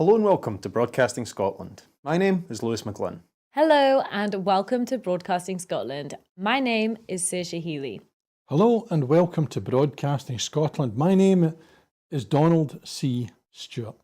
Hello and welcome to Broadcasting Scotland. My name is Lewis McGlynn. Hello and welcome to Broadcasting Scotland. My name is Saoirse Healy. Hello and welcome to Broadcasting Scotland. My name is Donald C. Stewart.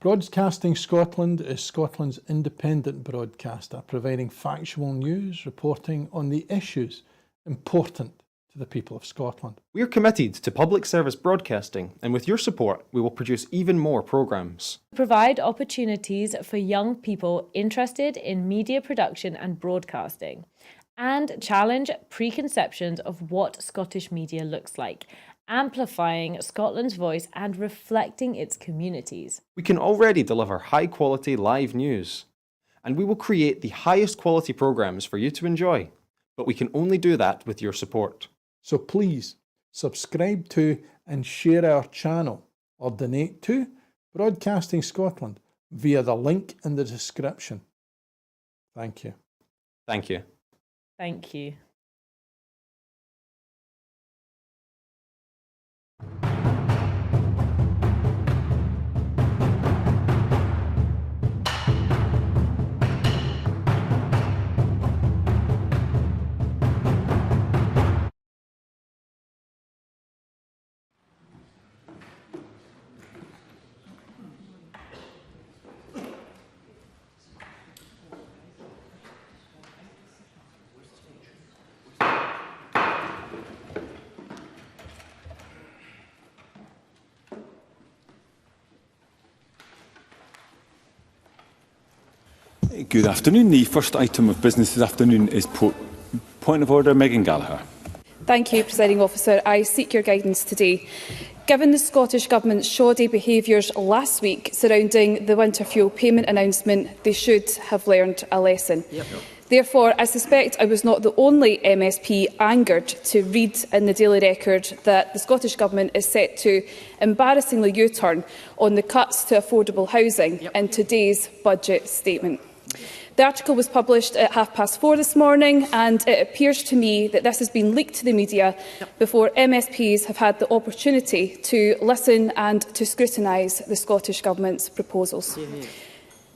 Broadcasting Scotland is Scotland's independent broadcaster, providing factual news, reporting on the issues important to the people of Scotland. We are committed to public service broadcasting, and with your support, we will produce even more programmes. Provide opportunities for young people interested in media production and broadcasting, and challenge preconceptions of what Scottish media looks like, amplifying Scotland's voice and reflecting its communities. We can already deliver high-quality live news, and we will create the highest quality programmes for you to enjoy. But we can only do that with your support. So please subscribe to and share our channel or donate to Broadcasting Scotland via the link in the description. Thank you. Thank you. Thank you. Good afternoon. The first item of business this afternoon is point of order. Megan Gallagher. Thank you, Presiding Officer. I seek your guidance today. Given the Scottish Government's shoddy behaviours last week surrounding the winter fuel payment announcement, they should have learned a lesson. Therefore, I suspect I was not the only MSP angered to read in the Daily Record that the Scottish Government is set to embarrassingly U-turn on the cuts to affordable housing in today's budget statement. The article was published at 4:30 this morning, and it appears to me that this has been leaked to the media before MSPs have had the opportunity to listen and to scrutinise the Scottish Government's proposals.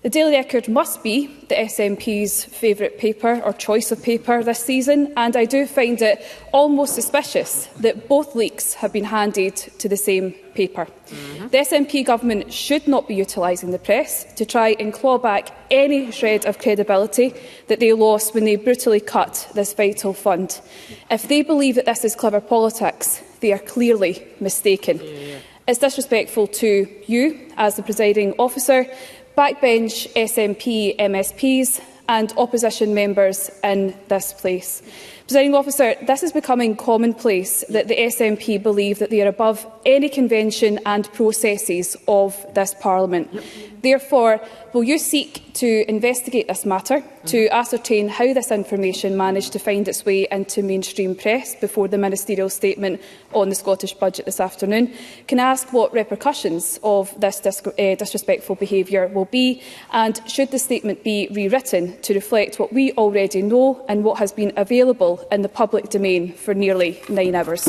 The Daily Record must be the SNP's favourite paper or choice of paper this season, and I do find it almost suspicious that both leaks have been handed to the same paper. The SNP government should not be utilising the press to try and claw back any shred of credibility that they lost when they brutally cut this vital fund. If they believe that this is clever politics, they are clearly mistaken. It's disrespectful to you as the presiding officer, backbench SNP MSPs and opposition members in this place. Presiding Officer, this is becoming commonplace that the SNP believe that they are above any convention and processes of this Parliament. Therefore, will you seek to investigate this matter, to ascertain how this information managed to find its way into mainstream press before the ministerial statement on the Scottish budget this afternoon? Can I ask what repercussions of this disrespectful behaviour will be, and should the statement be rewritten to reflect what we already know and what has been available in the public domain for nearly 9 hours?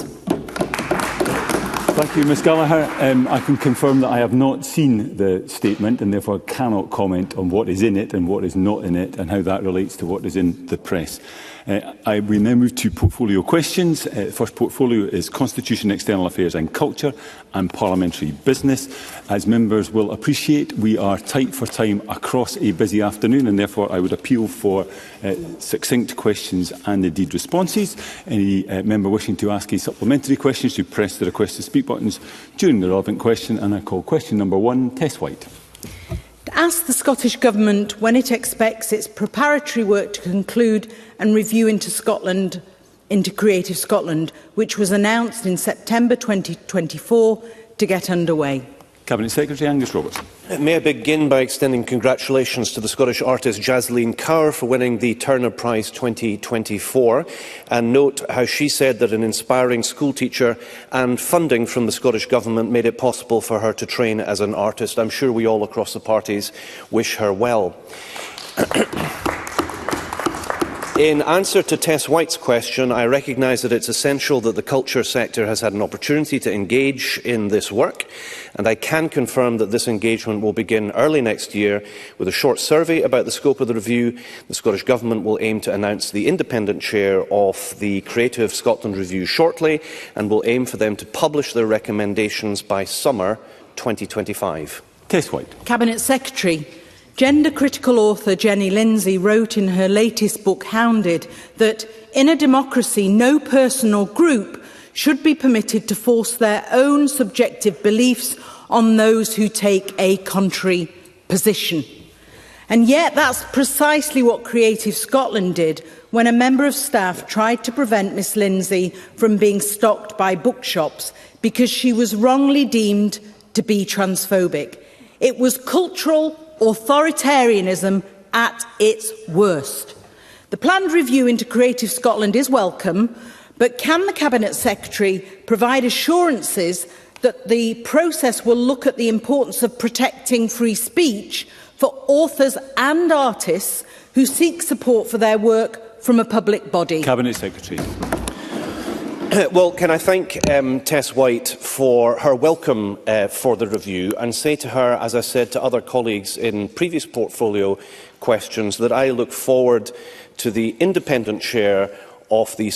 Thank you, Ms Gallagher. I can confirm that I have not seen the statement and therefore cannot comment on what is in it and what is not in it and how that relates to what is in the press. We now move to portfolio questions. The first portfolio is Constitution, External Affairs and Culture and Parliamentary Business. As members will appreciate, we are tight for time across a busy afternoon, and therefore I would appeal for succinct questions and indeed responses. Any member wishing to ask a supplementary question should press the request to speak buttons during the relevant question, and I call question number 1, Tess White. To ask the Scottish Government when it expects its preparatory work to conclude and review into Creative Scotland, which was announced in September 2024, to get underway. Cabinet Secretary Angus Roberts. May I begin by extending congratulations to the Scottish artist Jasleen Kaur for winning the Turner Prize 2024, and note how she said that an inspiring schoolteacher and funding from the Scottish Government made it possible for her to train as an artist. I'm sure we all across the parties wish her well. In answer to Tess White's question, I recognise that it's essential that the culture sector has had an opportunity to engage in this work, and I can confirm that this engagement will begin early next year with a short survey about the scope of the review. The Scottish Government will aim to announce the independent chair of the Creative Scotland Review shortly, and will aim for them to publish their recommendations by summer 2025. Tess White. Cabinet Secretary. Gender-critical author Jenny Lindsay wrote in her latest book, Hounded, that in a democracy, no person or group should be permitted to force their own subjective beliefs on those who take a contrary position. And yet that's precisely what Creative Scotland did when a member of staff tried to prevent Miss Lindsay from being stocked by bookshops because she was wrongly deemed to be transphobic. It was cultural authoritarianism at its worst. The planned review into Creative Scotland is welcome, but can the Cabinet Secretary provide assurances that the process will look at the importance of protecting free speech for authors and artists who seek support for their work from a public body? Cabinet Secretary. Well, can I thank Tess White for her welcome for the review, and say to her, as I said to other colleagues in previous portfolio questions, that I look forward to the independent chair of the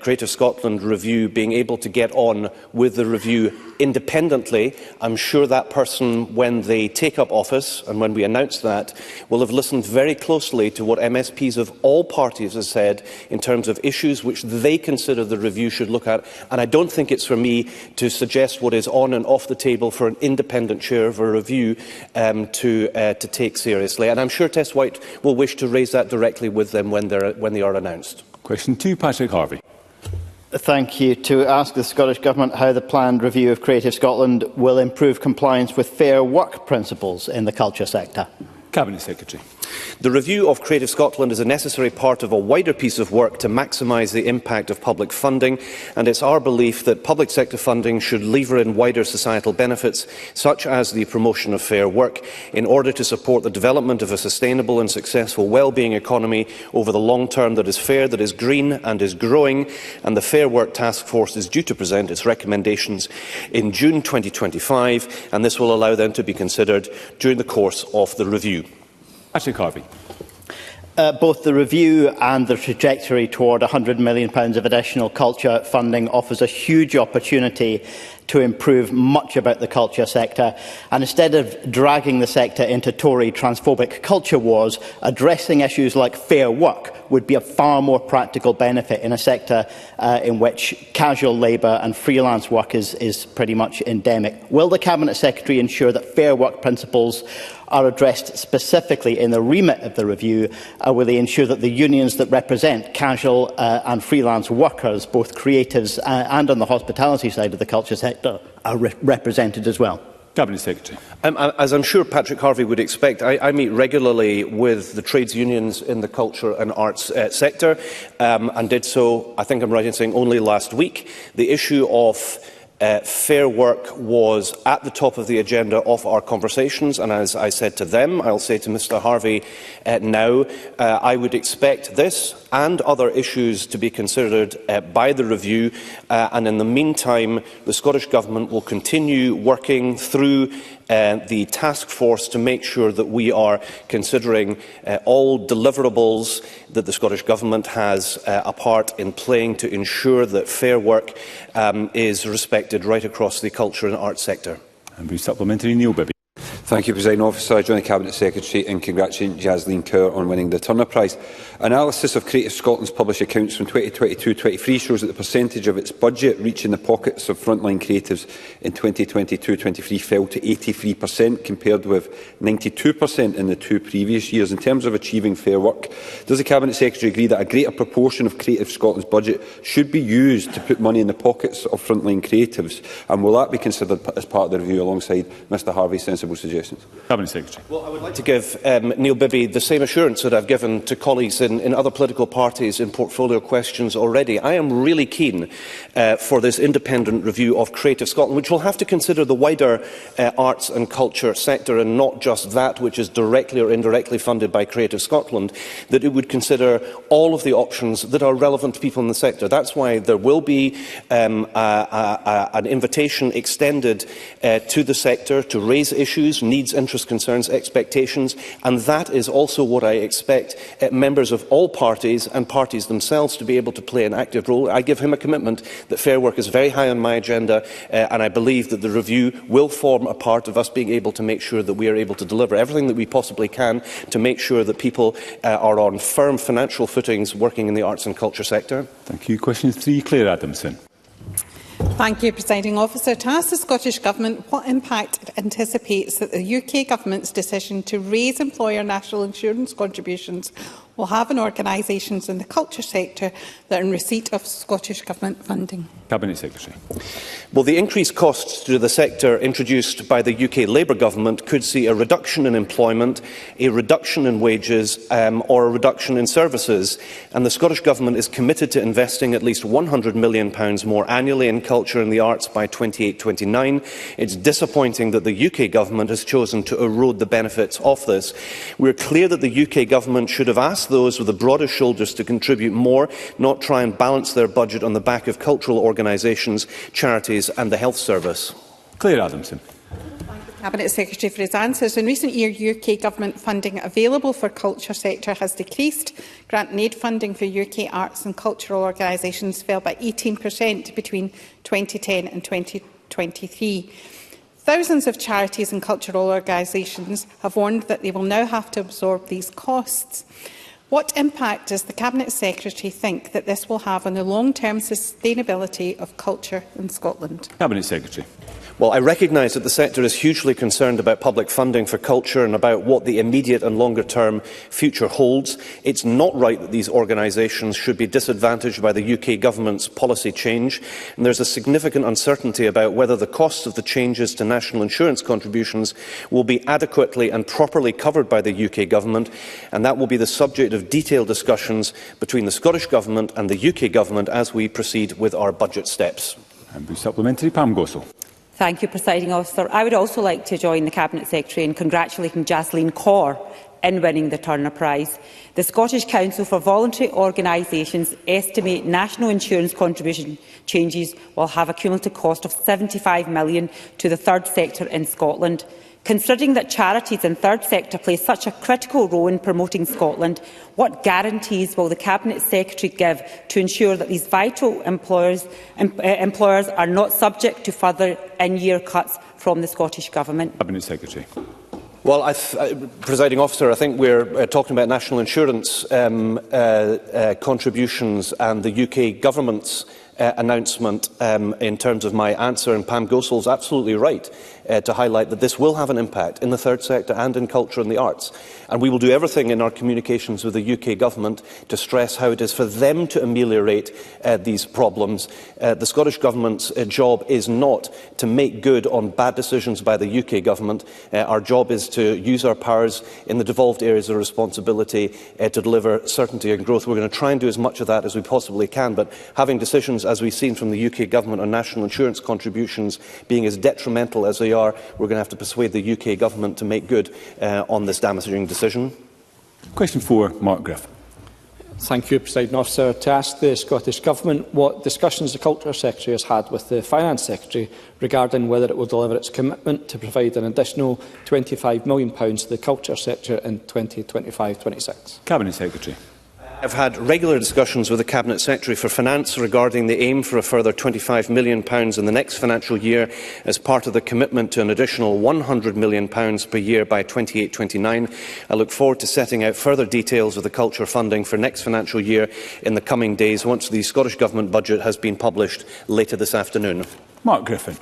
Creative Scotland Review being able to get on with the review independently. I'm sure that person, when they take up office and when we announce that, will have listened very closely to what MSPs of all parties have said in terms of issues which they consider the review should look at. And I don't think it's for me to suggest what is on and off the table for an independent chair of a review to take seriously. And I'm sure Tess White will wish to raise that directly with them when they are announced. Question 2, Patrick Harvie. Thank you. To ask the Scottish Government how the planned review of Creative Scotland will improve compliance with fair work principles in the culture sector. Cabinet Secretary. The review of Creative Scotland is a necessary part of a wider piece of work to maximise the impact of public funding, and it's our belief that public sector funding should lever in wider societal benefits, such as the promotion of fair work, in order to support the development of a sustainable and successful well-being economy over the long term that is fair, that is green and is growing. And the Fair Work Task Force is due to present its recommendations in June 2025, and this will allow them to be considered during the course of the review. Patrick Harvie. Both the review and the trajectory toward £100 million of additional culture funding offers a huge opportunity to improve much about the culture sector, and instead of dragging the sector into Tory transphobic culture wars, addressing issues like fair work would be a far more practical benefit in a sector in which casual labour and freelance work is pretty much endemic. Will the Cabinet Secretary ensure that fair work principles are addressed specifically in the remit of the review? Will they ensure that the unions that represent casual and freelance workers, both creatives and on the hospitality side of the culture sector, are represented as well? Cabinet Secretary. As I'm sure Patrick Harvie would expect, I meet regularly with the trades unions in the culture and arts sector, and did so, I think I'm right in saying, only last week. The issue of fair work was at the top of the agenda of our conversations, and as I said to them, I'll say to Mr Harvie now, I would expect this and other issues to be considered by the review, and in the meantime the Scottish Government will continue working through the task force to make sure that we are considering all deliverables that the Scottish Government has a part in playing to ensure that fair work is respected right across the culture and arts sector. And brief supplementary, Neil Bibby. Thank you, Presiding Officer. I join the Cabinet Secretary in congratulating Jasleen Kaur on winning the Turner Prize. Analysis of Creative Scotland's published accounts from 2022-23 shows that the percentage of its budget reaching the pockets of frontline creatives in 2022-23 fell to 83%, compared with 92% in the 2 previous years. In terms of achieving fair work, does the Cabinet Secretary agree that a greater proportion of Creative Scotland's budget should be used to put money in the pockets of frontline creatives? And will that be considered as part of the review alongside Mr Harvie's sensible suggestions? suggestions? Cabinet Secretary. Well, I would like to give Neil Bibby the same assurance that I've given to colleagues in other political parties in portfolio questions already. I am really keen for this independent review of Creative Scotland, which will have to consider the wider arts and culture sector and not just that which is directly or indirectly funded by Creative Scotland, that it would consider all of the options that are relevant to people in the sector. That's why there will be an invitation extended to the sector to raise issues, needs, interests, concerns, expectations, and that is also what I expect members of all parties and parties themselves to be able to play an active role. I give him a commitment that Fair Work is very high on my agenda, and I believe that the review will form a part of us being able to make sure that we are able to deliver everything that we possibly can to make sure that people are on firm financial footings working in the arts and culture sector. Thank you. Question 3, Clare Adamson. Thank you, Presiding Officer. To ask the Scottish Government what impact it anticipates that the UK Government's decision to raise employer national insurance contributions will have on organisations in the culture sector that are in receipt of Scottish Government funding. Cabinet Secretary. Well, the increased costs to the sector introduced by the UK Labour Government could see a reduction in employment, a reduction in wages or a reduction in services. And the Scottish Government is committed to investing at least £100 million more annually in culture and the arts by 28-29. It's disappointing that the UK Government has chosen to erode the benefits of this. We're clear that the UK Government should have asked those with the broadest shoulders to contribute more, not try and balance their budget on the back of cultural organisations, charities and the health service. Clare Adamson. Thank the Cabinet Secretary for his answers. In recent years, UK Government funding available for culture sector has decreased. Grant and aid funding for UK arts and cultural organisations fell by 18% between 2010 and 2023. Thousands of charities and cultural organisations have warned that they will now have to absorb these costs. What impact does the Cabinet Secretary think that this will have on the long-term sustainability of culture in Scotland? Cabinet Secretary. Well, I recognise that the sector is hugely concerned about public funding for culture and about what the immediate and longer-term future holds. It's not right that these organisations should be disadvantaged by the UK Government's policy change, and there's a significant uncertainty about whether the costs of the changes to national insurance contributions will be adequately and properly covered by the UK Government, and that will be the subject of detailed discussions between the Scottish Government and the UK Government as we proceed with our budget steps. And supplementary, Pam Gossel. Thank you, Presiding Officer. I would also like to join the Cabinet Secretary in congratulating Jasleen Kaur in winning the Turner Prize. The Scottish Council for Voluntary Organisations estimate national insurance contribution changes will have a cumulative cost of £75 million to the third sector in Scotland. Considering that charities and third sector play such a critical role in promoting Scotland, what guarantees will the Cabinet Secretary give to ensure that these vital employers are not subject to further in-year cuts from the Scottish Government? Cabinet Secretary. Well, Presiding Officer, I think we're talking about national insurance contributions and the UK Government's announcement in terms of my answer, and Pam Gossel is absolutely right to highlight that this will have an impact in the third sector and in culture and the arts. And we will do everything in our communications with the UK Government to stress how it is for them to ameliorate these problems. The Scottish Government's job is not to make good on bad decisions by the UK Government. Our job is to use our powers in the devolved areas of responsibility to deliver certainty and growth. We're going to try and do as much of that as we possibly can, but having decisions, as we've seen from the UK Government on national insurance contributions being as detrimental as they are, we're going to have to persuade the UK Government to make good on this damaging decision. Question 4, Mark Griffin. Thank you, Presiding Officer. To ask the Scottish Government what discussions the Culture Secretary has had with the Finance Secretary regarding whether it will deliver its commitment to provide an additional £25 million to the culture sector in 2025-26. Cabinet Secretary. I've had regular discussions with the Cabinet Secretary for Finance regarding the aim for a further £25 million in the next financial year as part of the commitment to an additional £100 million per year by 28-29. I look forward to setting out further details of the culture funding for next financial year in the coming days once the Scottish Government budget has been published later this afternoon. Mark Griffin.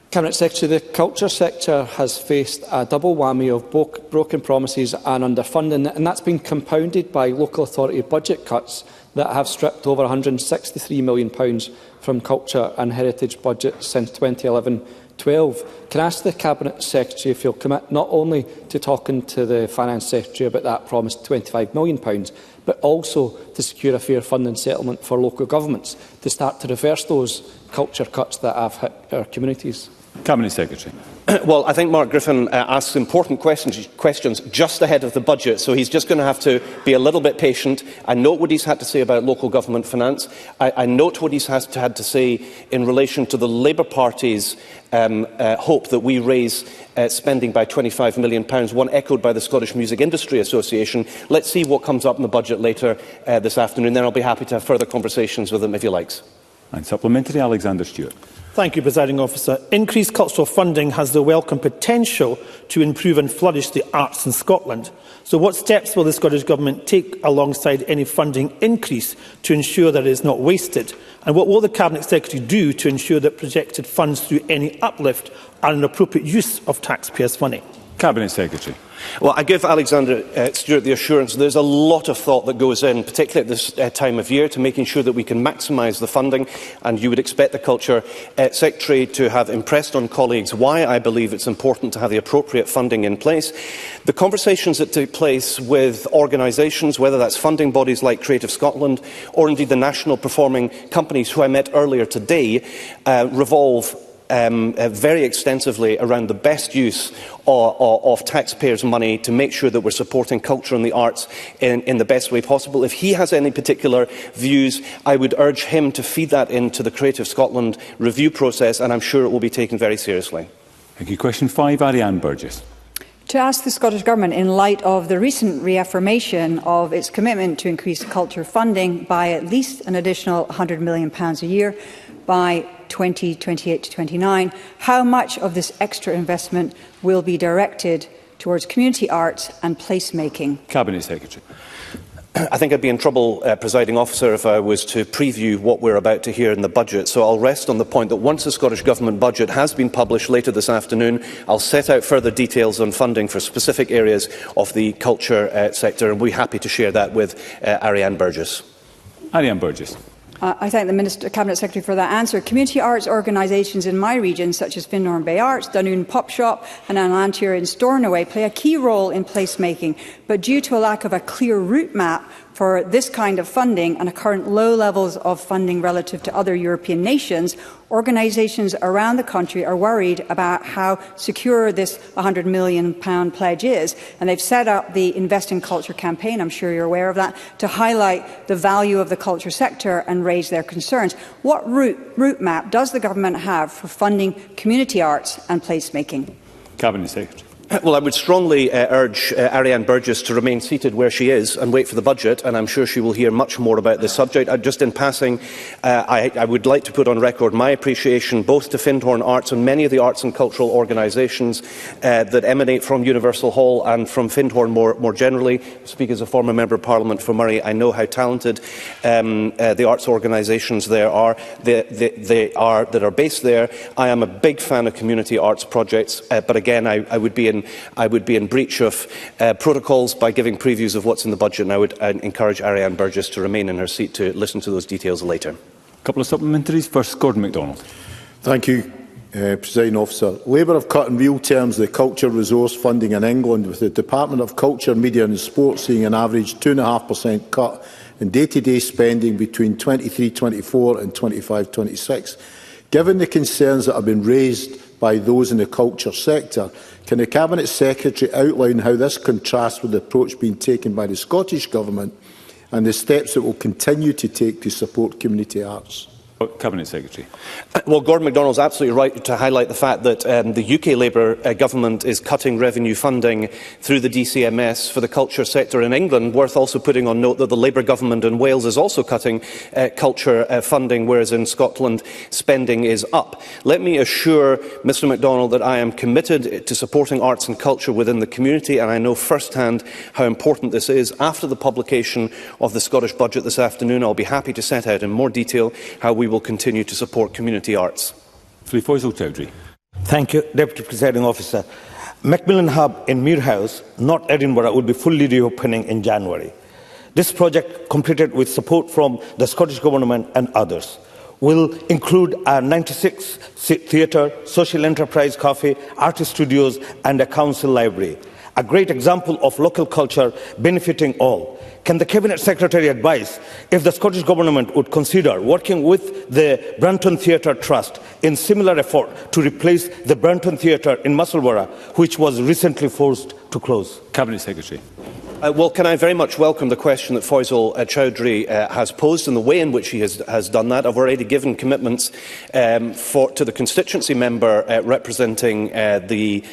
Cabinet Secretary, the culture sector has faced a double whammy of broken promises and underfunding, and that's been compounded by local authority budget cuts that have stripped over £163 million from culture and heritage budgets since 2011 12. Can I ask the Cabinet Secretary if he'll commit not only to talking to the Finance Secretary about that promised £25 million, but also to secure a fair funding settlement for local governments to start to reverse those culture cuts that have hit our communities? Cabinet Secretary. Well, I think Mark Griffin asks important questions just ahead of the budget, so he's just going to have to be a little bit patient. I note what he's had to say about local government finance. I note what he's had to say in relation to the Labour Party's hope that we raise spending by £25 million, one echoed by the Scottish Music Industry Association. Let's see what comes up in the budget later this afternoon. Then I'll be happy to have further conversations with him if he likes. And supplementary, Alexander Stewart. Thank you, Presiding Officer. Increased cultural funding has the welcome potential to improve and flourish the arts in Scotland. So what steps will the Scottish Government take alongside any funding increase to ensure that it is not wasted? And what will the Cabinet Secretary do to ensure that projected funds through any uplift are an appropriate use of taxpayers' money? Cabinet Secretary. Well, I give Alexander Stewart the assurance there's a lot of thought that goes in, particularly at this time of year, to making sure that we can maximise the funding. And you would expect the Culture Secretary to have impressed on colleagues why I believe it's important to have the appropriate funding in place. The conversations that take place with organisations, whether that's funding bodies like Creative Scotland or indeed the national performing companies who I met earlier today, revolve very extensively around the best use of taxpayers' money to make sure that we're supporting culture and the arts in the best way possible. If he has any particular views, I would urge him to feed that into the Creative Scotland review process, and I'm sure it will be taken very seriously. Thank you. Question 5, Ariane Burgess. To ask the Scottish Government, in light of the recent reaffirmation of its commitment to increase culture funding by at least an additional £100 million a year by 2028 to 29, how much of this extra investment will be directed towards community arts and placemaking? Cabinet Secretary. I think I'd be in trouble, Presiding Officer, if I was to preview what we're about to hear in the budget. So I'll rest on the point that once the Scottish Government budget has been published later this afternoon, I'll set out further details on funding for specific areas of the culture sector, and we're happy to share that with Ariane Burgess. Ariane Burgess. I thank the Cabinet Secretary for that answer. Community arts organisations in my region, such as Findhorn Bay Arts, Dunoon Pop Shop and Anlantyre in Stornoway, play a key role in placemaking. But due to a lack of a clear route map for this kind of funding and a current low levels of funding relative to other European nations, organisations around the country are worried about how secure this £100 million pledge is. And they've set up the Invest in Culture campaign, I'm sure you're aware of that, to highlight the value of the culture sector and raise their concerns. What route map does the Government have for funding community arts and placemaking? Cabinet Secretary. Well, I would strongly urge Ariane Burgess to remain seated where she is and wait for the budget, and I'm sure she will hear much more about this subject. Just in passing, I would like to put on record my appreciation both to Findhorn Arts and many of the arts and cultural organisations that emanate from Universal Hall and from Findhorn more generally. I speak as a former Member of Parliament for Murray. I know how talented the arts organisations there are, that are based there. I am a big fan of community arts projects, but again, I would be in breach of protocols by giving previews of what's in the budget, and I would encourage Ariane Burgess to remain in her seat to listen to those details later. A couple of supplementaries. First, Gordon MacDonald. Thank you, Presiding Officer. Labour have cut in real terms the culture resource funding in England, with the Department of Culture, Media and Sport seeing an average 2.5% cut in day-to-day spending between 23-24 and 25-26. Given the concerns that have been raised by those in the culture sector, can the Cabinet Secretary outline how this contrasts with the approach being taken by the Scottish Government and the steps it will continue to take to support community arts? Cabinet Secretary. Well, Gordon MacDonald is absolutely right to highlight the fact that the UK Labour Government is cutting revenue funding through the DCMS for the culture sector in England. Worth also putting on note that the Labour Government in Wales is also cutting culture funding, whereas in Scotland spending is up. Let me assure Mr MacDonald that I am committed to supporting arts and culture within the community, and I know firsthand how important this is. After the publication of the Scottish Budget this afternoon, I'll be happy to set out in more detail how we will continue to support community arts. Faisal Chowdhury. Thank you, Deputy Presiding Officer. Macmillan Hub in Muirhouse, North Edinburgh, will be fully reopening in January. This project completed with support from the Scottish Government and others. will include a 96-seat theatre, social enterprise cafe, artist studios and a council library. A great example of local culture benefiting all. Can the Cabinet Secretary advise if the Scottish Government would consider working with the Brunton Theatre Trust in similar effort to replace the Brunton Theatre in Musselburgh, which was recently forced to close? Cabinet Secretary. Well, can I very much welcome the question that Faisal Chowdhury has posed and the way in which he has done that. I've already given commitments to the constituency member representing the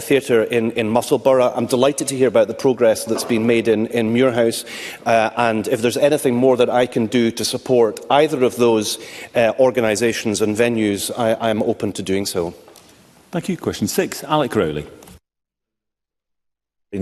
theatre in Musselburgh. I'm delighted to hear about the progress that's been made in Muirhouse, and if there's anything more that I can do to support either of those organisations and venues, I am open to doing so. Thank you. Question 6, Alec Rowley.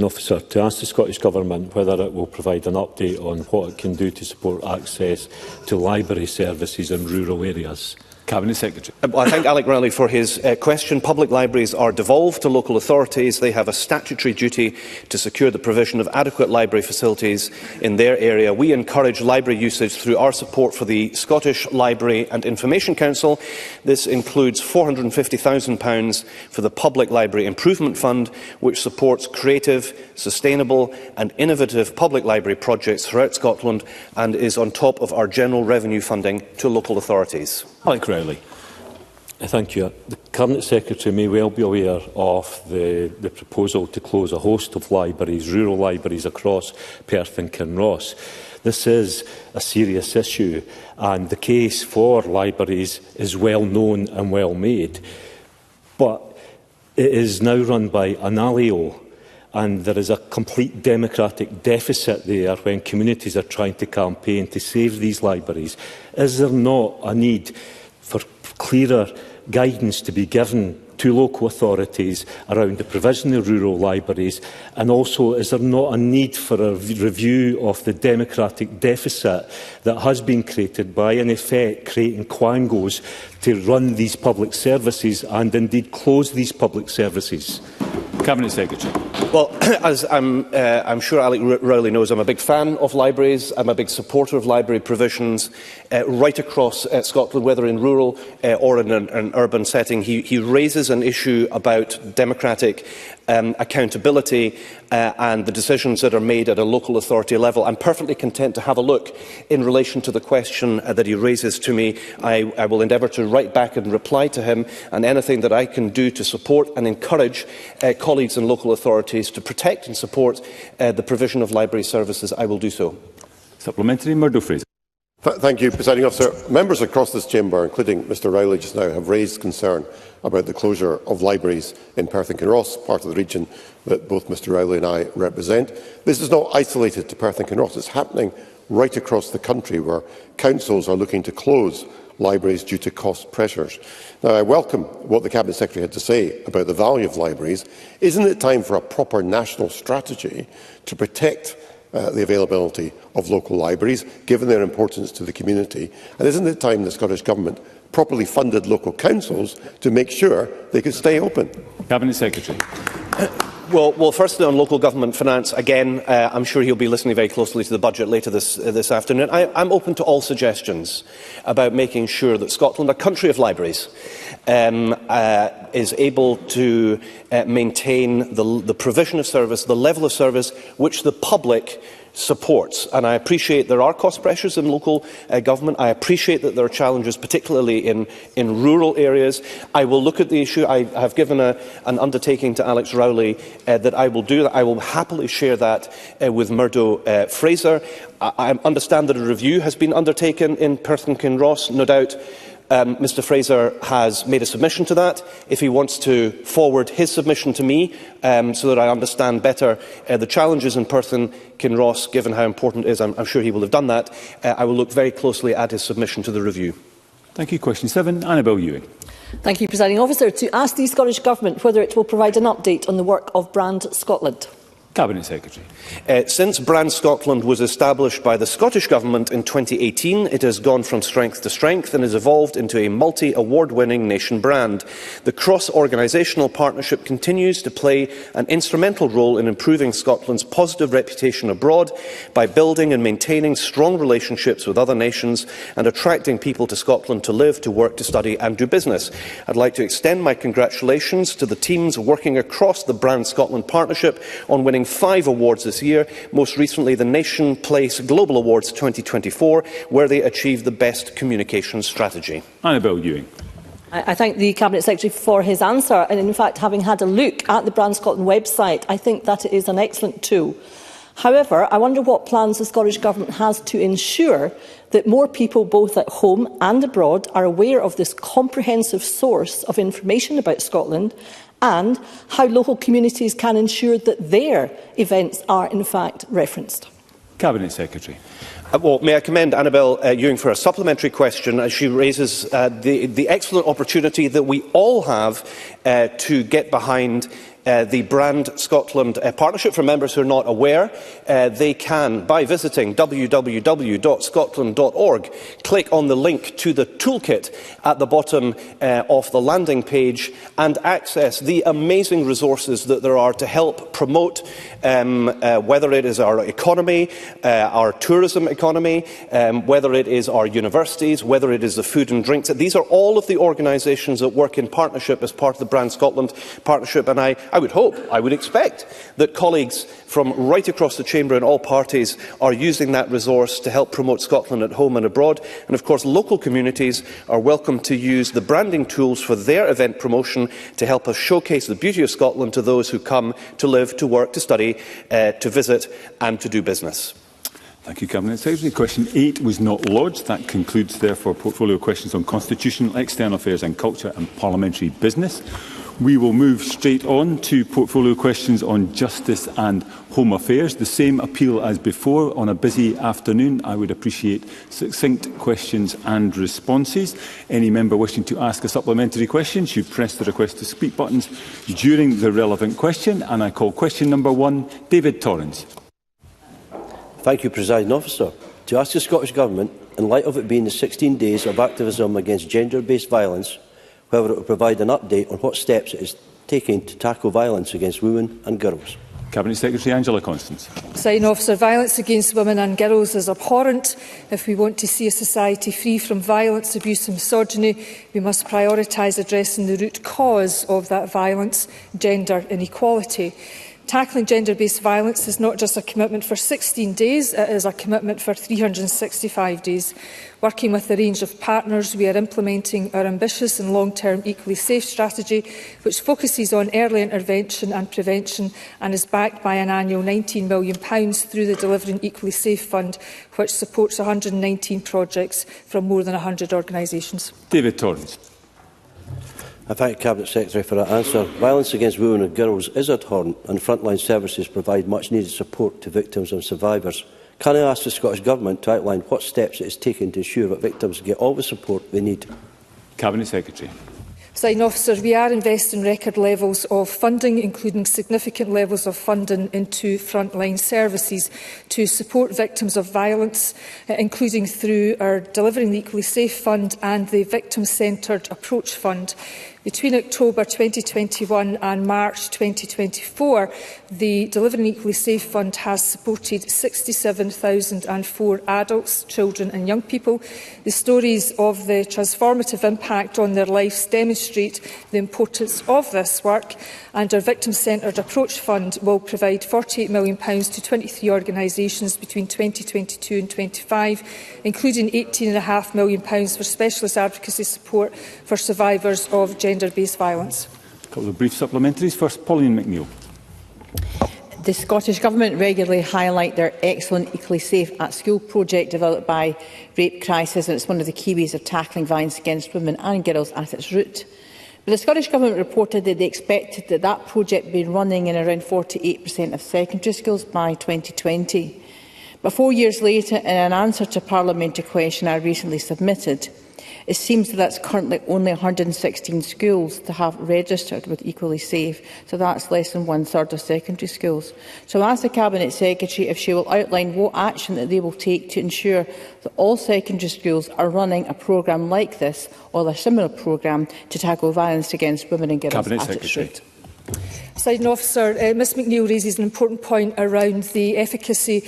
Officer, to ask the Scottish Government whether it will provide an update on what it can do to support access to library services in rural areas. Cabinet Secretary. I thank Alec Rowley for his question. Public libraries are devolved to local authorities. They have a statutory duty to secure the provision of adequate library facilities in their area. We encourage library usage through our support for the Scottish Library and Information Council. This includes £450,000 for the Public Library Improvement Fund, which supports creative, sustainable and innovative public library projects throughout Scotland and is on top of our general revenue funding to local authorities. Alec Rowley. Thank you. The Cabinet Secretary may well be aware of the proposal to close a host of libraries, rural libraries across Perth and Kinross. This is a serious issue and the case for libraries is well known and well made. But it is now run by an alio and there is a complete democratic deficit there when communities are trying to campaign to save these libraries. Is there not a need for clearer guidance to be given to local authorities around the provision of rural libraries? And also, is there not a need for a review of the democratic deficit that has been created by, in effect, creating quangos to run these public services and indeed close these public services? Cabinet Secretary. Well, as I'm sure Alec Rowley knows, I'm a big fan of libraries. I'm a big supporter of library provisions right across Scotland, whether in rural or in an urban setting. He raises an issue about democratic accountability and the decisions that are made at a local authority level. I'm perfectly content to have a look in relation to the question that he raises to me. I will endeavour to write back and reply to him, and anything that I can do to support and encourage colleagues in local authorities to protect and support the provision of library services, I will do so. Supplementary, Murdo Fraser. Thank you, Presiding Officer. Members across this chamber, including Mr Rowley just now, have raised concern about the closure of libraries in Perth and Kinross, part of the region that both Mr Rowley and I represent. This is not isolated to Perth and Kinross. It's happening right across the country, where councils are looking to close libraries due to cost pressures. Now, I welcome what the Cabinet Secretary had to say about the value of libraries. Isn't it time for a proper national strategy to protect the availability of local libraries, given their importance to the community? And isn't it time the Scottish Government properly funded local councils to make sure they could stay open? Cabinet Secretary. Well, firstly, on local government finance, again, I'm sure he'll be listening very closely to the budget later this afternoon. I'm open to all suggestions about making sure that Scotland, a country of libraries, is able to maintain the provision of service, the level of service which the public supports. And I appreciate there are cost pressures in local government. I appreciate that there are challenges, particularly in rural areas. I will look at the issue. I have given an undertaking to Alex Rowley that I will do that. I will happily share that with Murdo Fraser. I understand that a review has been undertaken in Perth and Kinross. No doubt Mr Fraser has made a submission to that. If he wants to forward his submission to me so that I understand better the challenges in Perth and Kinross, given how important it is, I'm sure he will have done that. I will look very closely at his submission to the review. Thank you. Question 7, Annabel Ewing. Thank you, Presiding Officer. To ask the Scottish Government whether it will provide an update on the work of Brand Scotland. Cabinet Secretary. Since Brand Scotland was established by the Scottish Government in 2018, it has gone from strength to strength and has evolved into a multi-award-winning nation brand. The cross-organisational partnership continues to play an instrumental role in improving Scotland's positive reputation abroad by building and maintaining strong relationships with other nations and attracting people to Scotland to live, to work, to study and do business. I'd like to extend my congratulations to the teams working across the Brand Scotland partnership on winning 5 awards this year, most recently the Nation Place Global Awards 2024, where they achieved the Best Communications Strategy. Annabel Ewing. I thank the Cabinet Secretary for his answer, and in fact, having had a look at the Brand Scotland website, I think that it is an excellent tool. However, I wonder what plans the Scottish Government has to ensure that more people, both at home and abroad, are aware of this comprehensive source of information about Scotland, and how local communities can ensure that their events are in fact referenced. Cabinet Secretary. Well, may I commend Annabel Ewing for a supplementary question as she raises the excellent opportunity that we all have to get behind the Brand Scotland partnership. For members who are not aware, they can, by visiting www.scotland.org, click on the link to the toolkit at the bottom of the landing page and access the amazing resources that there are to help promote whether it is our economy, our tourism economy, whether it is our universities, whether it is the food and drinks. These are all of the organisations that work in partnership as part of the Brand Scotland partnership, and I would hope, I would expect that colleagues from right across the chamber in all parties are using that resource to help promote Scotland at home and abroad. And of course, local communities are welcome to use the branding tools for their event promotion to help us showcase the beauty of Scotland to those who come to live, to work, to study, to visit and to do business. Thank you, Cabinet Secretary. Question 8 was not lodged. That concludes, therefore, portfolio questions on constitutional, external affairs and culture and parliamentary business. We will move straight on to portfolio questions on justice and home affairs. The same appeal as before. On a busy afternoon, I would appreciate succinct questions and responses. Any member wishing to ask a supplementary question should press the request to speak buttons during the relevant question. And I call question number 1, David Torrance. Thank you, Presiding Officer. To ask the Scottish Government, in light of it being the 16 days of activism against gender-based violence, whether it will provide an update on what steps it is taking to tackle violence against women and girls. Cabinet Secretary Angela Constance. Presiding Officer, violence against women and girls is abhorrent. If we want to see a society free from violence, abuse and misogyny, we must prioritise addressing the root cause of that violence, gender inequality. Tackling gender-based violence is not just a commitment for 16 days, it is a commitment for 365 days. Working with a range of partners, we are implementing our ambitious and long-term Equally Safe strategy, which focuses on early intervention and prevention and is backed by an annual £19 million through the Delivering Equally Safe Fund, which supports 119 projects from more than 100 organisations. David Torrance. I thank the Cabinet Secretary for that answer. Violence against women and girls is abhorrent, and frontline services provide much needed support to victims and survivors. Can I ask the Scottish Government to outline what steps it is taking to ensure that victims get all the support they need? Cabinet Secretary. Presiding Officer, we are investing record levels of funding, including significant levels of funding into frontline services to support victims of violence, including through our Delivering the Equally Safe Fund and the Victim-Centred Approach Fund. Between October 2021 and March 2024, the Delivering Equally Safe Fund has supported 67,004 adults, children and young people. The stories of the transformative impact on their lives demonstrate the importance of this work, and our Victim-Centred Approach Fund will provide £48 million to 23 organisations between 2022 and 2025, including £18.5 million for specialist advocacy support for survivors of gender-based violence. A couple of brief supplementaries. First, Pauline McNeill. The Scottish Government regularly highlight their excellent Equally Safe at School project developed by Rape Crisis, and it's one of the key ways of tackling violence against women and girls at its root. But the Scottish Government reported that they expected that project would be running in around 48% of secondary schools by 2020. But 4 years later, in an answer to a parliamentary question I recently submitted, it seems that that's currently only 116 schools to have registered with Equally Safe, so that's less than 1/3 of secondary schools. So I ask the Cabinet Secretary if she will outline what action that they will take to ensure that all secondary schools are running a programme like this or a similar programme to tackle violence against women and girls Cabinet at Secretary. its root. Presiding Officer, Ms McNeill raises an important point around the efficacy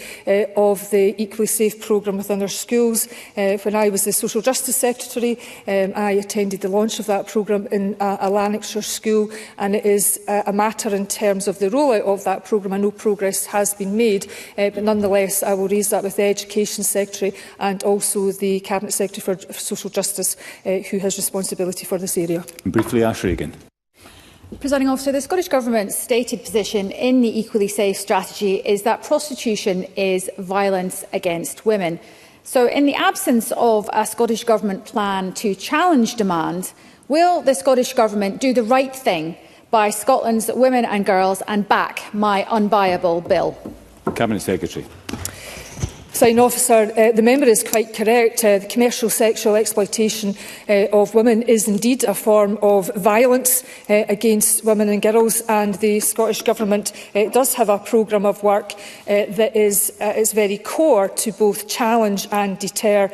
of the Equally Safe programme within our schools. When I was the Social Justice Secretary, I attended the launch of that programme in a Lanarkshire school, and it is a matter in terms of the rollout of that programme. I know progress has been made, but nonetheless I will raise that with the Education Secretary and also the Cabinet Secretary for Social Justice, who has responsibility for this area. And briefly, Ash Regan. Presiding Officer, the Scottish Government's stated position in the Equally Safe strategy is that prostitution is violence against women. So, in the absence of a Scottish Government plan to challenge demand, will the Scottish Government do the right thing by Scotland's women and girls and back my unbuyable bill? Cabinet Secretary. Presiding Officer, the member is quite correct. The commercial sexual exploitation of women is indeed a form of violence against women and girls, and the Scottish Government does have a programme of work that is its very core to both challenge and deter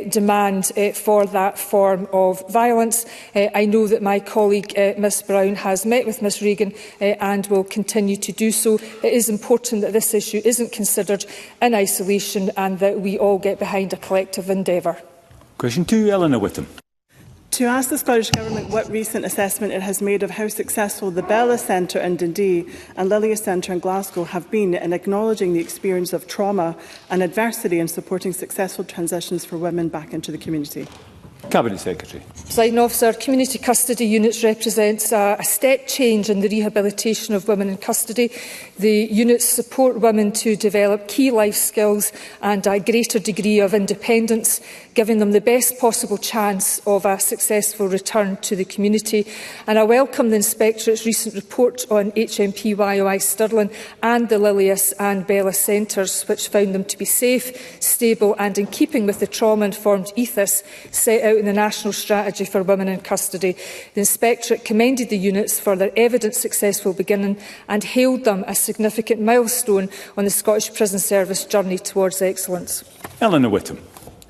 demand for that form of violence. I know that my colleague Ms Brown has met with Ms Regan and will continue to do so. It is important that this issue isn't considered in isolation and that we all get behind a collective endeavour. Question 2, Eleanor Whittam. To ask the Scottish Government what recent assessment it has made of how successful the Bella Centre in Dundee and Lilia Centre in Glasgow have been in acknowledging the experience of trauma and adversity and supporting successful transitions for women back into the community. Cabinet Secretary. Presiding Officer, community custody units represents a step change in the rehabilitation of women in custody. The units support women to develop key life skills and a greater degree of independence, giving them the best possible chance of a successful return to the community. And I welcome the Inspectorate's recent report on HMP YOI Stirling and the Lilias and Bella Centres, which found them to be safe, stable and in keeping with the trauma-informed ethos set out in the National Strategy for Women in Custody. The Inspectorate commended the units for their evident successful beginning and hailed them as a significant milestone on the Scottish Prison Service journey towards excellence. Eleanor Whittam.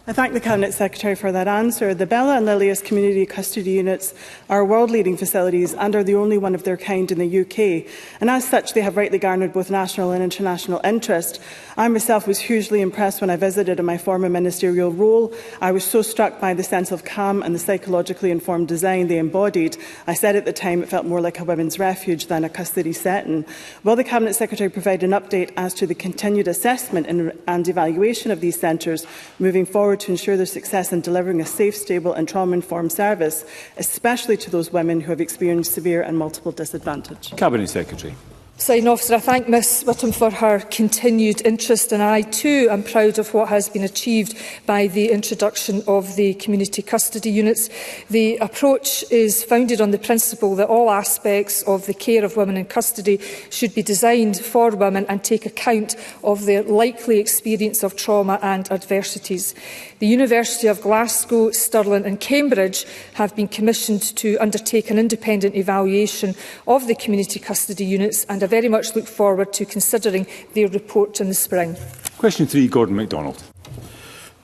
I thank the Cabinet Secretary for that answer. The Bella and Lilias community custody units are world-leading facilities and are the only one of their kind in the UK. And as such, they have rightly garnered both national and international interest. I myself was hugely impressed when I visited in my former ministerial role. I was so struck by the sense of calm and the psychologically informed design they embodied. I said at the time it felt more like a women's refuge than a custody setting. Will the Cabinet Secretary provide an update as to the continued assessment and evaluation of these centres moving forward to ensure their success in delivering a safe, stable and trauma-informed service, especially to those women who have experienced severe and multiple disadvantage? Cabinet Secretary. Presiding Officer, I thank Ms Whittam for her continued interest, and I too am proud of what has been achieved by the introduction of the community custody units. The approach is founded on the principle that all aspects of the care of women in custody should be designed for women and take account of their likely experience of trauma and adversities. The University of Glasgow, Stirling and Cambridge have been commissioned to undertake an independent evaluation of the community custody units, and I very much look forward to considering their report in the spring. Question 3, Gordon MacDonald.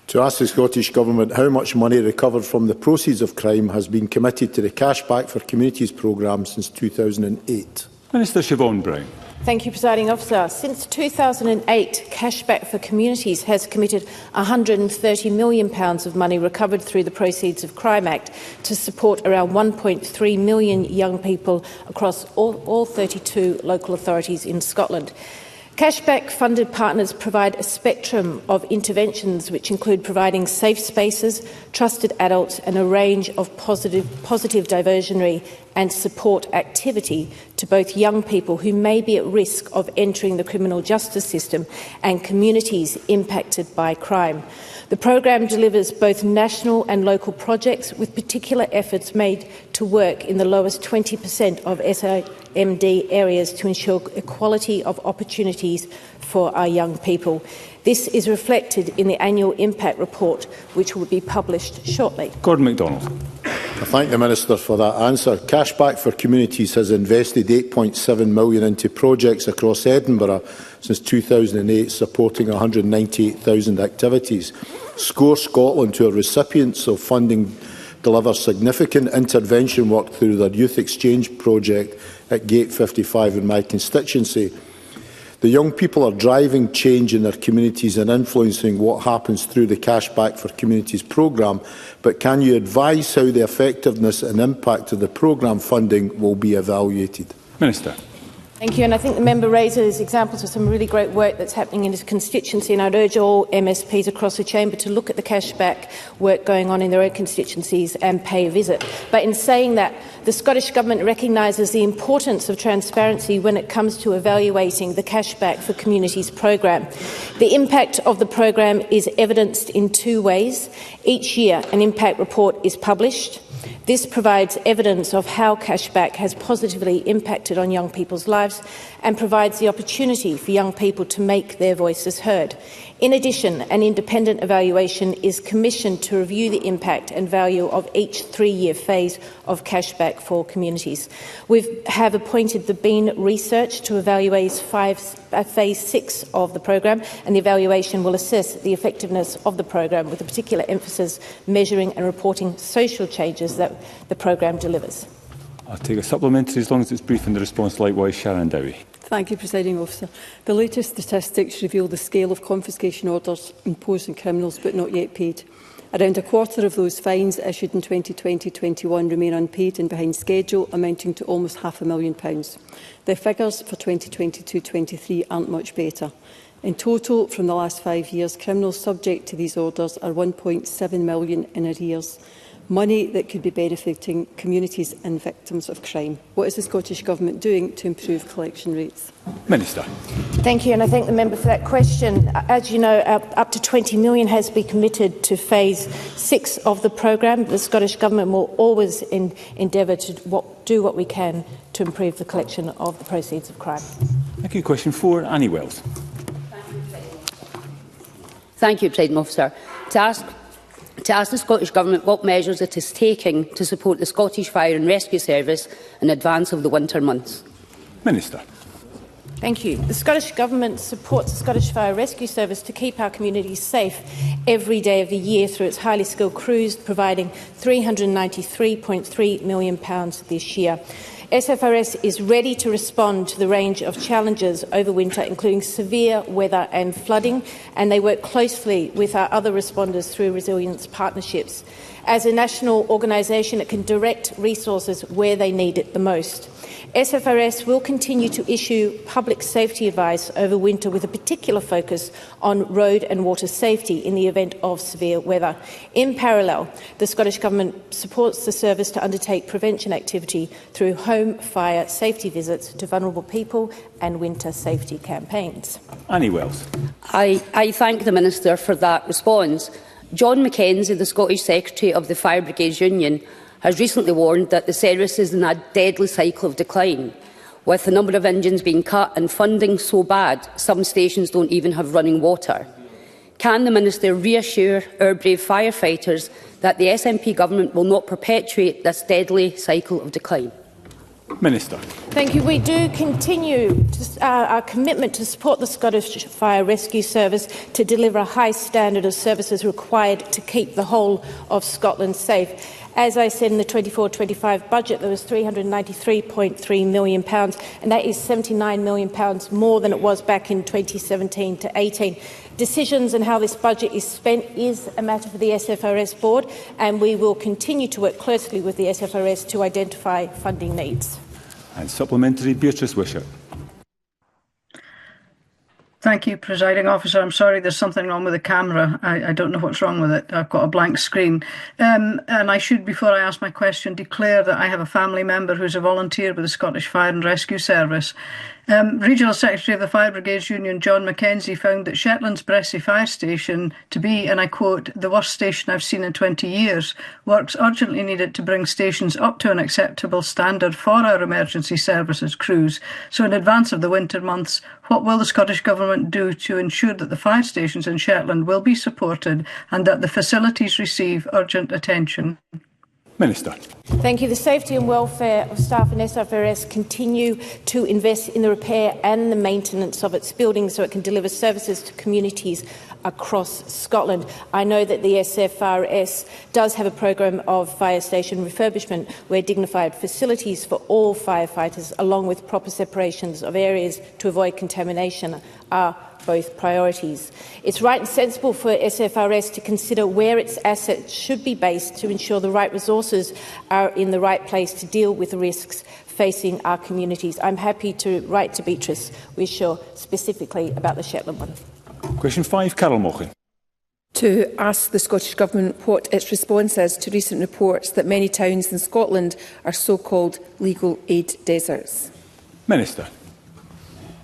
To ask the Scottish Government how much money recovered from the proceeds of crime has been committed to the Cashback for Communities programme since 2008. Minister Siobhan Brown. Thank you, Presiding Officer. Since 2008, Cashback for Communities has committed £130 million of money recovered through the Proceeds of Crime Act to support around 1.3 million young people across all 32 local authorities in Scotland. Cashback-funded partners provide a spectrum of interventions which include providing safe spaces, trusted adults and a range of positive diversionary and support activity to both young people who may be at risk of entering the criminal justice system and communities impacted by crime. The programme delivers both national and local projects, with particular efforts made to work in the lowest 20% of SIMD areas to ensure equality of opportunities for our young people. This is reflected in the annual impact report, which will be published shortly. Gordon MacDonald. I thank the Minister for that answer. Cashback for Communities has invested £8.7 million into projects across Edinburgh since 2008, supporting 198,000 activities. Score Scotland, who are recipients of funding, deliver significant intervention work through their Youth Exchange project at Gate 55 in my constituency. The young people are driving change in their communities and influencing what happens through the Cashback for Communities programme, but can you advise how the effectiveness and impact of the programme funding will be evaluated? Minister. Thank you. And I think the member raises examples of some really great work that's happening in his constituency, and I'd urge all MSPs across the chamber to look at the cashback work going on in their own constituencies and pay a visit. But in saying that, the Scottish Government recognises the importance of transparency when it comes to evaluating the Cashback for Communities programme. The impact of the programme is evidenced in two ways. Each year, an impact report is published. This provides evidence of how cashback has positively impacted on young people's lives and provides the opportunity for young people to make their voices heard. In addition, an independent evaluation is commissioned to review the impact and value of each 3-year phase of cashback for communities. We have appointed the Bean Research to evaluate phase 6 of the programme, and the evaluation will assess the effectiveness of the programme with a particular emphasis measuring and reporting social changes that the programme delivers. I'll take a supplementary as long as it's brief in the response. Likewise, Sharon Dowie. Thank you, Presiding Officer. The latest statistics reveal the scale of confiscation orders imposed on criminals but not yet paid. Around a quarter of those fines issued in 2020-21 remain unpaid and behind schedule, amounting to almost £500,000. The figures for 2022-23 aren't much better. In total, from the last 5 years, criminals subject to these orders are 1.7 million in arrears. Money that could be benefiting communities and victims of crime. What is the Scottish Government doing to improve collection rates? Minister. Thank you, and I thank the member for that question. As you know, up to £20 million has been committed to phase 6 of the programme. The Scottish Government will always endeavour to do what we can to improve the collection of the proceeds of crime. Thank you. Question 4, Annie Wells. Thank you, Presiding Officer. To ask the Scottish Government what measures it is taking to support the Scottish Fire and Rescue Service in advance of the winter months. Minister. Thank you. The Scottish Government supports the Scottish Fire Rescue Service to keep our communities safe every day of the year through its highly skilled crews, providing £393.3 million this year. SFRS is ready to respond to the range of challenges over winter, including severe weather and flooding, and they work closely with our other responders through resilience partnerships. As a national organisation, it can direct resources where they need it the most. SFRS will continue to issue public safety advice over winter with a particular focus on road and water safety in the event of severe weather. In parallel, the Scottish Government supports the service to undertake prevention activity through home fire safety visits to vulnerable people and winter safety campaigns. Annie Wells. I thank the Minister for that response. John Mackenzie, the Scottish Secretary of the Fire Brigades Union, has recently warned that the service is in a deadly cycle of decline, with the number of engines being cut and funding so bad some stations don't even have running water. Can the Minister reassure our brave firefighters that the SNP Government will not perpetuate this deadly cycle of decline? Minister. Thank you. We do continue our commitment to support the Scottish Fire Rescue Service to deliver a high standard of services required to keep the whole of Scotland safe. As I said in the 24-25 budget, there was £393.3 million, and that is £79 million more than it was back in 2017-18. Decisions on how this budget is spent is a matter for the SFRS board, and we will continue to work closely with the SFRS to identify funding needs. And supplementary, Beatrice Wishart. Thank you, Presiding Officer. I'm sorry, there's something wrong with the camera. I don't know what's wrong with it. I've got a blank screen. And I should, before I ask my question, declare that I have a family member who's a volunteer with the Scottish Fire and Rescue Service. Regional Secretary of the Fire Brigades Union, John Mackenzie, found that Shetland's Bressay Fire Station to be, and I quote, the worst station I've seen in 20 years. Works urgently needed to bring stations up to an acceptable standard for our emergency services crews. So in advance of the winter months, What will the Scottish Government do to ensure that the fire stations in Shetland will be supported and that the facilities receive urgent attention? Minister. Thank you. The safety and welfare of staff in SFRS continue to invest in the repair and the maintenance of its buildings so it can deliver services to communities across Scotland. I know that the SFRS does have a programme of fire station refurbishment where dignified facilities for all firefighters, along with proper separations of areas to avoid contamination, are both priorities. It's right and sensible for SFRS to consider where its assets should be based to ensure the right resources are in the right place to deal with the risks facing our communities. I'm happy to write to Beatrice Wishaw specifically about the Shetland one. Question 5, Carol Mochan. To ask the Scottish Government what its response is to recent reports that many towns in Scotland are so-called legal aid deserts. Minister.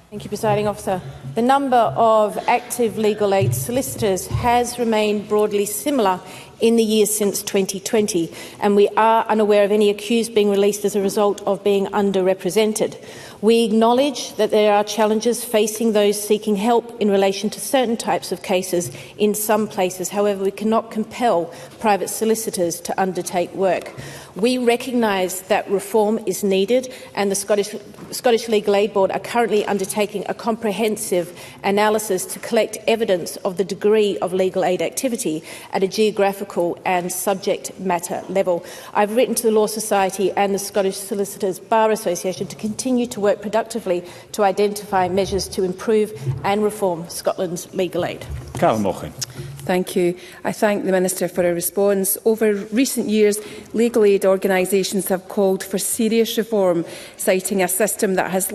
Thank you, Presiding Officer. The number of active legal aid solicitors has remained broadly similar in the years since 2020, and we are unaware of any accused being released as a result of being underrepresented. We acknowledge that there are challenges facing those seeking help in relation to certain types of cases in some places. However, we cannot compel private solicitors to undertake work. We recognise that reform is needed, and the Scottish Legal Aid Board are currently undertaking a comprehensive analysis to collect evidence of the degree of legal aid activity at a geographical and subject matter level. I've written to the Law Society and the Scottish Solicitors Bar Association to continue to work productively to identify measures to improve and reform Scotland's legal aid. Carol Mochan. Thank you. I thank the Minister for her response. Over recent years, legal aid organisations have called for serious reform, citing a system that has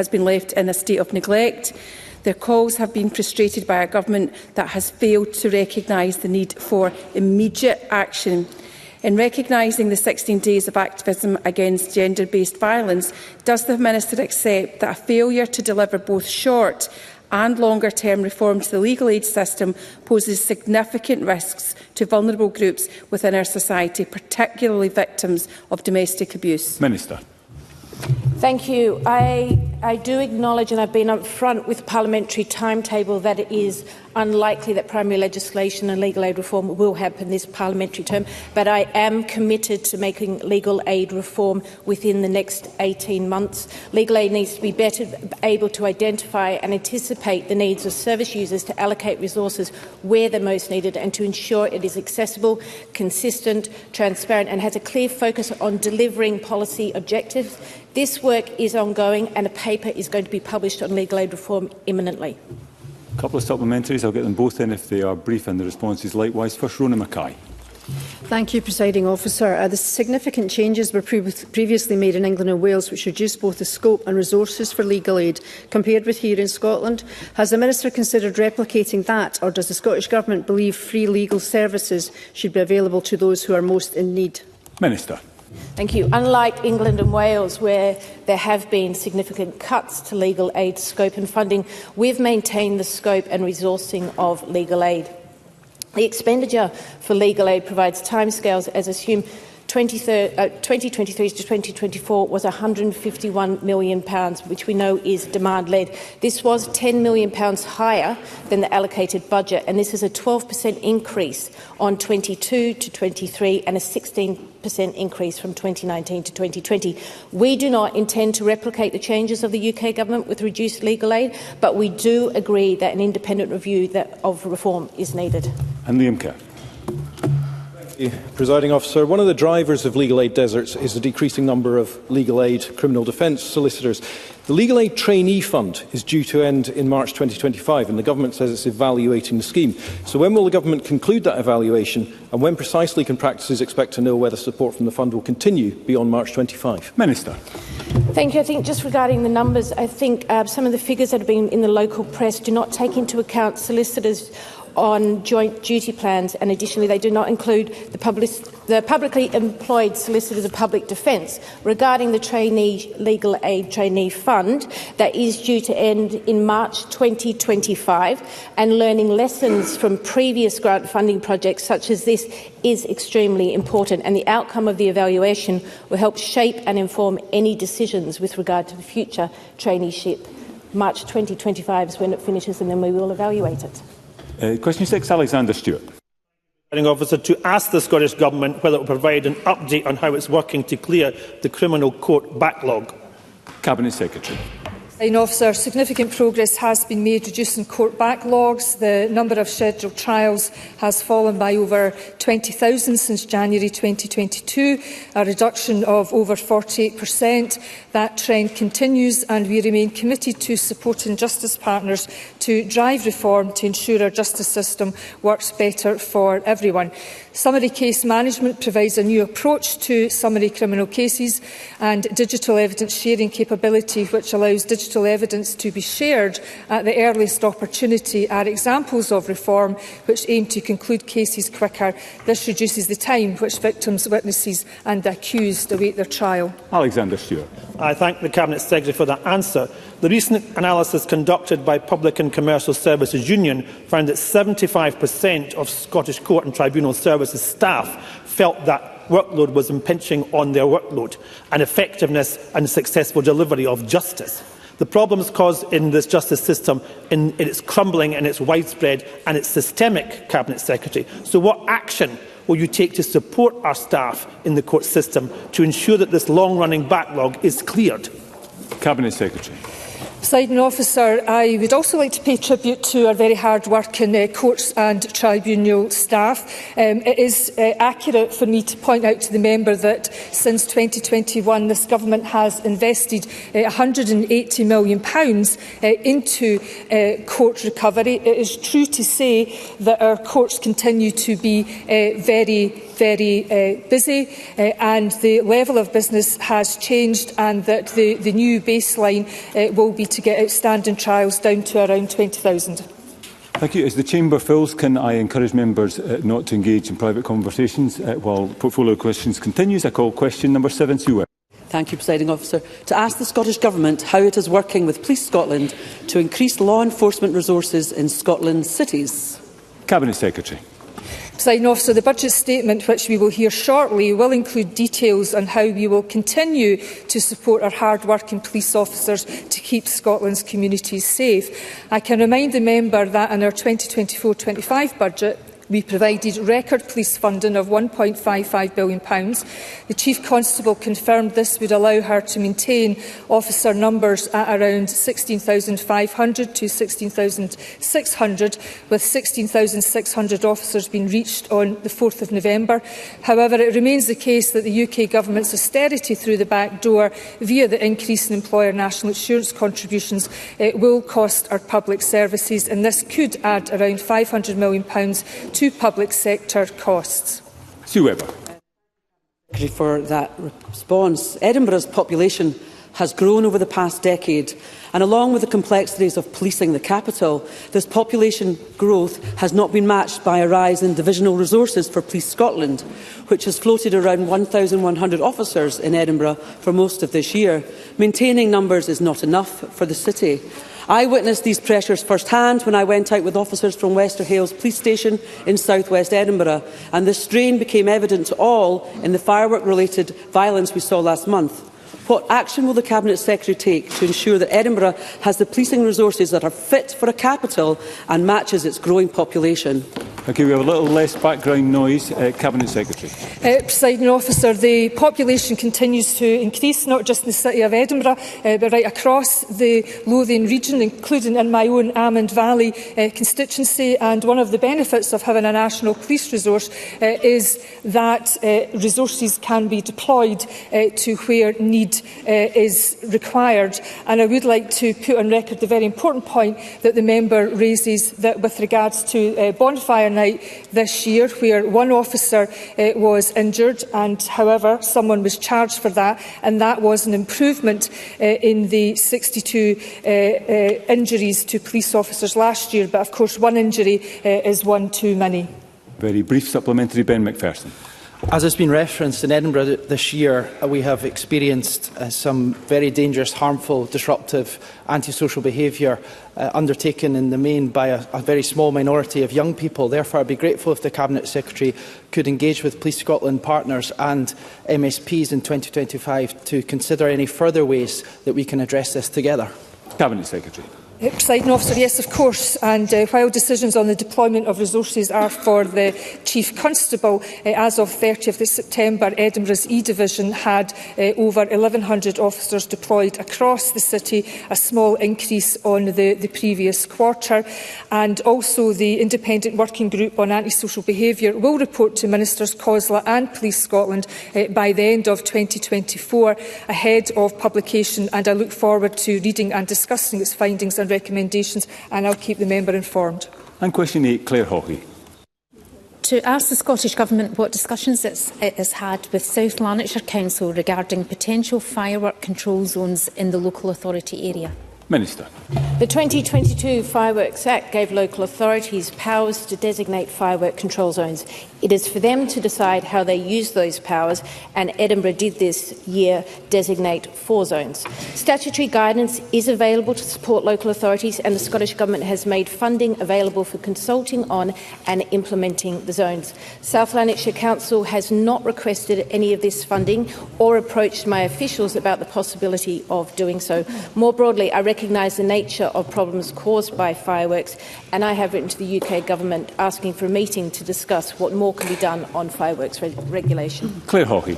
been left in a state of neglect. Their calls have been frustrated by a government that has failed to recognise the need for immediate action. In recognising the 16 days of activism against gender-based violence, does the Minister accept that a failure to deliver both short and longer-term reform to the legal aid system poses significant risks to vulnerable groups within our society, particularly victims of domestic abuse? Minister. Thank you. I do acknowledge, and I've been upfront with the parliamentary timetable, that it is unlikely that primary legislation and legal aid reform will happen this parliamentary term, but I am committed to making legal aid reform within the next 18 months. Legal aid needs to be better able to identify and anticipate the needs of service users, to allocate resources where they're most needed, and to ensure it is accessible, consistent, transparent, and has a clear focus on delivering policy objectives. This work is ongoing, and a paper is going to be published on legal aid reform imminently. A couple of supplementaries. I'll get them both in if they are brief and the responses likewise. First, Shona Mackay. Thank you, Presiding Officer. The significant changes were previously made in England and Wales, which reduced both the scope and resources for legal aid compared with here in Scotland. Has the Minister considered replicating that, or does the Scottish Government believe free legal services should be available to those who are most in need? Minister. Thank you. Unlike England and Wales, where there have been significant cuts to legal aid scope and funding, we've maintained the scope and resourcing of legal aid. The expenditure for legal aid provides timescales as assumed. 2023 to 2024 was £151 million, which we know is demand-led. This was £10 million higher than the allocated budget, and this is a 12% increase on 22 to 23 and a 16% increase from 2019 to 2020. We do not intend to replicate the changes of the UK Government with reduced legal aid, but we do agree that an independent review of reform is needed. And Liam Kerr. Presiding Officer, one of the drivers of legal aid deserts is the decreasing number of legal aid criminal defence solicitors. The Legal Aid Trainee Fund is due to end in March 2025, and the Government says it's evaluating the scheme. So when will the Government conclude that evaluation, and when precisely can practices expect to know whether support from the fund will continue beyond March 25? Minister. Thank you. I think just regarding the numbers, I think some of the figures that have been in the local press do not take into account solicitors on joint duty plans, and additionally they do not include the publicly employed solicitors of public defence. Regarding the legal aid trainee fund, that is due to end in March 2025, and learning lessons from previous grant funding projects such as this is extremely important, and the outcome of the evaluation will help shape and inform any decisions with regard to the future traineeship March 2025 is when it finishes, and then we will evaluate it. Question 6, Alexander Stewart. Officer, to ask the Scottish Government whether it will provide an update on how it's working to clear the criminal court backlog. Cabinet Secretary. Officer, significant progress has been made reducing court backlogs. The number of scheduled trials has fallen by over 20,000 since January 2022, a reduction of over 48%. That trend continues, and we remain committed to supporting justice partners to drive reform to ensure our justice system works better for everyone. Summary case management provides a new approach to summary criminal cases, and digital evidence sharing capability, which allows digital evidence to be shared at the earliest opportunity, are examples of reform which aim to conclude cases quicker. This reduces the time which victims, witnesses and the accused await their trial. Alexander Stewart. I thank the Cabinet Secretary for that answer. The recent analysis conducted by Public and Commercial Services Union found that 75% of Scottish Court and Tribunal Services staff felt that workload was impinging on their workload and effectiveness and successful delivery of justice. The problems caused in this justice system, in its crumbling and its widespread and its systemic, Cabinet Secretary. So what action will you take to support our staff in the court system to ensure that this long-running backlog is cleared? Cabinet Secretary. Presiding Officer, I would also like to pay tribute to our very hard-working courts and tribunal staff. It is accurate for me to point out to the member that since 2021 this government has invested £180 million into court recovery. It is true to say that our courts continue to be very busy, and the level of business has changed, and that the new baseline will be to get outstanding trials down to around 20,000. Thank you. As the chamber fills, can I encourage members not to engage in private conversations while portfolio questions continues? I call question number 7, Sue Webb. Thank you, Presiding Officer. To ask the Scottish Government how it is working with Police Scotland to increase law enforcement resources in Scotland's cities. Cabinet Secretary. Presiding Officer, the budget statement, which we will hear shortly, will include details on how we will continue to support our hard-working police officers to keep Scotland's communities safe. I can remind the member that in our 2024-25 budget, we provided record police funding of £1.55 billion. The Chief Constable confirmed this would allow her to maintain officer numbers at around 16,500 to 16,600, with 16,600 officers being reached on the 4th of November. However, it remains the case that the UK Government's austerity through the back door via the increase in employer national insurance contributions will cost our public services, and this could add around £500 million to public sector costs. Sue Webber. For that response. Edinburgh's population has grown over the past decade, and along with the complexities of policing the capital, this population growth has not been matched by a rise in divisional resources for Police Scotland, which has floated around 1,100 officers in Edinburgh for most of this year. Maintaining numbers is not enough for the city. I witnessed these pressures firsthand when I went out with officers from Wester Hailes Police Station in south west Edinburgh, and the strain became evident to all in the firework-related violence we saw last month. What action will the Cabinet Secretary take to ensure that Edinburgh has the policing resources that are fit for a capital and matches its growing population? Okay, we have a little less background noise. Cabinet Secretary. Presiding Officer, the population continues to increase, not just in the city of Edinburgh, but right across the Lothian region, including in my own Amond Valley constituency. And one of the benefits of having a national police resource is that resources can be deployed to where need is required. And I would like to put on record the very important point that the member raises that with regards to bonfire night this year, where one officer was injured, and however someone was charged for that, and that was an improvement in the 62 injuries to police officers last year. But of course one injury is one too many. Very brief supplementary. Ben McPherson. As has been referenced, in Edinburgh this year, we have experienced some very dangerous, harmful, disruptive, antisocial behaviour undertaken in the main by a very small minority of young people. Therefore, I'd be grateful if the Cabinet Secretary could engage with Police Scotland partners and MSPs in 2025 to consider any further ways that we can address this together. Cabinet Secretary. Presiding Officer, yes, of course. And while decisions on the deployment of resources are for the Chief Constable, as of 30th of September, Edinburgh's E-Division had over 1,100 officers deployed across the city, a small increase on the previous quarter. And also the Independent Working Group on Antisocial Behaviour will report to Ministers COSLA and Police Scotland by the end of 2024, ahead of publication, and I look forward to reading and discussing its findings and recommendations, and I'll keep the member informed. And question 8, Clare Hockey. To ask the Scottish Government what discussions it has had with South Lanarkshire Council regarding potential firework control zones in the local authority area. Minister. The 2022 Fireworks Act gave local authorities powers to designate firework control zones. It is for them to decide how they use those powers, and Edinburgh did this year designate 4 zones. Statutory guidance is available to support local authorities, and the Scottish Government has made funding available for consulting on and implementing the zones. South Lanarkshire Council has not requested any of this funding or approached my officials about the possibility of doing so. More broadly, I recognise the nature of problems caused by fireworks, and I have written to the UK Government asking for a meeting to discuss what more can be done on fireworks regulation. Clare Hockey.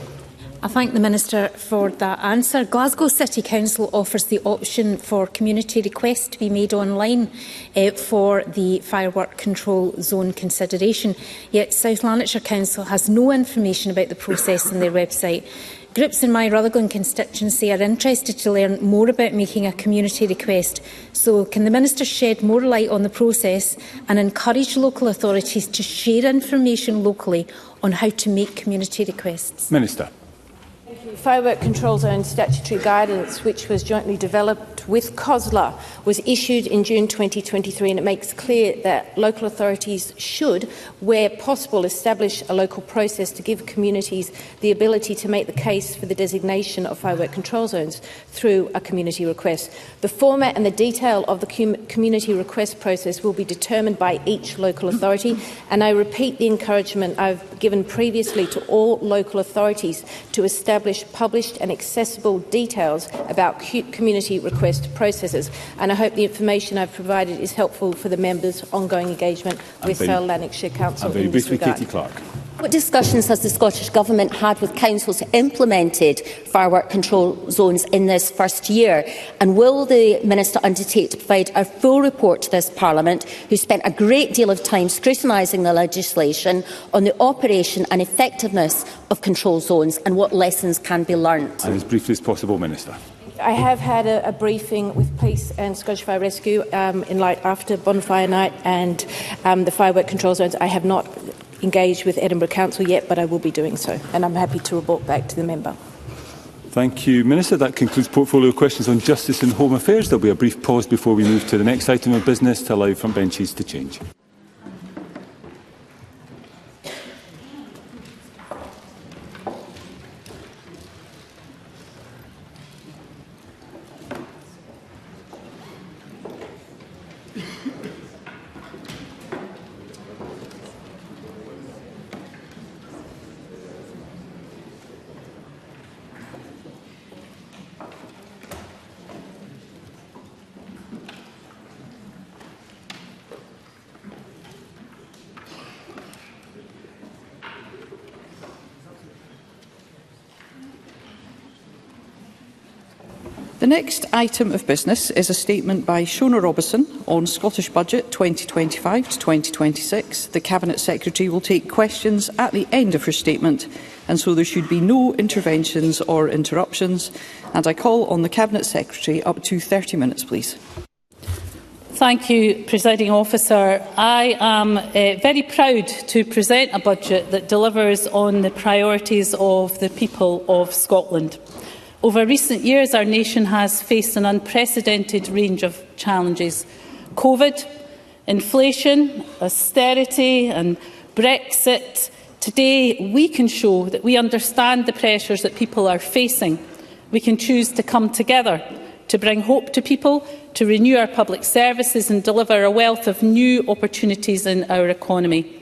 I thank the Minister for that answer. Glasgow City Council offers the option for community requests to be made online for the firework control zone consideration, yet South Lanarkshire Council has no information about the process on their website. Groups in my Rutherglen constituency are interested to learn more about making a community request. So can the Minister shed more light on the process and encourage local authorities to share information locally on how to make community requests? Minister. Firework control zone statutory guidance, which was jointly developed with COSLA, was issued in June 2023, and it makes clear that local authorities should, where possible, establish a local process to give communities the ability to make the case for the designation of firework control zones through a community request. The format and the detail of the community request process will be determined by each local authority, and I repeat the encouragement I've given previously to all local authorities to establish published and accessible details about community request processes, and I hope the information I've provided is helpful for the members' ongoing engagement with South Lanarkshire Council in this regard. Katie Clark. What discussions has the Scottish Government had with councils implemented firework control zones in this first year? And will the Minister undertake to provide a full report to this Parliament, who spent a great deal of time scrutinising the legislation, on the operation and effectiveness of control zones and what lessons can be learnt? And as briefly as possible, Minister. I have had a briefing with Police and Scottish Fire Rescue in light after Bonfire Night and the firework control zones. I have not engaged with Edinburgh Council yet, but I will be doing so, and I'm happy to report back to the member. Thank you, Minister. That concludes portfolio questions on justice and home affairs. There will be a brief pause before we move to the next item of business to allow front benches to change. The next item of business is a statement by Shona Robison on Scottish Budget 2025 to 2026. The Cabinet Secretary will take questions at the end of her statement, and so there should be no interventions or interruptions. And I call on the Cabinet Secretary up to 30 minutes, please. Thank you, Presiding Officer. I am very proud to present a budget that delivers on the priorities of the people of Scotland. Over recent years, our nation has faced an unprecedented range of challenges. COVID, inflation, austerity and Brexit. Today, we can show that we understand the pressures that people are facing. We can choose to come together to bring hope to people, to renew our public services and deliver a wealth of new opportunities in our economy.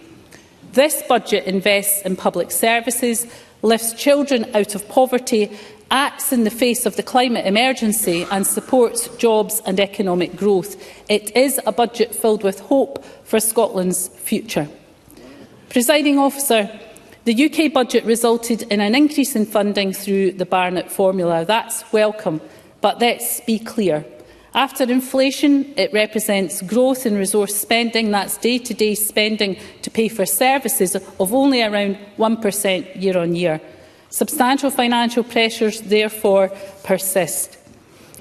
This budget invests in public services, lifts children out of poverty acts in the face of the climate emergency and supports jobs and economic growth. It is a budget filled with hope for Scotland's future. Presiding Officer, the UK budget resulted in an increase in funding through the Barnett formula. That's welcome, but let's be clear. After inflation, it represents growth in resource spending, that's day-to-day spending to pay for services, of only around 1% year on year. Substantial financial pressures therefore persist.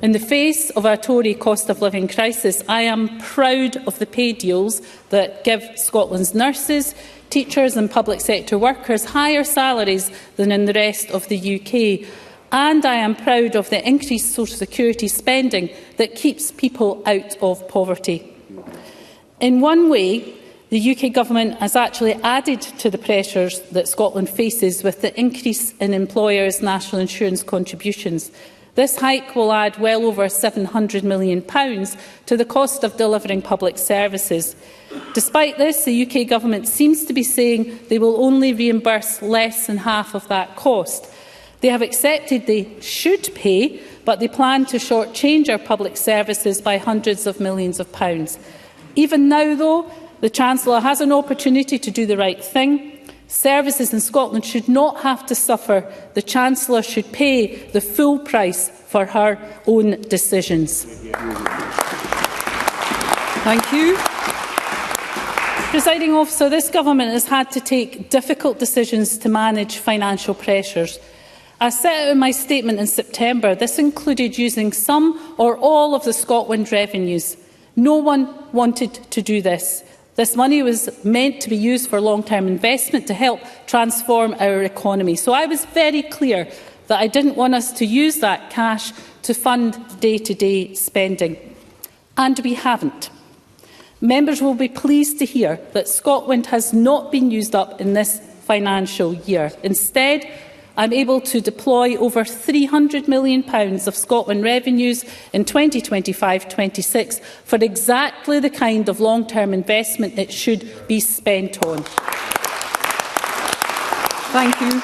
In the face of a Tory cost of living crisis, I am proud of the pay deals that give Scotland's nurses, teachers and public sector workers higher salaries than in the rest of the UK. And I am proud of the increased social security spending that keeps people out of poverty. In one way, the UK Government has actually added to the pressures that Scotland faces with the increase in employers' national insurance contributions. This hike will add well over £700 million to the cost of delivering public services. Despite this, the UK Government seems to be saying they will only reimburse less than half of that cost. They have accepted they should pay, but they plan to shortchange our public services by hundreds of millions of pounds. Even now, though, the Chancellor has an opportunity to do the right thing. Services in Scotland should not have to suffer. The Chancellor should pay the full price for her own decisions. Thank you. Presiding Officer, this Government has had to take difficult decisions to manage financial pressures. As set out in my statement in September, this included using some or all of the Scotland revenues. No one wanted to do this. This money was meant to be used for long-term investment to help transform our economy. So I was very clear that I didn't want us to use that cash to fund day-to-day spending. And we haven't. Members will be pleased to hear that Scotland has not been used up in this financial year. Instead, I'm able to deploy over £300 million of Scotland revenues in 2025-26 for exactly the kind of long-term investment it should be spent on. Thank you.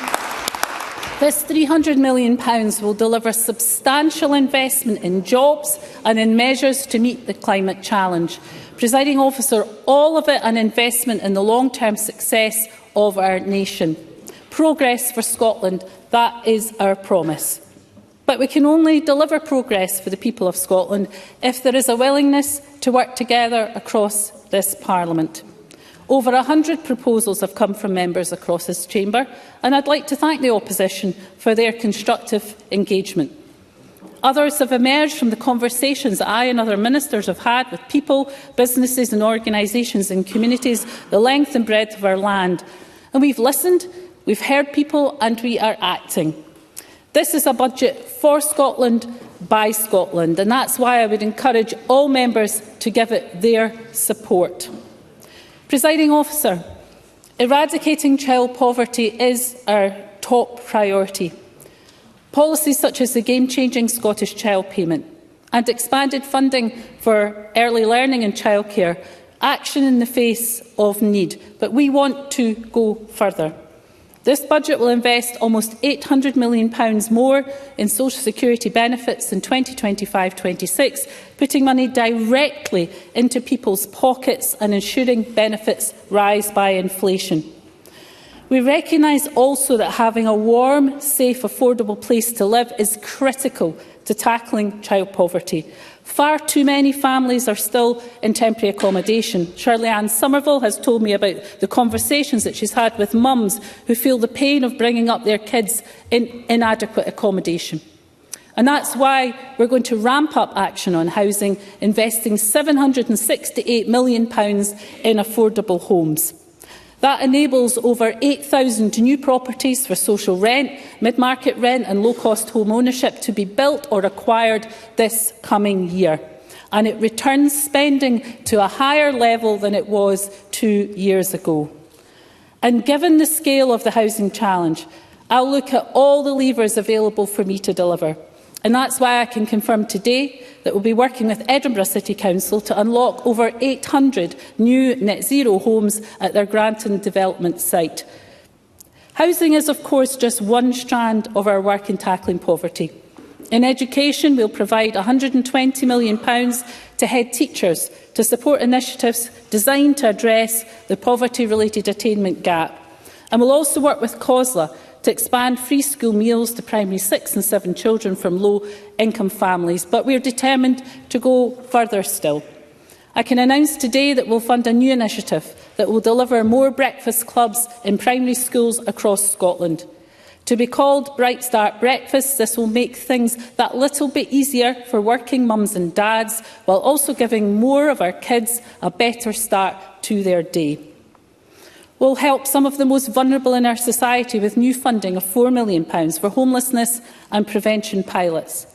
This £300 million will deliver substantial investment in jobs and in measures to meet the climate challenge. Presiding Officer, all of it an investment in the long-term success of our nation. Progress for Scotland, that is our promise. But we can only deliver progress for the people of Scotland if there is a willingness to work together across this Parliament. Over 100 proposals have come from members across this chamber, and I'd like to thank the opposition for their constructive engagement. Others have emerged from the conversations that I and other ministers have had with people, businesses and organisations and communities the length and breadth of our land. And we've listened, we've heard people, and we are acting. This is a budget for Scotland, by Scotland, and that's why I would encourage all members to give it their support. Presiding Officer, eradicating child poverty is our top priority. Policies such as the game-changing Scottish Child Payment and expanded funding for early learning and childcare, action in the face of need, but we want to go further. This budget will invest almost £800 million more in social security benefits in 2025-26, putting money directly into people's pockets and ensuring benefits rise by inflation. We recognise also that having a warm, safe, affordable place to live is critical to tackling child poverty. Far too many families are still in temporary accommodation. Shirley-Ann Somerville has told me about the conversations that she's had with mums who feel the pain of bringing up their kids in inadequate accommodation. And that's why we're going to ramp up action on housing, investing £768 million in affordable homes. That enables over 8,000 new properties for social rent, mid-market rent and low-cost home ownership to be built or acquired this coming year. And it returns spending to a higher level than it was 2 years ago. And given the scale of the housing challenge, I'll look at all the levers available for me to deliver. And that's why I can confirm today that we'll be working with Edinburgh City Council to unlock over 800 new net zero homes at their Granton development site. Housing is, of course, just one strand of our work in tackling poverty. In education, we will provide £120 million to head teachers to support initiatives designed to address the poverty-related attainment gap. And we will also work with COSLA to expand free school meals to primary 6 and 7 children from low-income families. But we are determined to go further still. I can announce today that we will fund a new initiative that will deliver more breakfast clubs in primary schools across Scotland. To be called Bright Start Breakfasts, this will make things that little bit easier for working mums and dads, while also giving more of our kids a better start to their day. We will help some of the most vulnerable in our society with new funding of £4 million for homelessness and prevention pilots.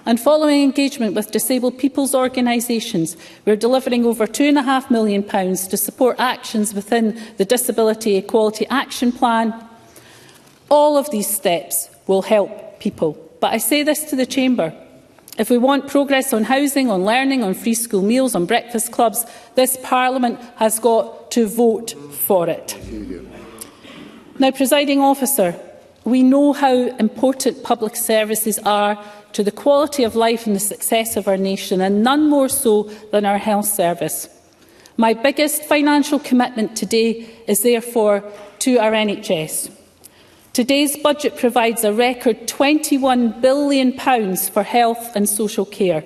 And following engagement with disabled people's organisations, we are delivering over £2.5 million to support actions within the Disability Equality Action Plan. All of these steps will help people. But I say this to the Chamber. If we want progress on housing, on learning, on free school meals, on breakfast clubs, this Parliament has got to vote for it. Now, Presiding Officer, we know how important public services are to the quality of life and the success of our nation, and none more so than our health service. My biggest financial commitment today is therefore to our NHS. Today's budget provides a record £21 billion for health and social care,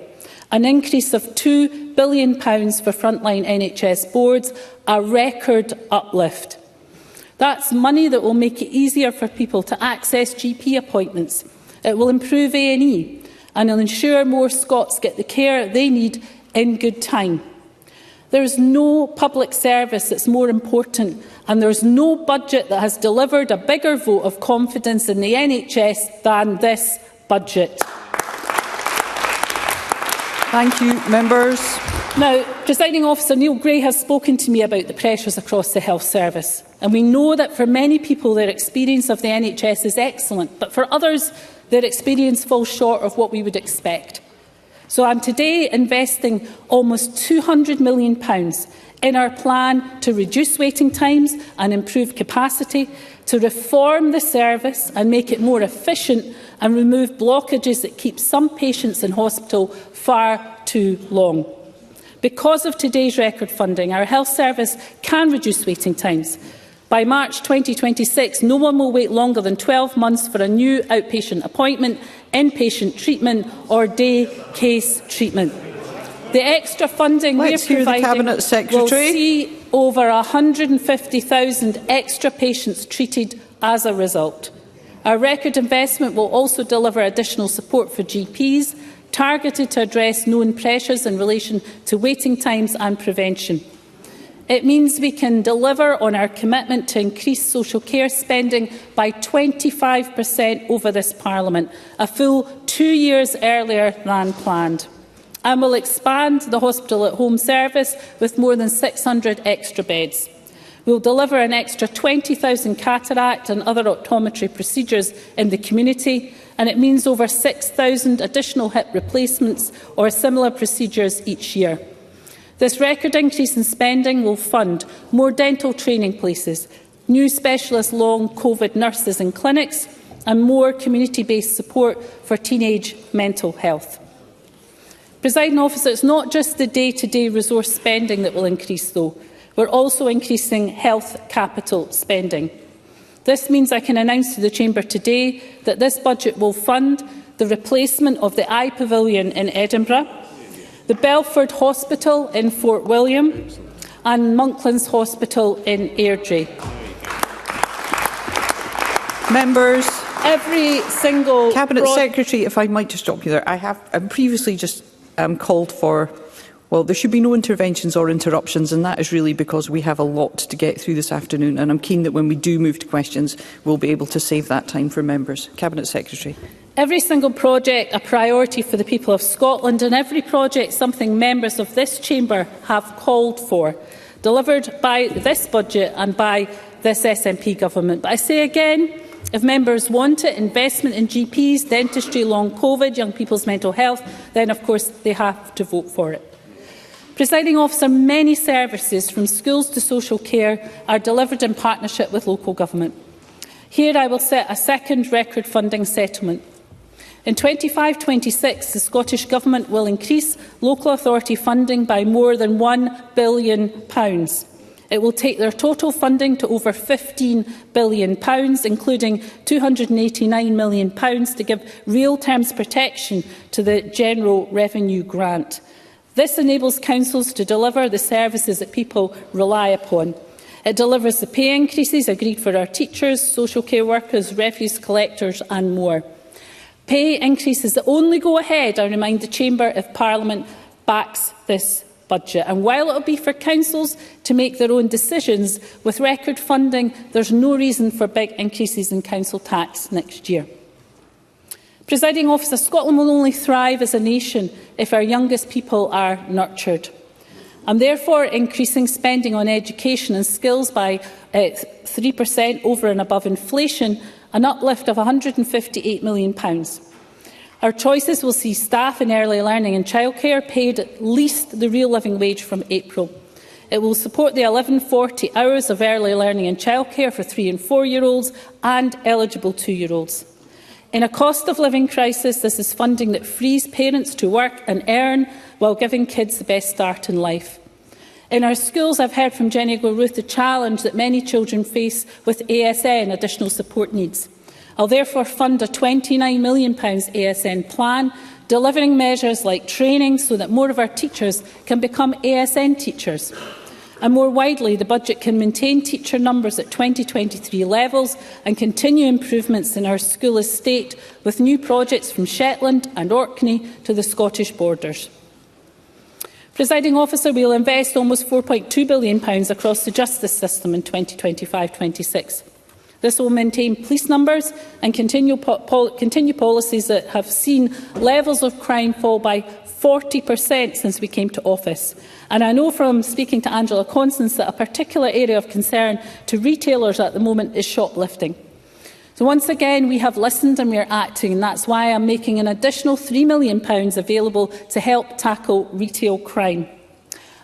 an increase of £2 billion for frontline NHS boards, a record uplift. That's money that will make it easier for people to access GP appointments. It will improve A&E and will ensure more Scots get the care they need in good time. There is no public service that's more important, and there is no budget that has delivered a bigger vote of confidence in the NHS than this budget. Thank you, members. Now, Presiding Officer, Neil Gray has spoken to me about the pressures across the health service, and we know that for many people their experience of the NHS is excellent, but for others their experience falls short of what we would expect. So I am today investing almost £200 million in our plan to reduce waiting times and improve capacity, to reform the service and make it more efficient and remove blockages that keep some patients in hospital far too long. Because of today's record funding, our health service can reduce waiting times. By March 2026, no one will wait longer than 12 months for a new outpatient appointment, inpatient treatment or day case treatment. The extra funding we are providing will see over 150,000 extra patients treated as a result. Our record investment will also deliver additional support for GPs, targeted to address known pressures in relation to waiting times and prevention. It means we can deliver on our commitment to increase social care spending by 25% over this Parliament, a full 2 years earlier than planned. And will expand the hospital at home service with more than 600 extra beds. We will deliver an extra 20,000 cataract and other optometry procedures in the community, and it means over 6,000 additional hip replacements or similar procedures each year. This record increase in spending will fund more dental training places, new specialist long COVID nurses and clinics, and more community-based support for teenage mental health. Presiding Officer, it's not just the day-to-day resource spending that will increase, though. We're also increasing health capital spending. This means I can announce to the Chamber today that this budget will fund the replacement of the Eye Pavilion in Edinburgh, the Belford Hospital in Fort William and Monklands Hospital in Airdrie. Members, every single Cabinet Secretary, if I might just stop you there, I have previously just called for, well, there should be no interventions or interruptions, and that is really because we have a lot to get through this afternoon, and I'm keen that when we do move to questions, we'll be able to save that time for members. Cabinet Secretary. Every single project a priority for the people of Scotland, and every project something members of this Chamber have called for, delivered by this budget and by this SNP government. But I say again, if members want it, investment in GPs, dentistry, long COVID, young people's mental health, then of course they have to vote for it. Presiding Officer, many services from schools to social care are delivered in partnership with local government. Here I will set a second record funding settlement. In 25-26, the Scottish Government will increase local authority funding by more than £1 billion. It will take their total funding to over £15 billion, including £289 million to give real terms protection to the General Revenue Grant. This enables councils to deliver the services that people rely upon. It delivers the pay increases agreed for our teachers, social care workers, refuse collectors and more. Pay increases that only go ahead, I remind the Chamber, if Parliament backs this budget. And while it will be for councils to make their own decisions, with record funding, there is no reason for big increases in council tax next year. Presiding Officer, Scotland will only thrive as a nation if our youngest people are nurtured. I'm therefore increasing spending on education and skills by 3% over and above inflation, an uplift of £158 million. Our choices will see staff in early learning and childcare paid at least the real living wage from April. It will support the 1140 hours of early learning and childcare for 3- and 4-year-olds and eligible 2-year-olds. In a cost of living crisis, this is funding that frees parents to work and earn while giving kids the best start in life. In our schools, I've heard from Jenny Go-Ruth the challenge that many children face with ASN, additional support needs. I'll therefore fund a £29 million ASN plan, delivering measures like training so that more of our teachers can become ASN teachers. And more widely, the budget can maintain teacher numbers at 2023 levels and continue improvements in our school estate with new projects from Shetland and Orkney to the Scottish borders. Presiding Officer, we will invest almost £4.2 billion across the justice system in 2025-26. This will maintain police numbers and continue policies that have seen levels of crime fall by 40% since we came to office. And I know from speaking to Angela Constance that a particular area of concern to retailers at the moment is shoplifting. So once again, we have listened and we are acting, and that's why I'm making an additional £3 million available to help tackle retail crime.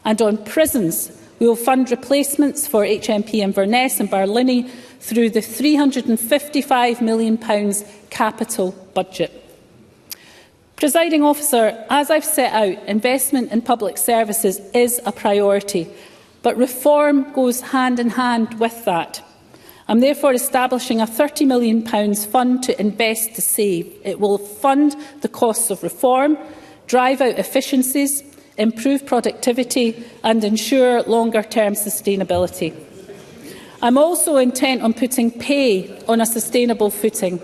And on prisons, we will fund replacements for HMP Inverness and Barlinnie through the £355 million capital budget. Presiding Officer, as I've set out, investment in public services is a priority, but reform goes hand in hand with that. I'm therefore establishing a £30 million fund to invest to save. It will fund the costs of reform, drive out efficiencies, improve productivity and ensure longer-term sustainability. I'm also intent on putting pay on a sustainable footing.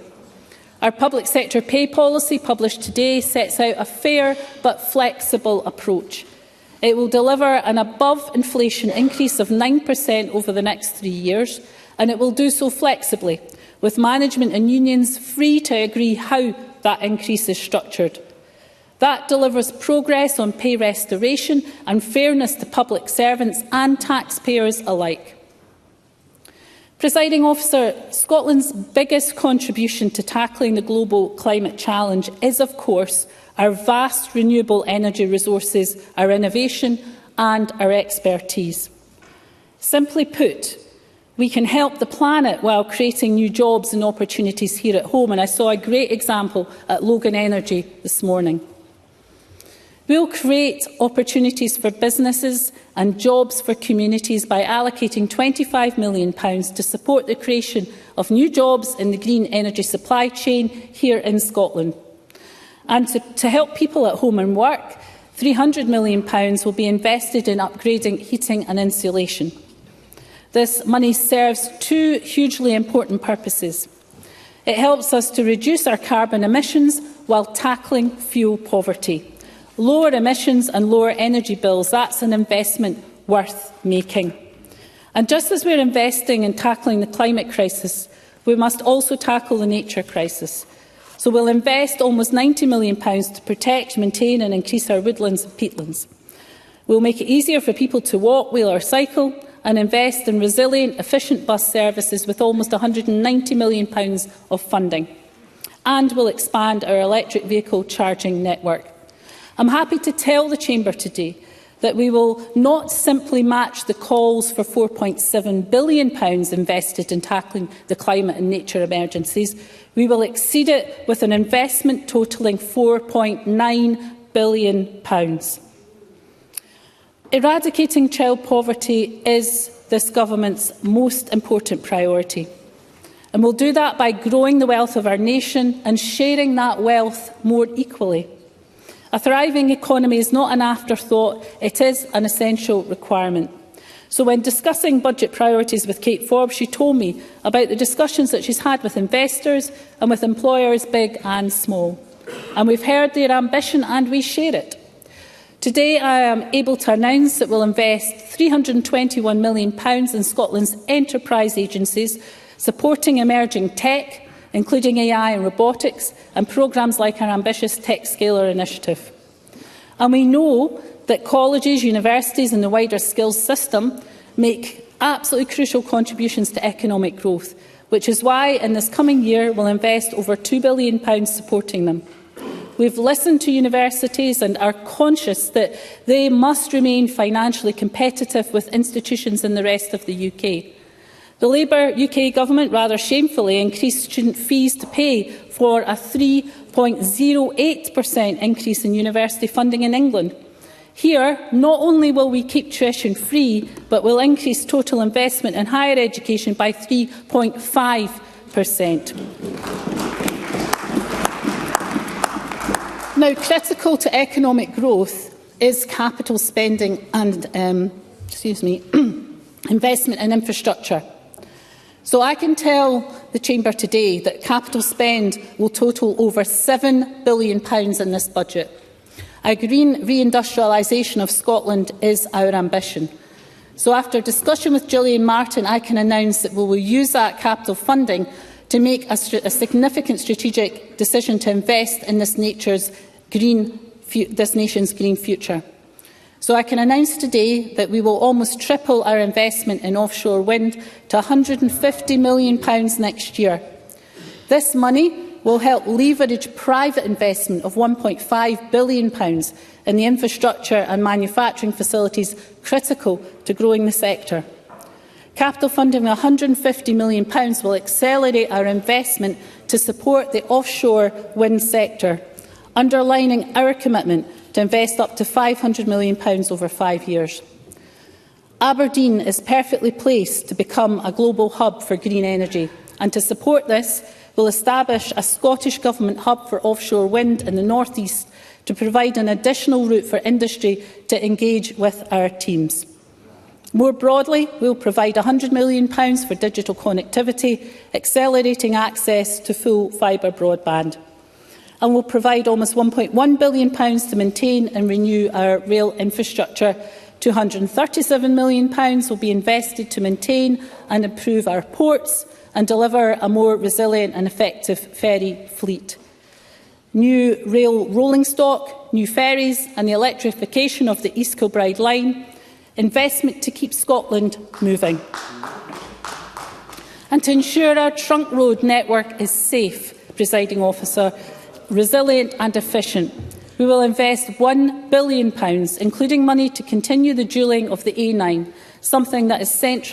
Our public sector pay policy, published today, sets out a fair but flexible approach. It will deliver an above-inflation increase of 9% over the next 3 years, and it will do so flexibly, with management and unions free to agree how that increase is structured. That delivers progress on pay restoration and fairness to public servants and taxpayers alike. Presiding Officer, Scotland's biggest contribution to tackling the global climate challenge is, of course, our vast renewable energy resources, our innovation and our expertise. Simply put, we can help the planet while creating new jobs and opportunities here at home, and I saw a great example at Logan Energy this morning. We will create opportunities for businesses and jobs for communities by allocating £25 million to support the creation of new jobs in the green energy supply chain here in Scotland. And to help people at home and work, £300 million will be invested in upgrading heating and insulation. This money serves two hugely important purposes. It helps us to reduce our carbon emissions while tackling fuel poverty. Lower emissions and lower energy bills, that's an investment worth making. And just as we're investing in tackling the climate crisis, we must also tackle the nature crisis. So we'll invest almost £90 million to protect, maintain and increase our woodlands and peatlands. We'll make it easier for people to walk, wheel or cycle, and invest in resilient, efficient bus services with almost £190 million of funding. And we'll expand our electric vehicle charging network. I'm happy to tell the Chamber today that we will not simply match the calls for £4.7 billion invested in tackling the climate and nature emergencies. We will exceed it with an investment totalling £4.9 billion. Eradicating child poverty is this government's most important priority. And we'll do that by growing the wealth of our nation and sharing that wealth more equally. A thriving economy is not an afterthought, it is an essential requirement. So when discussing budget priorities with Kate Forbes, she told me about the discussions that she's had with investors and with employers big and small. And we've heard their ambition and we share it. Today I am able to announce that we'll invest £321 million in Scotland's enterprise agencies, supporting emerging tech, including AI and robotics, and programmes like our ambitious Tech Scaler initiative. And we know that colleges, universities and the wider skills system make absolutely crucial contributions to economic growth, which is why in this coming year we'll invest over £2 billion supporting them. We've listened to universities and are conscious that they must remain financially competitive with institutions in the rest of the UK. The Labour UK government rather shamefully increased student fees to pay for a 3.08% increase in university funding in England. Here, not only will we keep tuition free, but we'll increase total investment in higher education by 3.5%. Now, critical to economic growth is capital spending and investment in infrastructure. So I can tell the Chamber today that capital spend will total over £7 billion in this budget. A green reindustrialisation of Scotland is our ambition. So after discussion with Gillian Martin, I can announce that we will use that capital funding to make a significant strategic decision to invest in this nation's green future. So I can announce today that we will almost triple our investment in offshore wind to £150 million next year. This money will help leverage private investment of £1.5 billion in the infrastructure and manufacturing facilities critical to growing the sector. Capital funding of £150 million will accelerate our investment to support the offshore wind sector, underlining our commitment to invest up to £500 million over 5 years. Aberdeen is perfectly placed to become a global hub for green energy, and to support this, we'll establish a Scottish Government hub for offshore wind in the North East to provide an additional route for industry to engage with our teams. More broadly, we will provide £100 million for digital connectivity, accelerating access to full fibre broadband. And will provide almost £1.1 billion to maintain and renew our rail infrastructure. £237 million will be invested to maintain and improve our ports and deliver a more resilient and effective ferry fleet. New rail rolling stock, new ferries and the electrification of the East Kilbride line. Investment to keep Scotland moving. And to ensure our trunk road network is safe, Presiding Officer, resilient and efficient, we will invest £1 billion, including money to continue the dualling of the A9, something that is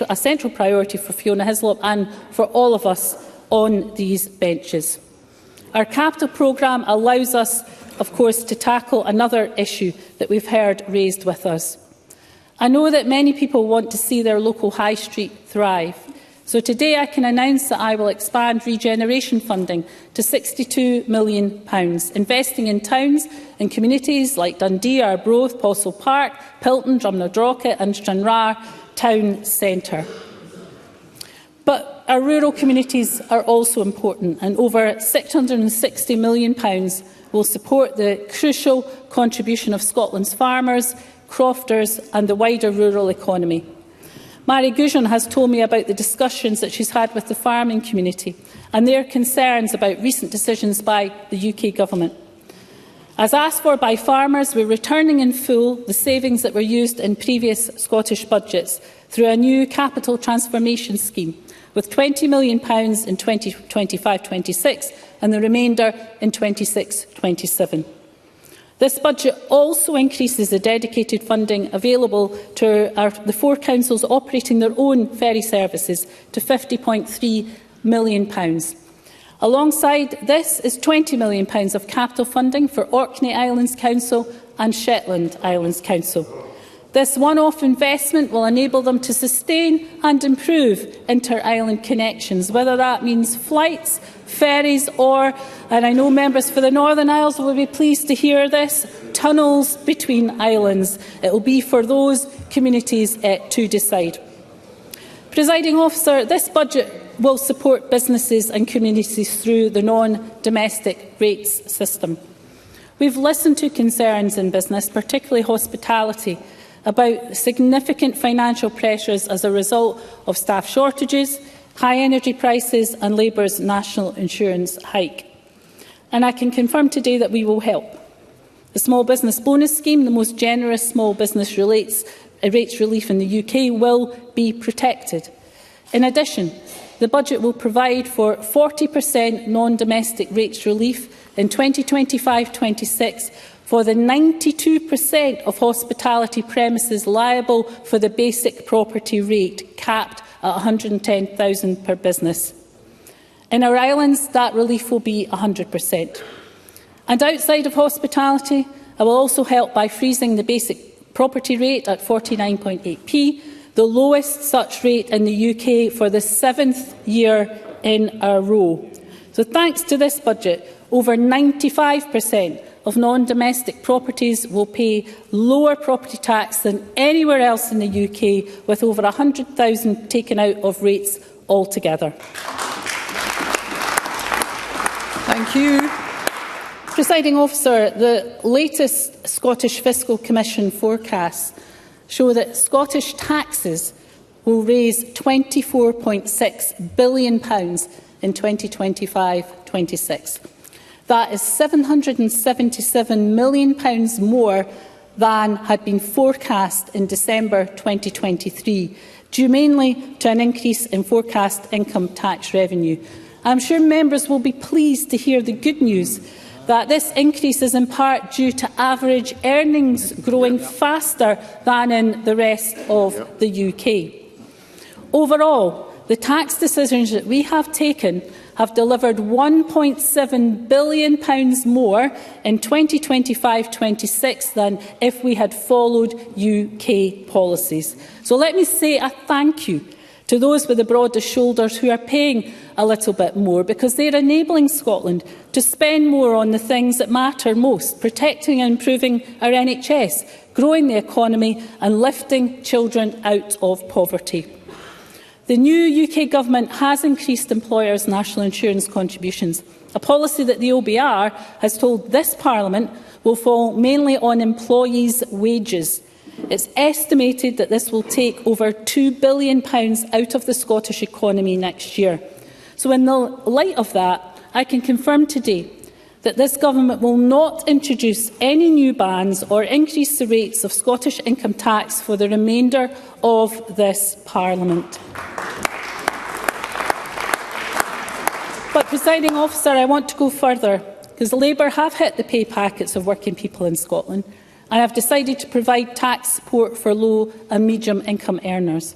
a central priority for Fiona Hislop and for all of us on these benches. Our capital programme allows us, of course, to tackle another issue that we've heard raised with us. I know that many people want to see their local high street thrive. So today I can announce that I will expand regeneration funding to £62 million, investing in towns and communities like Dundee, Arbroath, Postle Park, Pilton, Drumnadrochit and Stranraer Town Centre. But our rural communities are also important, and over £660 million will support the crucial contribution of Scotland's farmers, crofters and the wider rural economy. Mary Goujon has told me about the discussions that she's had with the farming community and their concerns about recent decisions by the UK Government. As asked for by farmers, we're returning in full the savings that were used in previous Scottish budgets through a new capital transformation scheme, with £20 million in 2025-26 and the remainder in 26-27. This budget also increases the dedicated funding available to the 4 councils operating their own ferry services to £50.3 million. Alongside this is £20 million of capital funding for Orkney Islands Council and Shetland Islands Council. This one-off investment will enable them to sustain and improve inter-island connections, whether that means flights, ferries or, and I know members for the Northern Isles will be pleased to hear this, tunnels between islands. It will be for those communities to decide. Presiding Officer, this budget will support businesses and communities through the non-domestic rates system. We've listened to concerns in business, particularly hospitality, about significant financial pressures as a result of staff shortages, high energy prices and Labour's national insurance hike. And I can confirm today that we will help. The Small Business Bonus Scheme, the most generous small business rates relief in the UK, will be protected. In addition, the budget will provide for 40% non-domestic rates relief in 2025-26 for the 92% of hospitality premises liable for the basic property rate, capped at £110,000 per business. In our islands, that relief will be 100%. And outside of hospitality, I will also help by freezing the basic property rate at 49.8p, the lowest such rate in the UK for the 7th year in a row. So thanks to this budget, over 95% of non-domestic properties will pay lower property tax than anywhere else in the UK, with over 100,000 taken out of rates altogether. Thank you. Presiding Officer, the latest Scottish Fiscal Commission forecasts show that Scottish taxes will raise £24.6 billion in 2025-26. That is £777 million more than had been forecast in December 2023, due mainly to an increase in forecast income tax revenue. I'm sure members will be pleased to hear the good news that this increase is in part due to average earnings growing faster than in the rest of the UK. Overall, the tax decisions that we have taken have delivered £1.7 billion more in 2025-26 than if we had followed UK policies. So let me say a thank you to those with the broadest shoulders who are paying a little bit more, because they are enabling Scotland to spend more on the things that matter most, protecting and improving our NHS, growing the economy and lifting children out of poverty. The new UK Government has increased employers' national insurance contributions, a policy that the OBR has told this Parliament will fall mainly on employees' wages. It's estimated that this will take over £2 billion out of the Scottish economy next year. So in the light of that, I can confirm today that this Government will not introduce any new bans or increase the rates of Scottish income tax for the remainder of this Parliament. But, Presiding Officer, I want to go further, because Labour have hit the pay packets of working people in Scotland and have decided to provide tax support for low and medium income earners.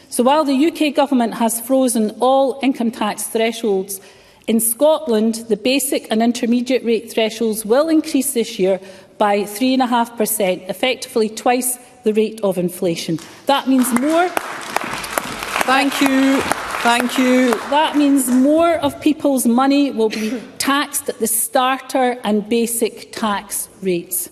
So while the UK Government has frozen all income tax thresholds, in Scotland the basic and intermediate rate thresholds will increase this year by 3.5%, effectively twice the rate of inflation. That means more. Thank you. Thank you. That means more of people's money will be taxed at the starter and basic tax rates.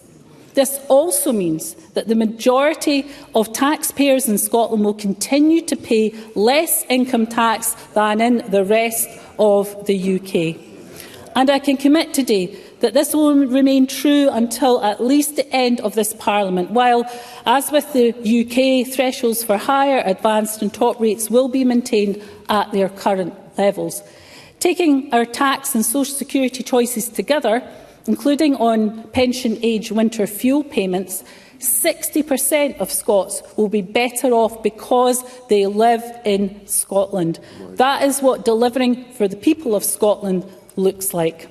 This also means that the majority of taxpayers in Scotland will continue to pay less income tax than in the rest of the UK. And I can commit today that this will remain true until at least the end of this Parliament, while, as with the UK, thresholds for higher, advanced and top rates will be maintained at their current levels. Taking our tax and social security choices together, including on pension age winter fuel payments, 60% of Scots will be better off because they live in Scotland. That is what delivering for the people of Scotland looks like.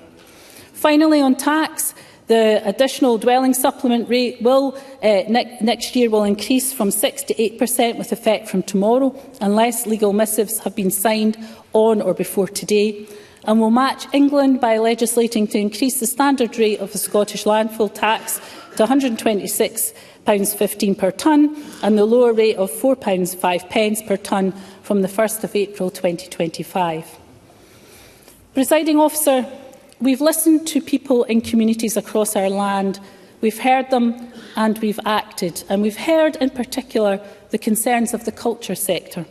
Finally, on tax, The additional dwelling supplement rate will next year will increase from 6 to 8% with effect from tomorrow, unless legal missives have been signed on or before today, and will match England by legislating to increase the standard rate of the Scottish landfill tax to £126.15 per tonne and the lower rate of £4.05 per tonne from the 1st of April 2025. Presiding Officer, we've listened to people in communities across our land, we've heard them and we've acted, and we've heard in particular the concerns of the culture sector.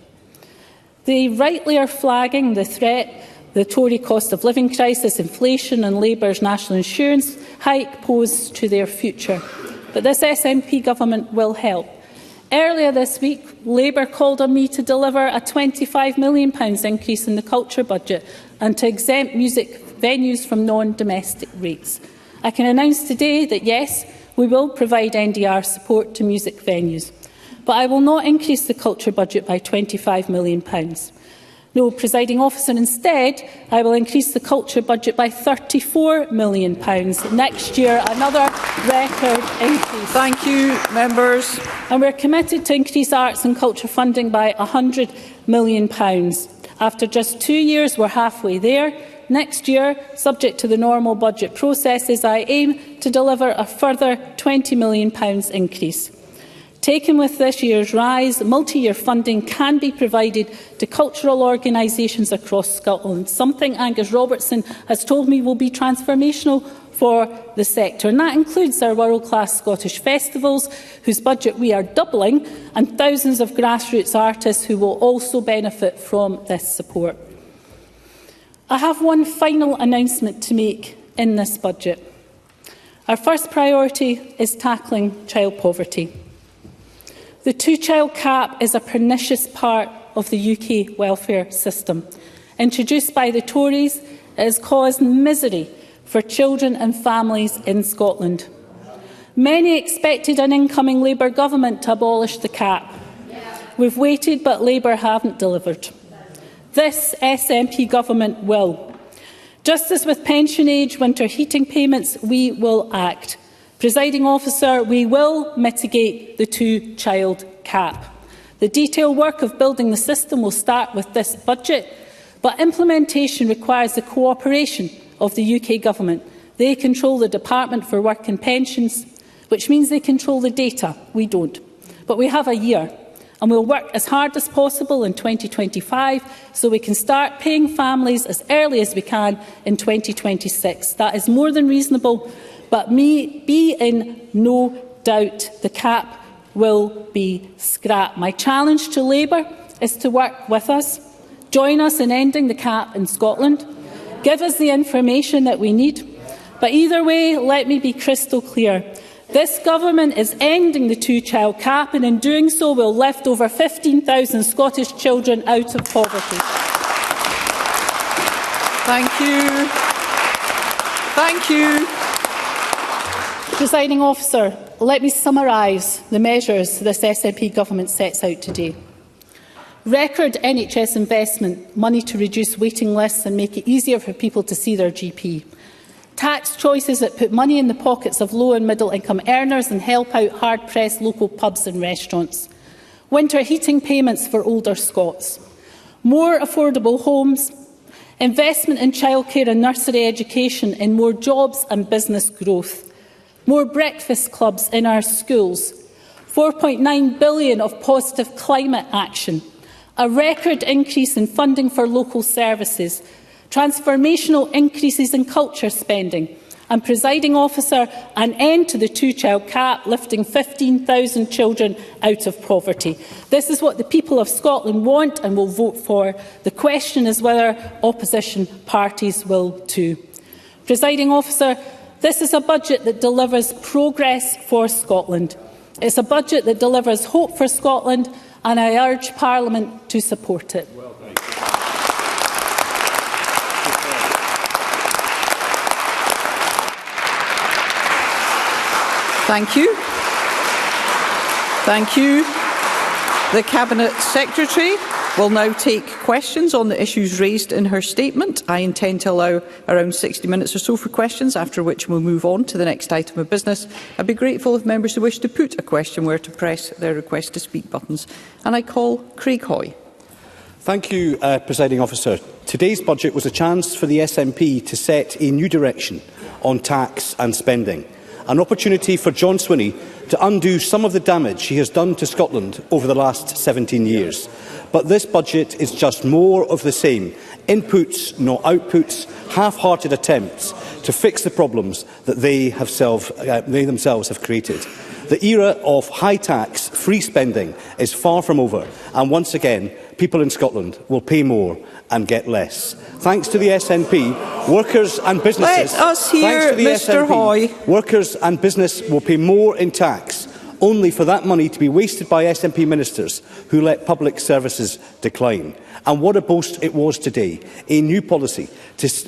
They rightly are flagging the threat the Tory cost of living crisis, inflation and Labour's national insurance hike pose to their future. But this SNP government will help. Earlier this week, Labour called on me to deliver a £25 million increase in the culture budget and to exempt music venues from non-domestic rates. I can announce today that yes, we will provide NDR support to music venues, but I will not increase the culture budget by £25 million. No, Presiding Officer, instead, I will increase the culture budget by £34 million next year, another record increase. Thank you, members. And we're committed to increase arts and culture funding by £100 million. After just 2 years, we're halfway there. Next year, subject to the normal budget processes, I aim to deliver a further £20 million increase. Taken with this year's rise, multi-year funding can be provided to cultural organisations across Scotland, something Angus Robertson has told me will be transformational for the sector. And that includes our world-class Scottish festivals, whose budget we are doubling, and thousands of grassroots artists who will also benefit from this support. I have one final announcement to make in this budget. Our first priority is tackling child poverty. The two-child cap is a pernicious part of the UK welfare system. Introduced by the Tories, it has caused misery for children and families in Scotland. Many expected an incoming Labour government to abolish the cap. We've waited, but Labour haven't delivered. This SNP government will. Just as with pension age, winter heating payments, we will act. Presiding Officer, we will mitigate the two-child cap. The detailed work of building the system will start with this budget, but implementation requires the cooperation of the UK Government. They control the Department for Work and Pensions, which means they control the data. We don't. But we have a year, and we'll work as hard as possible in 2025 so we can start paying families as early as we can in 2026. That is more than reasonable. But be in no doubt the cap will be scrapped. My challenge to Labour is to work with us, join us in ending the cap in Scotland, give us the information that we need. But either way, let me be crystal clear. This government is ending the two-child cap, and in doing so will lift over 15,000 Scottish children out of poverty. Thank you. Thank you. Presiding Officer, let me summarise the measures this SNP government sets out today. Record NHS investment, money to reduce waiting lists and make it easier for people to see their GP. Tax choices that put money in the pockets of low and middle income earners and help out hard-pressed local pubs and restaurants. Winter heating payments for older Scots. More affordable homes. Investment in childcare and nursery education in more jobs and business growth. More breakfast clubs in our schools, £4.9 billion of positive climate action, a record increase in funding for local services, transformational increases in culture spending, and, Presiding Officer, an end to the two-child cap, lifting 15,000 children out of poverty. This is what the people of Scotland want and will vote for. The question is whether opposition parties will too. Presiding Officer, this is a budget that delivers progress for Scotland. It's a budget that delivers hope for Scotland, and I urge Parliament to support it. Thank you. Thank you. The Cabinet Secretary. will now take questions on the issues raised in her statement. I intend to allow around 60 minutes or so for questions, after which we'll move on to the next item of business. I'd be grateful if members who wish to put a question were to press their request to speak buttons. And I call Craig Hoy. Thank you, Presiding Officer. Today's budget was a chance for the SNP to set a new direction on tax and spending. An opportunity for John Swinney to undo some of the damage he has done to Scotland over the last 17 years. But this budget is just more of the same. Inputs, not outputs, half-hearted attempts to fix the problems that they themselves have created. The era of high tax, free spending is far from over, and once again, people in Scotland will pay more and get less. Thanks to the SNP, workers and businesses... Let us hear Mr Hoy. Workers and business will pay more in tax, only for that money to be wasted by SNP ministers who let public services decline. And what a boast it was today. A new policy,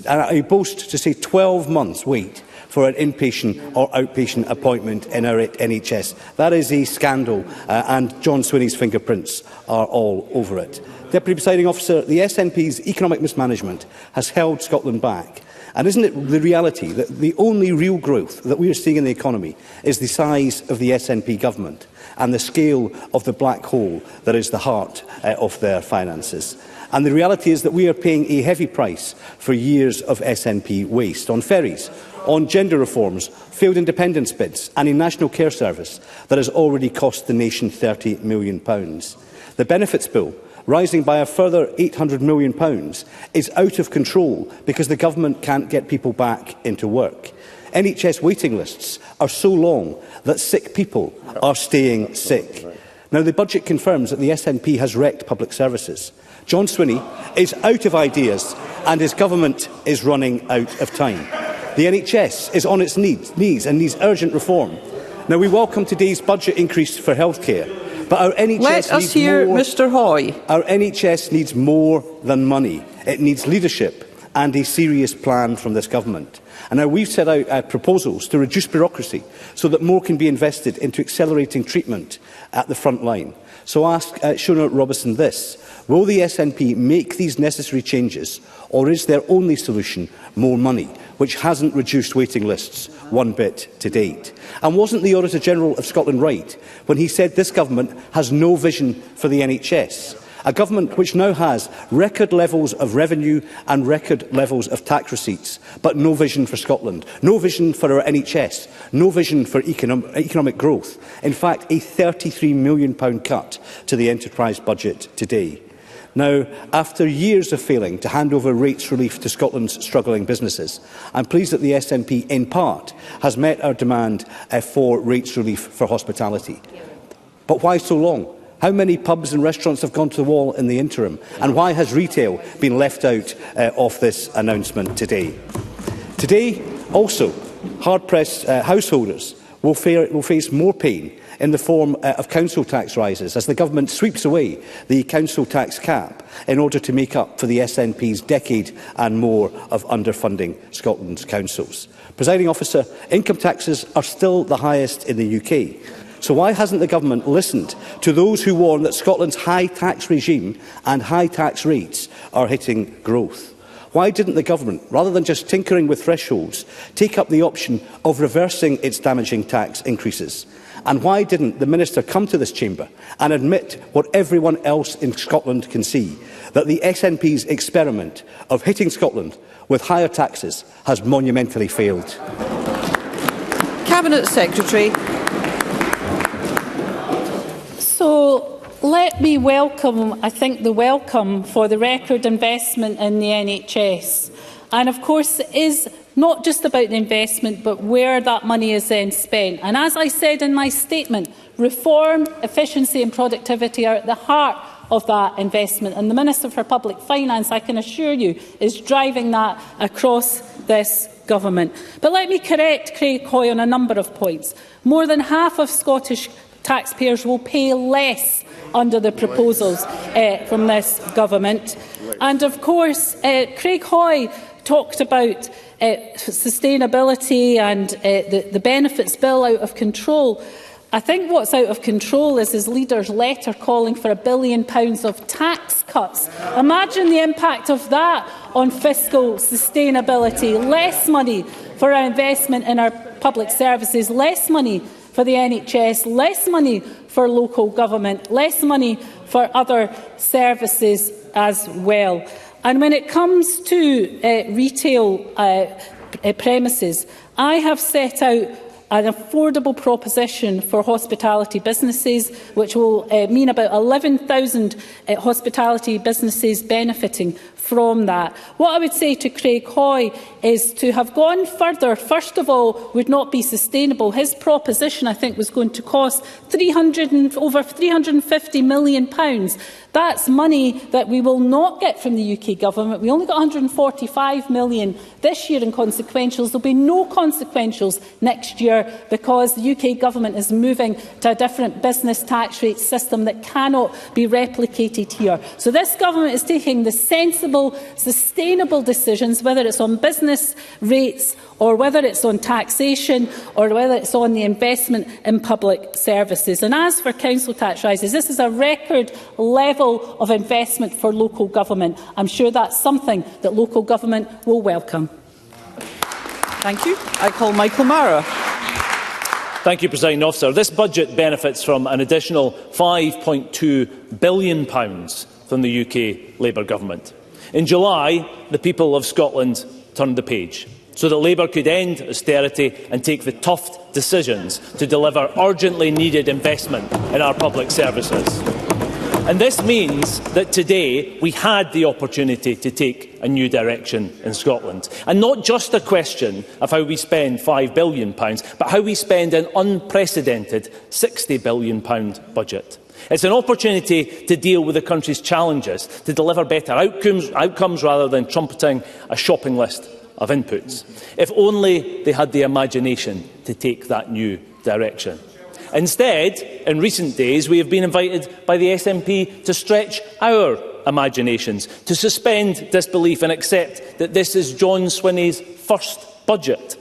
a boast to say 12 months wait for an inpatient or outpatient appointment in our NHS. That is a scandal, and John Swinney's fingerprints are all over it. Deputy Presiding Officer, the SNP's economic mismanagement has held Scotland back. And isn't it the reality that the only real growth that we are seeing in the economy is the size of the SNP government and the scale of the black hole that is the heart of their finances? And the reality is that we are paying a heavy price for years of SNP waste on ferries, on gender reforms, failed independence bids and a national care service that has already cost the nation £30 million. The benefits bill, rising by a further £800 million, is out of control because the government can't get people back into work. NHS waiting lists are so long that sick people are staying sick. Now, the budget confirms that the SNP has wrecked public services. John Swinney is out of ideas and his government is running out of time. The NHS is on its knees and needs urgent reform. Now, we welcome today's budget increase for healthcare, but our NHS needs more than money. It needs leadership and a serious plan from this government. And now we've set out proposals to reduce bureaucracy so that more can be invested into accelerating treatment at the front line. So I ask Shona Robison this: will the SNP make these necessary changes, or is their only solution more money, which hasn't reduced waiting lists one bit to date? And wasn't the Auditor General of Scotland right when he said this government has no vision for the NHS? A government which now has record levels of revenue and record levels of tax receipts, but no vision for Scotland, no vision for our NHS, no vision for economic growth. In fact, a £33 million cut to the enterprise budget today. Now, after years of failing to hand over rates relief to Scotland's struggling businesses, I'm pleased that the SNP, in part, has met our demand for rates relief for hospitality. But why so long? How many pubs and restaurants have gone to the wall in the interim? And why has retail been left out of this announcement today? Today, also, hard-pressed householders will face more pain in the form of council tax rises as the government sweeps away the council tax cap in order to make up for the SNP's decade and more of underfunding Scotland's councils. Presiding Officer, income taxes are still the highest in the UK. So why hasn't the government listened to those who warn that Scotland's high tax regime and high tax rates are hitting growth? Why didn't the government, rather than just tinkering with thresholds, take up the option of reversing its damaging tax increases? And why didn't the Minister come to this chamber and admit what everyone else in Scotland can see, that the SNP's experiment of hitting Scotland with higher taxes has monumentally failed? Cabinet Secretary. So let me welcome, I think, the welcome for the record investment in the NHS. And of course, it is not just about the investment, but where that money is then spent. And as I said in my statement, reform, efficiency and productivity are at the heart of that investment. And the Minister for Public Finance, I can assure you, is driving that across this government. But let me correct Craig Hoy on a number of points. More than half of Scottish taxpayers will pay less under the proposals from this government. And of course, Craig Hoy talked about sustainability and the benefits bill out of control. I think what's out of control is his leader's letter calling for £1 billion of tax cuts. Imagine the impact of that on fiscal sustainability. Less money for our investment in our public services, less money for the NHS, less money for local government, less money for other services as well. And when it comes to retail premises, I have set out an affordable proposition for hospitality businesses, which will mean about 11,000 hospitality businesses benefiting from that. What I would say to Craig Hoy is to have gone further, first of all, would not be sustainable. His proposition, I think, was going to cost over £350 million. That's money that we will not get from the UK Government. We only got £145 million this year in consequentials. There will be no consequentials next year because the UK Government is moving to a different business tax rate system that cannot be replicated here. So this Government is taking the sensible, sustainable decisions, whether it's on business rates or whether it's on taxation or whether it's on the investment in public services. And as for council tax rises, this is a record level of investment for local government. I'm sure that's something that local government will welcome. Thank you. I call Michael Mara. Thank you, Presiding Officer. This budget benefits from an additional £5.2 billion from the UK Labour Government. In July, the people of Scotland turned the page so that Labour could end austerity and take the tough decisions to deliver urgently needed investment in our public services. And this means that today we had the opportunity to take a new direction in Scotland. And not just a question of how we spend £5 billion, but how we spend an unprecedented £60 billion budget. It's an opportunity to deal with the country's challenges, to deliver better outcomes rather than trumpeting a shopping list of inputs. If only they had the imagination to take that new direction. Instead, in recent days, we have been invited by the SNP to stretch our imaginations, to suspend disbelief and accept that this is John Swinney's first budget.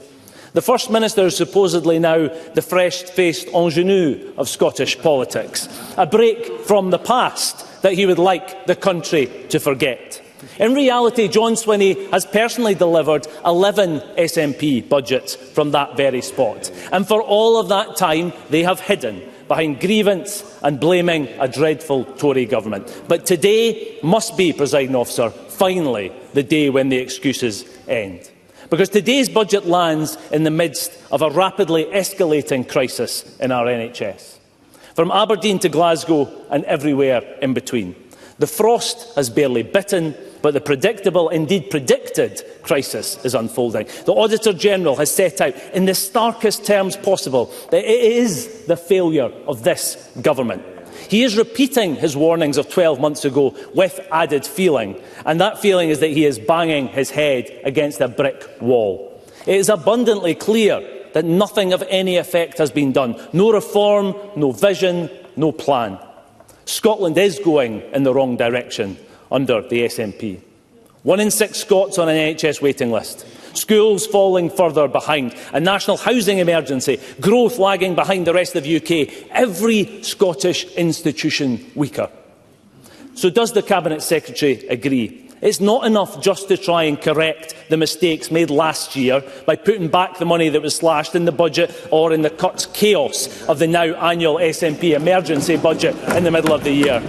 The First Minister is supposedly now the fresh-faced ingenue of Scottish politics, a break from the past that he would like the country to forget. In reality, John Swinney has personally delivered 11 SNP budgets from that very spot. And for all of that time, they have hidden behind grievance and blaming a dreadful Tory government. But today must be, Presiding Officer, finally the day when the excuses end. Because today's budget lands in the midst of a rapidly escalating crisis in our NHS. From Aberdeen to Glasgow and everywhere in between. The frost has barely bitten, but the predictable, indeed predicted, crisis is unfolding. The Auditor-General has set out in the starkest terms possible that it is the failure of this government. He is repeating his warnings of 12 months ago with added feeling, and that feeling is that he is banging his head against a brick wall. It is abundantly clear that nothing of any effect has been done. No reform, no vision, no plan. Scotland is going in the wrong direction under the SNP. 1 in 6 Scots on an NHS waiting list. Schools falling further behind. A national housing emergency. Growth lagging behind the rest of the UK. Every Scottish institution weaker. So does the Cabinet Secretary agree? It's not enough just to try and correct the mistakes made last year by putting back the money that was slashed in the budget or in the cuts chaos of the now annual SNP emergency budget in the middle of the year.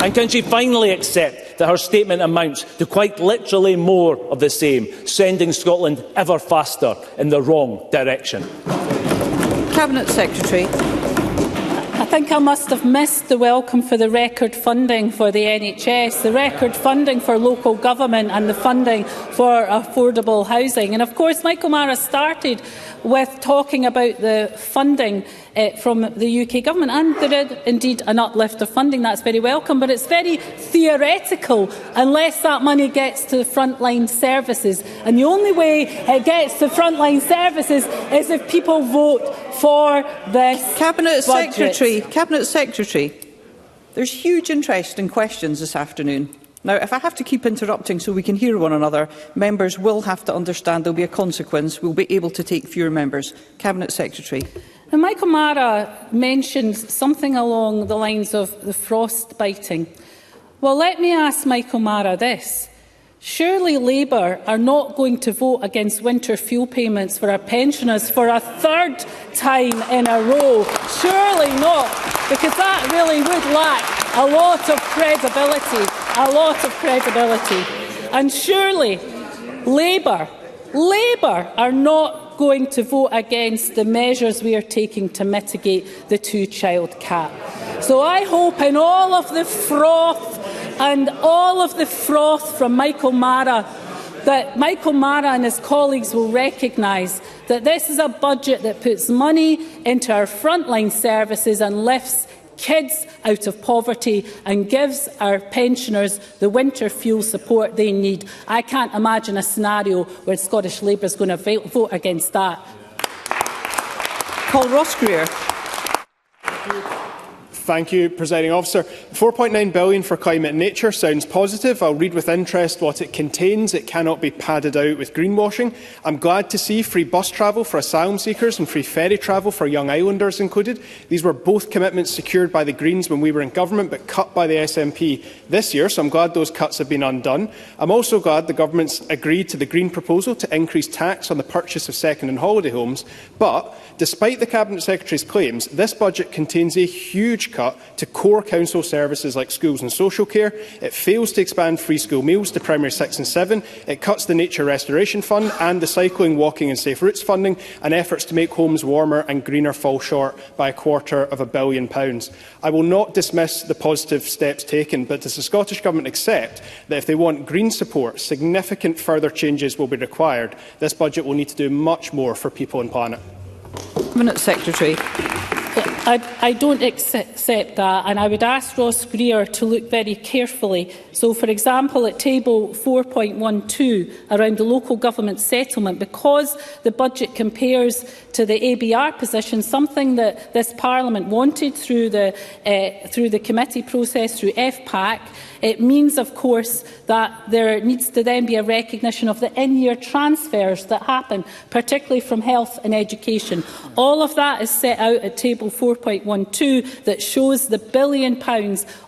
And can she finally accept that her statement amounts to quite literally more of the same, sending Scotland ever faster in the wrong direction? Cabinet Secretary. I think I must have missed the welcome for the record funding for the NHS, the record funding for local government and the funding for affordable housing. And of course, Michael Mara started with talking about the funding from the UK Government, and there is indeed an uplift of funding. That's very welcome, but it's very theoretical unless that money gets to the frontline services. And the only way it gets to frontline services is if people vote for this Cabinet budget. Cabinet Secretary, there's huge interest in questions this afternoon. Now, if I have to keep interrupting so we can hear one another, members will have to understand there will be a consequence. We will be able to take fewer members. Cabinet Secretary. And Michael Mara mentioned something along the lines of the frost biting. Well, let me ask Michael Mara this. Surely Labour are not going to vote against winter fuel payments for our pensioners for a third time in a row. Surely not, because that really would lack a lot of credibility. And surely Labour are not going to vote against the measures we are taking to mitigate the two-child cap. So I hope in all of the froth from Michael Mara, that Michael Mara and his colleagues will recognise that this is a budget that puts money into our frontline services and lifts kids out of poverty and gives our pensioners the winter fuel support they need. I can't imagine a scenario where Scottish Labour is going to vote against that. Paul Ross-Greer. Thank you, Presiding Officer. £4.9 billion for climate and nature sounds positive. I'll read with interest what it contains. It cannot be padded out with greenwashing. I'm glad to see free bus travel for asylum seekers and free ferry travel for young islanders included. These were both commitments secured by the Greens when we were in government, but cut by the SNP this year, so I'm glad those cuts have been undone. I'm also glad the government's agreed to the Green proposal to increase tax on the purchase of second-hand holiday homes. But despite the Cabinet Secretary's claims, this budget contains a huge cut to core council services like schools and social care. It fails to expand free school meals to primary 6 and 7. It cuts the Nature Restoration Fund and the cycling, walking and safe routes funding, and efforts to make homes warmer and greener fall short by £250 million. I will not dismiss the positive steps taken, but does the Scottish Government accept that if they want Green support, significant further changes will be required? This budget will need to do much more for people and planet. Cabinet Secretary. I don't accept that, and I would ask Ross Greer to look very carefully. So, for example, at table 4.12, around the local government settlement, because the budget compares to the ABR position, something that this Parliament wanted through the committee process, through FPAC, it means, of course, that there needs to then be a recognition of the in-year transfers that happen, particularly from health and education. All of that is set out at table 4.12 that shows the £1 billion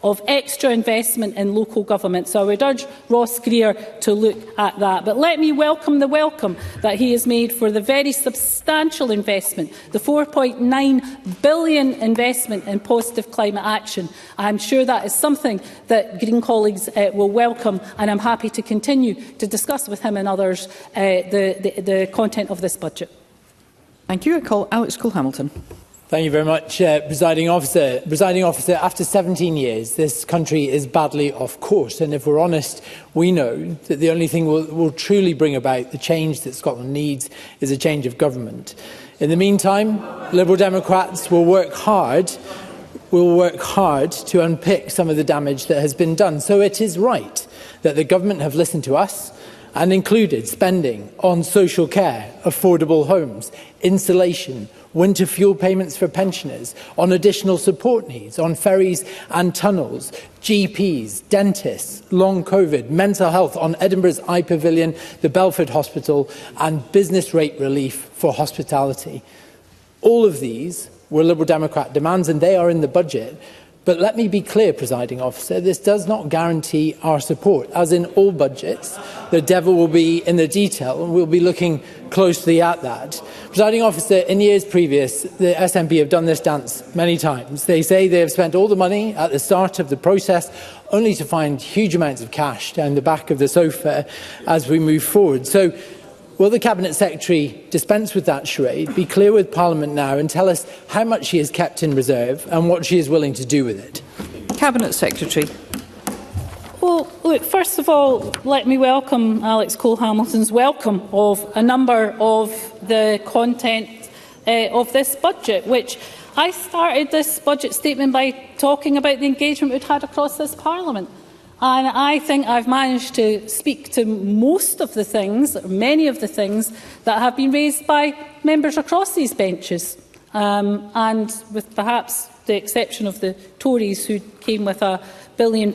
of extra investment in local government. So I would urge Ross Greer to look at that. But let me welcome the welcome that he has made for the very substantial investment, the £4.9 billion investment in positive climate action. I'm sure that is something that Green colleagues will welcome, and I'm happy to continue to discuss with him and others the content of this budget. Thank you. I call Alex Cole-Hamilton. Thank you very much, Presiding Officer. Presiding Officer, after 17 years, this country is badly off course. And if we're honest, we know that the only thing will truly bring about the change that Scotland needs is a change of government. In the meantime, Liberal Democrats will work hard to unpick some of the damage that has been done. So it is right that the government have listened to us and included spending on social care, affordable homes, insulation, winter fuel payments for pensioners, on additional support needs, on ferries and tunnels, GPs, dentists, long COVID, mental health, on Edinburgh's Eye Pavilion, the Belford Hospital, and business rate relief for hospitality. All of these were Liberal Democrat demands, and they are in the budget. But let me be clear, Presiding Officer, this does not guarantee our support. As in all budgets, the devil will be in the detail, and we'll be looking closely at that. Presiding Officer, in years previous, the SNP have done this dance many times. They say they have spent all the money at the start of the process, only to find huge amounts of cash down the back of the sofa as we move forward. So, will the Cabinet Secretary dispense with that charade, be clear with Parliament now and tell us how much she has kept in reserve and what she is willing to do with it? Cabinet Secretary. Well, look, first of all, let me welcome Alex Cole-Hamilton's welcome of a number of the content of this budget, which I started this budget statement by talking about the engagement we've had across this Parliament. And I think I've managed to speak to most of the things, or many of the things, that have been raised by members across these benches. And with perhaps the exception of the Tories, who came with a £1 billion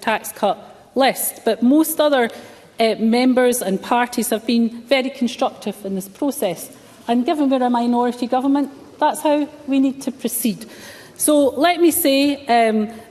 tax cut list. But most other members and parties have been very constructive in this process. And given we're a minority government, That's how we need to proceed. So let me say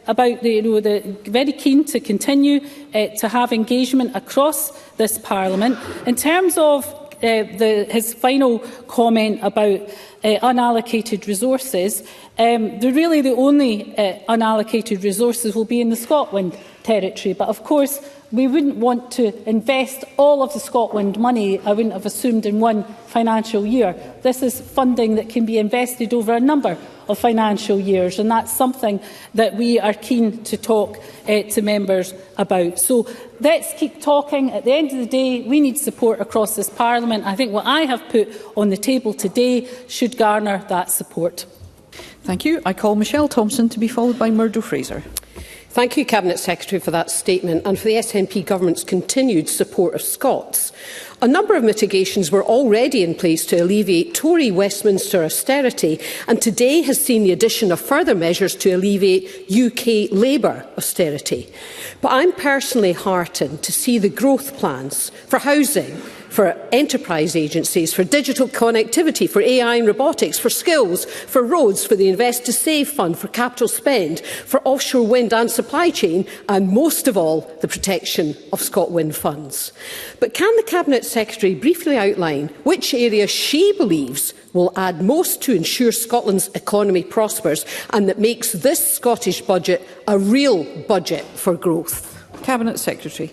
about the very keen to continue to have engagement across this Parliament. In terms of his final comment about unallocated resources, really the only unallocated resources will be in the Scotland territory. But of course, we wouldn't want to invest all of the Scotland money, I wouldn't have assumed, in one financial year. This is funding that can be invested over a number of financial years, and that's something that we are keen to talk to members about. So let's keep talking. At the end of the day, we need support across this Parliament. I think what I have put on the table today should garner that support. Thank you. I call Michelle Thompson to be followed by Murdo Fraser. Thank you, Cabinet Secretary, for that statement and for the SNP Government's continued support of Scots. A number of mitigations were already in place to alleviate Tory Westminster austerity, and today has seen the addition of further measures to alleviate UK Labour austerity. But I'm personally heartened to see the growth plans for housing, for enterprise agencies, for digital connectivity, for AI and robotics, for skills, for roads, for the Invest to Save fund, for capital spend, for offshore wind and supply chain, and most of all, the protection of ScotWind funds. But can the Cabinet Secretary briefly outline which area she believes will add most to ensure Scotland's economy prospers and that makes this Scottish budget a real budget for growth? Cabinet Secretary.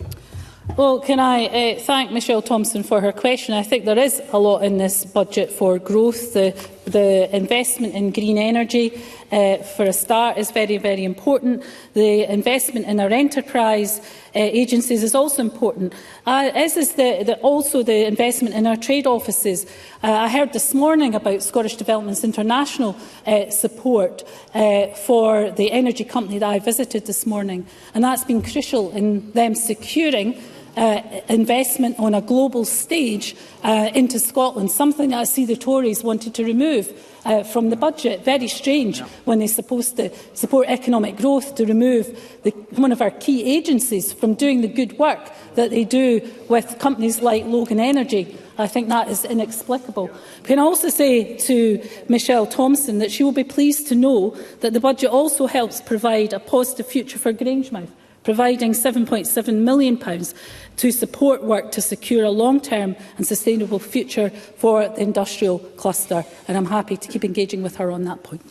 Well, can I thank Michelle Thompson for her question. I think there is a lot in this budget for growth. The investment in green energy, for a start, is very, very important. The investment in our enterprise agencies is also important, as is also the investment in our trade offices. I heard this morning about Scottish Development's international support for the energy company that I visited this morning, and that's been crucial in them securing investment on a global stage into Scotland, something that I see the Tories wanted to remove from the budget. Very strange when they're supposed to support economic growth to remove one of our key agencies from doing the good work that they do with companies like Logan Energy. I think that is inexplicable. Can I also say to Michelle Thompson that she will be pleased to know that the budget also helps provide a positive future for Grangemouth, providing £7.7 million to support work to secure a long-term and sustainable future for the industrial cluster. And I'm happy to keep engaging with her on that point.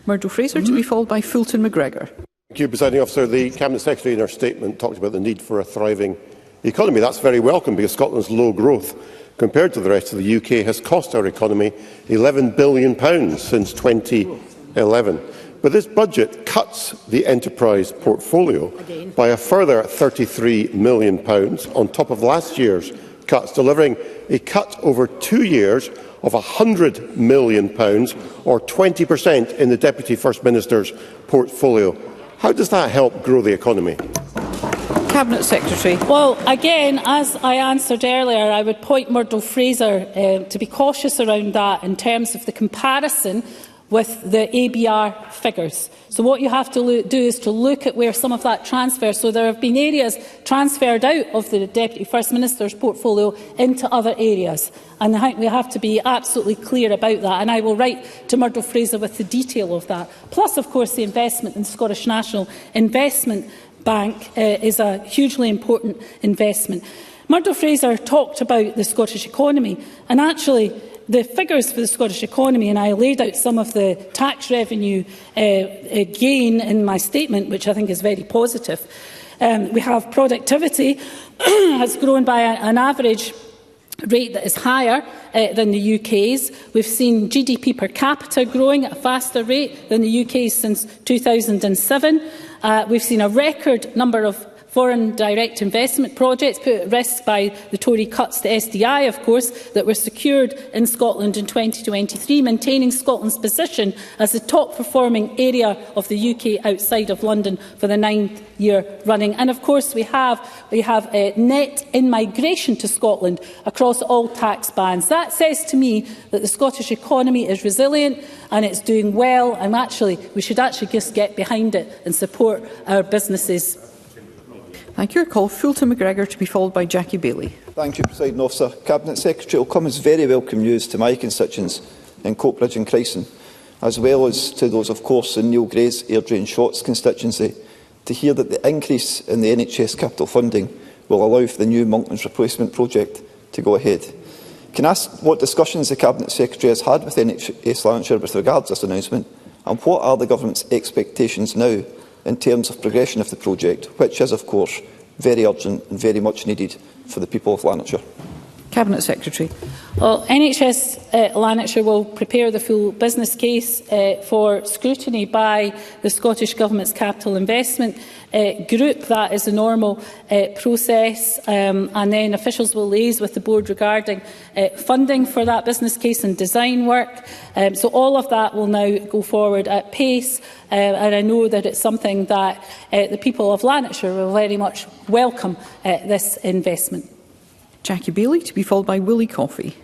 Murdo Fraser to be followed by Fulton McGregor. Thank you, Presiding Officer. The Cabinet Secretary in her statement talked about the need for a thriving economy. That's very welcome, because Scotland's low growth compared to the rest of the UK has cost our economy £11 billion since 2011. But this budget cuts the enterprise portfolio by a further £33 million on top of last year's cuts, delivering a cut over 2 years of £100 million, or 20% in the Deputy First Minister's portfolio. How does that help grow the economy? Cabinet Secretary. Well, again, as I answered earlier, I would point Murdo Fraser to be cautious around that in terms of the comparison with the ABR figures. So what you have to do is to look at where some of that transfers. So there have been areas transferred out of the Deputy First Minister's portfolio into other areas. And I think we have to be absolutely clear about that. And I will write to Murdo Fraser with the detail of that. Plus, of course, the investment in the Scottish National Investment Bank is a hugely important investment. Murdo Fraser talked about the Scottish economy, and actually the figures for the Scottish economy, and I laid out some of the tax revenue gain in my statement, which I think is very positive. We have productivity has grown by an average rate that is higher than the UK's. We've seen GDP per capita growing at a faster rate than the UK's since 2007. We've seen a record number of foreign direct investment projects put at risk by the Tory cuts to SDI, of course, that were secured in Scotland in 2023, maintaining Scotland's position as the top-performing area of the UK outside of London for the 9th year running. And, of course, we have net in-migration to Scotland across all tax bands. That says to me that the Scottish economy is resilient and it's doing well, and we should just get behind it and support our businesses. Thank you. I call Fulton McGregor to be followed by Jackie Bailey. Thank you, Presiding Officer. Cabinet Secretary, it will come as very welcome news to my constituents in Coatbridge and Chryson, as well as to those, of course, in Neil Gray's Airdrie and Shotts constituency, to hear that the increase in the NHS capital funding will allow for the new Monklands replacement project to go ahead. Can I ask what discussions the Cabinet Secretary has had with NHS Lanarkshire with regards to this announcement, and what are the Government's expectations now in terms of progression of the project, which is, of course, very urgent and very much needed for the people of Lanarkshire? Cabinet Secretary. Well, NHS Lanarkshire will prepare the full business case for scrutiny by the Scottish Government's capital investment group. That is a normal process, and then officials will liaise with the board regarding funding for that business case and design work. So all of that will now go forward at pace, and I know that it's something that the people of Lanarkshire will very much welcome this investment. Jackie Baillie, to be followed by Willie Coffey.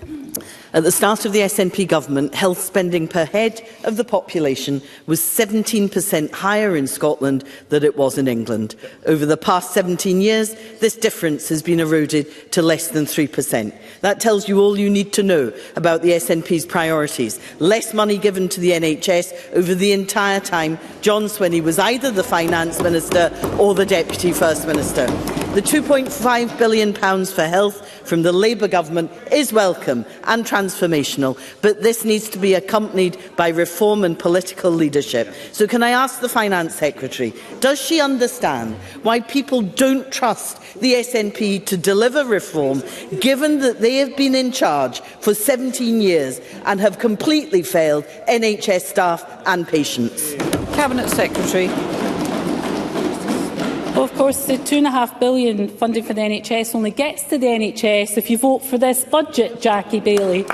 At the start of the SNP government, health spending per head of the population was 17% higher in Scotland than it was in England. Over the past 17 years, this difference has been eroded to less than 3%. That tells you all you need to know about the SNP's priorities. Less money given to the NHS over the entire time John Swinney was either the Finance Minister or the Deputy First Minister. The £2.5 billion for health from the Labour government is welcome and transformational, but this needs to be accompanied by reform and political leadership. So can I ask the Finance Secretary, does she understand why people don't trust the SNP to deliver reform, given that they have been in charge for 17 years and have completely failed NHS staff and patients? Cabinet Secretary. Well, of course, the £2.5 billion funding for the NHS only gets to the NHS if you vote for this budget, Jackie Baillie.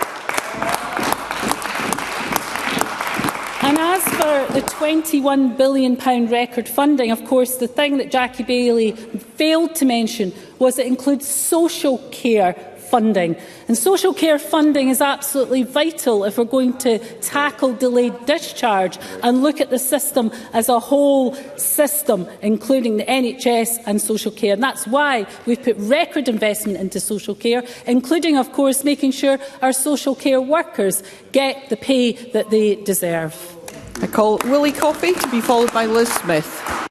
And as for the £21 billion record funding, of course, the thing that Jackie Baillie failed to mention was it includes social care funding. And social care funding is absolutely vital if we're going to tackle delayed discharge and look at the system as a whole system, including the NHS and social care. And that's why we've put record investment into social care, including, of course, making sure our social care workers get the pay that they deserve. I call Willie Coffey, to be followed by Liz Smith.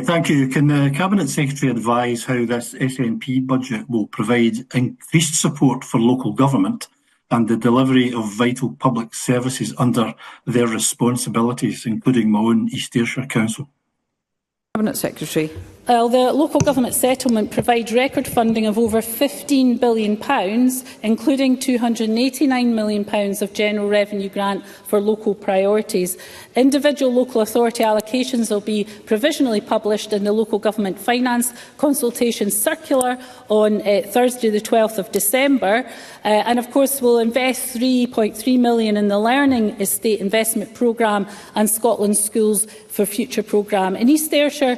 Thank you. Can the Cabinet Secretary advise how this SNP budget will provide increased support for local government and the delivery of vital public services under their responsibilities, including my own East Ayrshire Council? Cabinet Secretary. Well, the local government settlement provides record funding of over £15 billion, including £289 million of general revenue grant for local priorities. Individual local authority allocations will be provisionally published in the Local Government Finance Consultation Circular on Thursday the 12th of December. And of course we'll invest £3.3 million in the Learning Estate Investment Programme and Scotland Schools for Future programme. In East Ayrshire,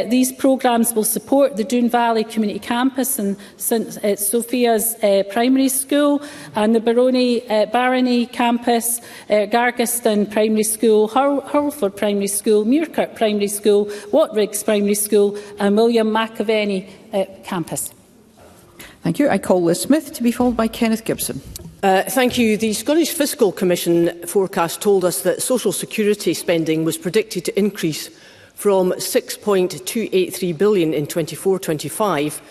these programmes will support the Doon Valley Community Campus and St Sophia's Primary School and the Barony Campus, Gargaston Primary School, Hurlford Primary School, Muirkirk Primary School, Watriggs Primary School and William McAvenny Campus. Thank you. I call Liz Smith, to be followed by Kenneth Gibson. Thank you. The Scottish Fiscal Commission forecast told us that social security spending was predicted to increase from £6.283 billion in 24-25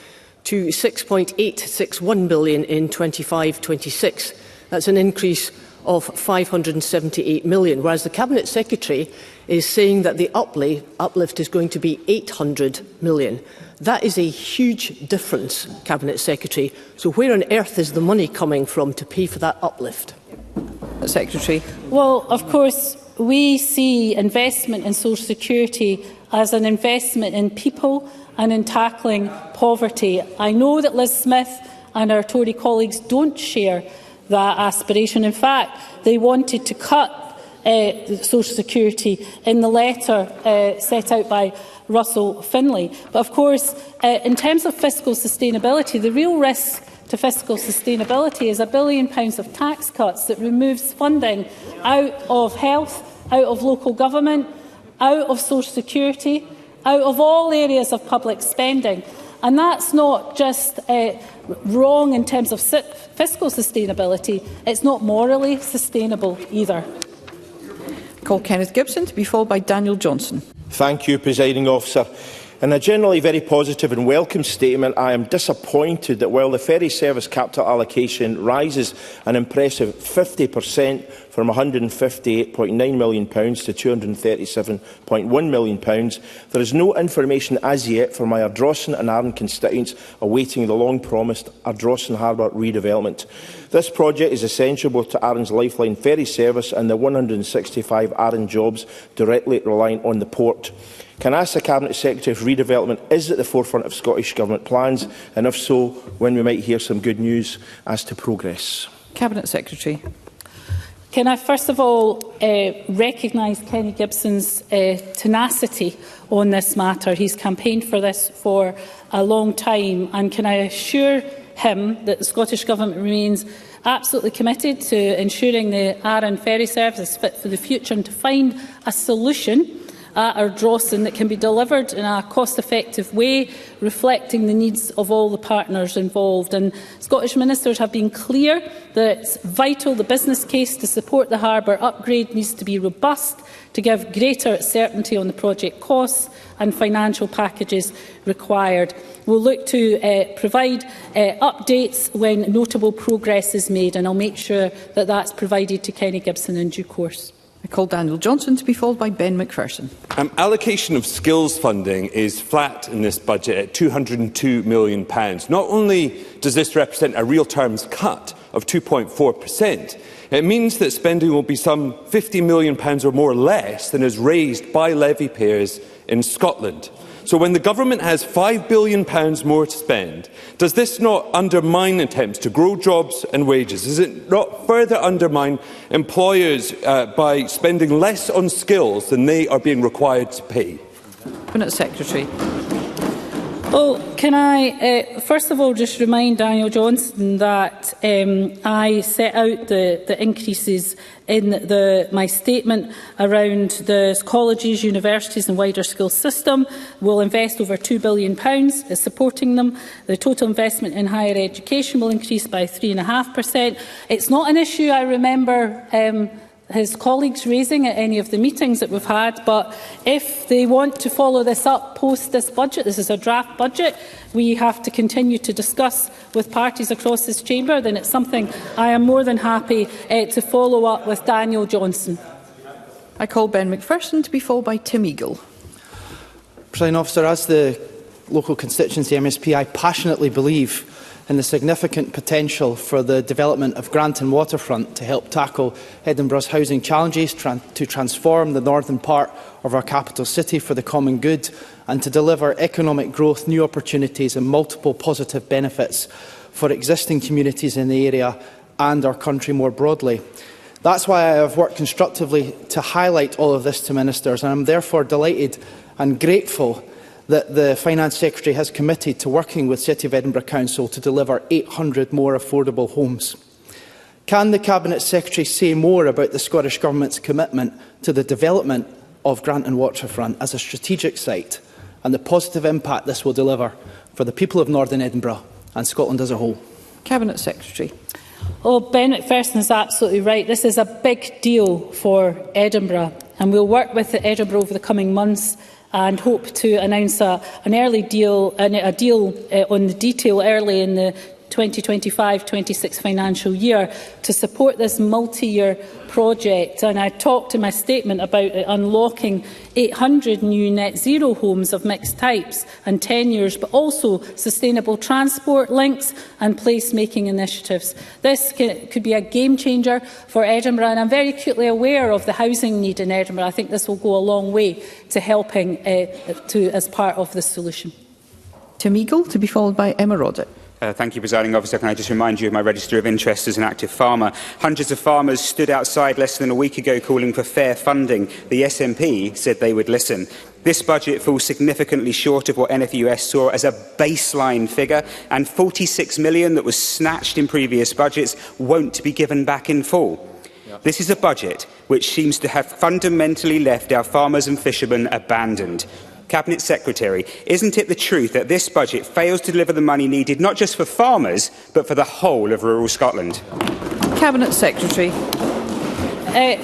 to £6.861 billion in 25-26. That's an increase of £578 million, whereas the Cabinet Secretary is saying that the uplift is going to be £800 million. That is a huge difference, Cabinet Secretary. So where on earth is the money coming from to pay for that uplift? Secretary. Well, of course, we see investment in social security as an investment in people and in tackling poverty. I know that Liz Smith and our Tory colleagues don't share that aspiration. In fact, they wanted to cut social security in the letter set out by Russell Finlay. But of course, in terms of fiscal sustainability, the real risk to fiscal sustainability is £1 billion of tax cuts that removes funding out of health, out of local government, out of social security, out of all areas of public spending. And that's not just wrong in terms of fiscal sustainability, it's not morally sustainable either. Call Kenneth Gibson to be followed by Daniel Johnson. Thank you, Presiding Officer. In a generally very positive and welcome statement, I am disappointed that while the ferry service capital allocation rises an impressive 50% from £158.9 million to £237.1 million, there is no information as yet for my Ardrossan and Arran constituents awaiting the long-promised Ardrossan Harbour redevelopment. This project is essential both to Arran's lifeline ferry service and the 165 Arran jobs directly reliant on the port. Can I ask the Cabinet Secretary if redevelopment is at the forefront of Scottish Government plans, and if so, when we might hear some good news as to progress? Cabinet Secretary. Can I first of all recognise Kenny Gibson's tenacity on this matter? He's campaigned for this for a long time, and can I assure him that the Scottish Government remains absolutely committed to ensuring the Arran ferry service is fit for the future and to find a solution at Ardrossan that can be delivered in a cost-effective way, reflecting the needs of all the partners involved. And Scottish ministers have been clear that it's vital the business case to support the harbour upgrade needs to be robust to give greater certainty on the project costs and financial packages required. We'll look to provide updates when notable progress is made, and I'll make sure that that's provided to Kenny Gibson in due course. I call Daniel Johnson to be followed by Ben McPherson. Allocation of skills funding is flat in this budget at £202 million. Not only does this represent a real terms cut of 2.4%, it means that spending will be some £50 million or more less than is raised by levy payers in Scotland. So when the government has £5 billion more to spend, does this not undermine attempts to grow jobs and wages? Does it not further undermine employers by spending less on skills than they are being required to pay? Cabinet Secretary. Well, can I first of all just remind Daniel Johnson that I set out the increases in my statement around the colleges, universities and wider skills system. We'll invest over £2 billion supporting them. The total investment in higher education will increase by 3.5%. It's not an issue I remember his colleagues raising at any of the meetings that we've had, but if they want to follow this up post this budget, this is a draft budget, we have to continue to discuss with parties across this chamber, then it's something I am more than happy to follow up with Daniel Johnson. I call Ben McPherson to be followed by Tim Eagle. Presiding Officer, as the local constituency MSP, I passionately believe in the significant potential for the development of Granton Waterfront to help tackle Edinburgh's housing challenges, to transform the northern part of our capital city for the common good, and to deliver economic growth, new opportunities and multiple positive benefits for existing communities in the area and our country more broadly. That's why I have worked constructively to highlight all of this to ministers, and I am therefore delighted and grateful that the Finance Secretary has committed to working with City of Edinburgh Council to deliver 800 more affordable homes. Can the Cabinet Secretary say more about the Scottish Government's commitment to the development of Granton Waterfront as a strategic site and the positive impact this will deliver for the people of Northern Edinburgh and Scotland as a whole? Cabinet Secretary. Well, Ben McPherson is absolutely right. This is a big deal for Edinburgh, and we'll work with Edinburgh over the coming months and hope to announce a deal on the detail early in the 2025-26 financial year to support this multi-year project. And I talked in my statement about unlocking 800 new net zero homes of mixed types and tenures, but also sustainable transport links and placemaking initiatives. This could be a game changer for Edinburgh, and I'm very acutely aware of the housing need in Edinburgh. I think this will go a long way to helping as part of the solution. Tim Eagle, to be followed by Emma Roddick. Thank you, Presiding Officer. Can I just remind you of my register of interest as an active farmer? Hundreds of farmers stood outside less than a week ago calling for fair funding. The SNP said they would listen. This budget falls significantly short of what NFUS saw as a baseline figure, and £46 million that was snatched in previous budgets won't be given back in full. This is a budget which seems to have fundamentally left our farmers and fishermen abandoned. Cabinet Secretary, isn't it the truth that this budget fails to deliver the money needed not just for farmers, but for the whole of rural Scotland? Cabinet Secretary.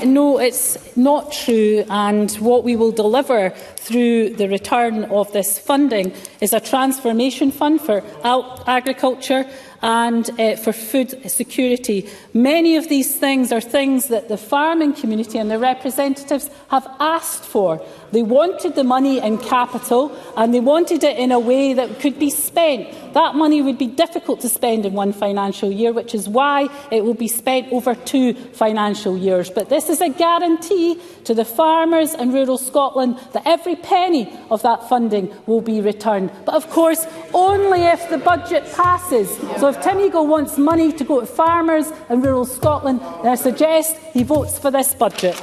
No, it's not true, and what we will deliver through the return of this funding is a transformation fund for agriculture and for food security. Many of these things are things that the farming community and their representatives have asked for. They wanted the money in capital, and they wanted it in a way that could be spent. That money would be difficult to spend in one financial year, which is why it will be spent over 2 financial years. But this is a guarantee to the farmers in rural Scotland that every penny of that funding will be returned. But of course, only if the budget passes. So if Tim Eagle wants money to go to farmers in rural Scotland, then I suggest he votes for this budget.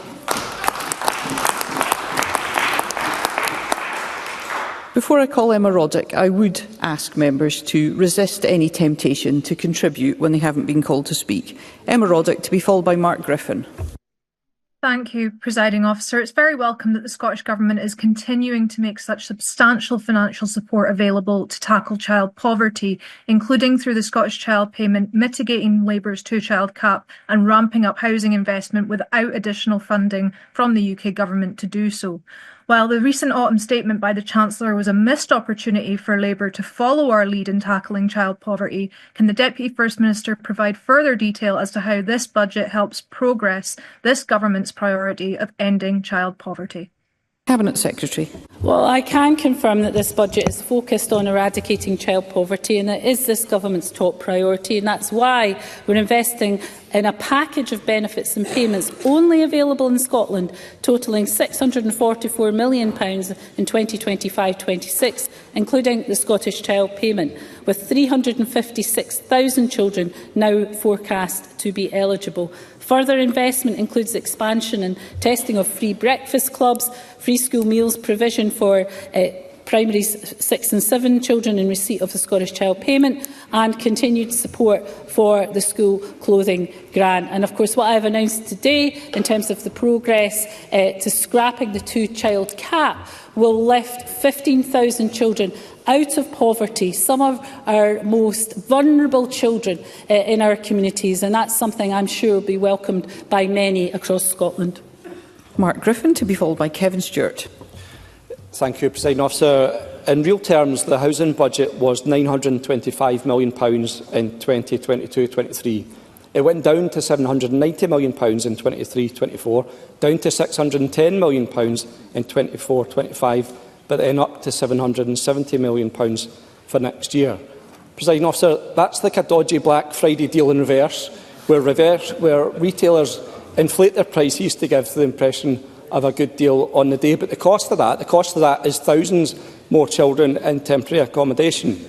Before I call Emma Roddick, I would ask members to resist any temptation to contribute when they haven't been called to speak. Emma Roddick, to be followed by Mark Griffin. Thank you, Presiding Officer. It's very welcome that the Scottish Government is continuing to make such substantial financial support available to tackle child poverty, including through the Scottish Child Payment, mitigating Labour's two-child cap and ramping up housing investment without additional funding from the UK Government to do so. While the recent autumn statement by the Chancellor was a missed opportunity for Labour to follow our lead in tackling child poverty, can the Deputy First Minister provide further detail as to how this budget helps progress this Government's priority of ending child poverty? Cabinet Secretary. Well, I can confirm that this budget is focused on eradicating child poverty, and it is this Government's top priority, and that's why we're investing in a package of benefits and payments only available in Scotland, totalling £644 million in 2025-26, including the Scottish Child Payment, with 356,000 children now forecast to be eligible. Further investment includes expansion and testing of free breakfast clubs, free school meals provision for primary 6 and 7 children in receipt of the Scottish Child Payment, and continued support for the school clothing grant. And of course, what I have announced today in terms of the progress to scrapping the two-child cap will lift 15,000 children out of poverty, some of our most vulnerable children in our communities, and that's something I'm sure will be welcomed by many across Scotland. Mark Griffin, to be followed by Kevin Stewart. Thank you, Presiding Officer. In real terms, the housing budget was £925 million in 2022-23. It went down to £790 million in 23-24, down to £610 million in 24-25, but then up to £770 million for next year. Presiding Officer, that's like a dodgy Black Friday deal in reverse, where retailers inflate their prices to give the impression of a good deal on the day, but the cost of that is thousands more children in temporary accommodation.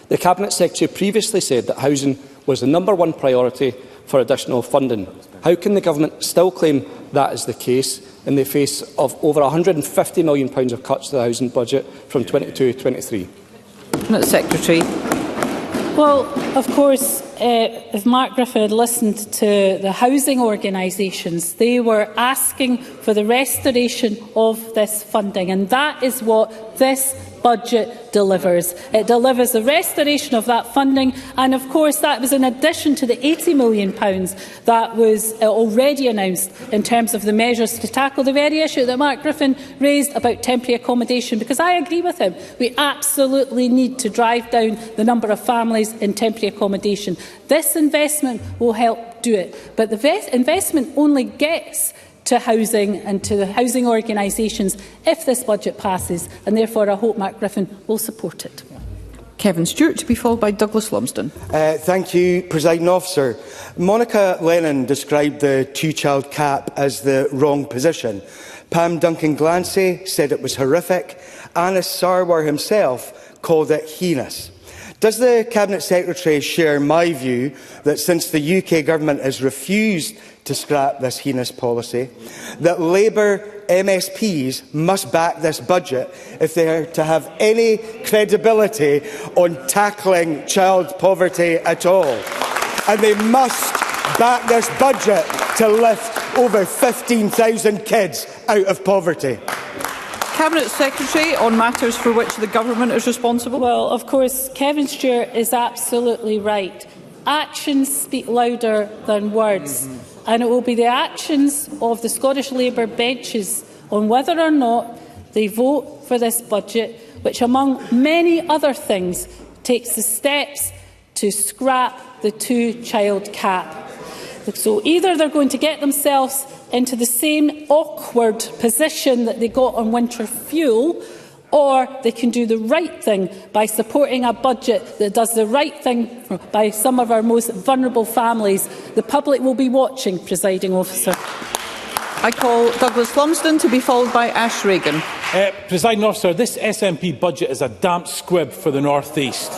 The Cabinet Secretary previously said that housing was the #1 priority for additional funding. How can the Government still claim that is the case in the face of over £150 million of cuts to the housing budget from 22-23? Cabinet Secretary. Well, of course, if Mark Griffin had listened to the housing organisations, they were asking for the restoration of this funding, and that is what this budget delivers. It delivers the restoration of that funding, and of course that was in addition to the £80 million that was already announced in terms of the measures to tackle the very issue that Mark Griffin raised about temporary accommodation, because I agree with him. We absolutely need to drive down the number of families in temporary accommodation. This investment will help do it, but the investment only gets to housing and to the housing organisations if this budget passes, and therefore I hope Mark Griffin will support it. Kevin Stewart, to be followed by Douglas Lumsden. Thank you, Presiding Officer. Monica Lennon described the two-child cap as the wrong position. Pam Duncan-Glancy said it was horrific. Anas Sarwar himself called it heinous. Does the Cabinet Secretary share my view that since the UK Government has refused to scrap this heinous policy, that Labour MSPs must back this budget if they are to have any credibility on tackling child poverty at all? And they must back this budget to lift over 15,000 kids out of poverty. Cabinet Secretary on matters for which the Government is responsible. Well, of course, Kevin Stewart is absolutely right. Actions speak louder than words, and it will be the actions of the Scottish Labour benches on whether or not they vote for this budget, which, among many other things, takes the steps to scrap the two-child cap. So either they're going to get themselves into the same awkward position that they got on winter fuel, or they can do the right thing by supporting a budget that does the right thing by some of our most vulnerable families. The public will be watching, Presiding Officer. I call Douglas Lumsden to be followed by Ash Regan. Presiding Officer, this SNP budget is a damp squib for the North East.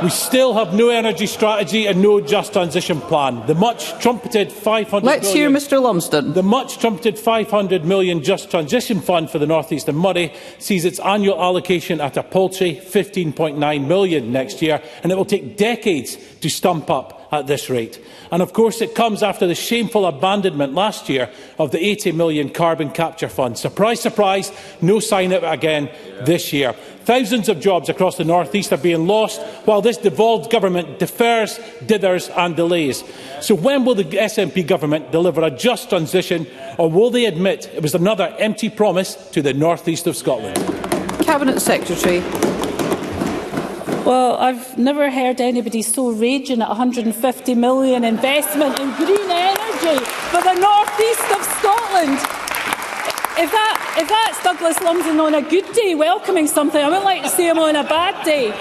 We still have no energy strategy and no just transition plan. The much-trumpeted 500 Let's hear Mr Lumsden. The much-trumpeted 500 million just transition fund for the North East and Moray sees its annual allocation at a paltry 15.9 million next year, and it will take decades to stump up at this rate. And of course it comes after the shameful abandonment last year of the 80 million carbon capture fund. Surprise, surprise, no sign of it again this year. Thousands of jobs across the North East are being lost while this devolved government defers, dithers and delays. So when will the SNP government deliver a just transition, or will they admit it was another empty promise to the North East of Scotland? Cabinet Secretary. Well, I've never heard anybody so raging at 150 million investment in green energy for the North East of Scotland. If that's Douglas Lumsden on a good day welcoming something, I would like to see him on a bad day.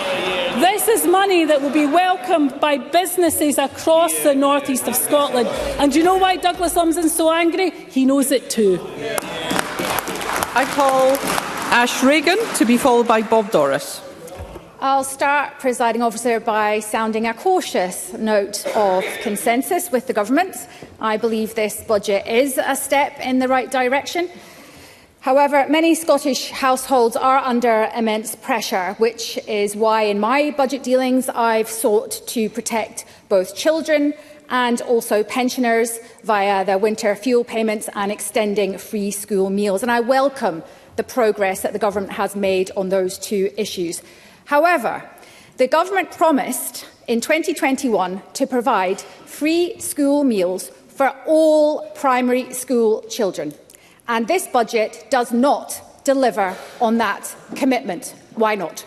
This is money that will be welcomed by businesses across the North East of Scotland. And do you know why Douglas Lumsden's so angry? He knows it too. I call Ash Regan to be followed by Bob Doris. I'll start, Presiding Officer, by sounding a cautious note of consensus with the Government. I believe this budget is a step in the right direction. However, many Scottish households are under immense pressure, which is why in my budget dealings I've sought to protect both children and also pensioners via their winter fuel payments and extending free school meals. And I welcome the progress that the Government has made on those two issues. However, the Government promised in 2021 to provide free school meals for all primary school children. And this budget does not deliver on that commitment. Why not?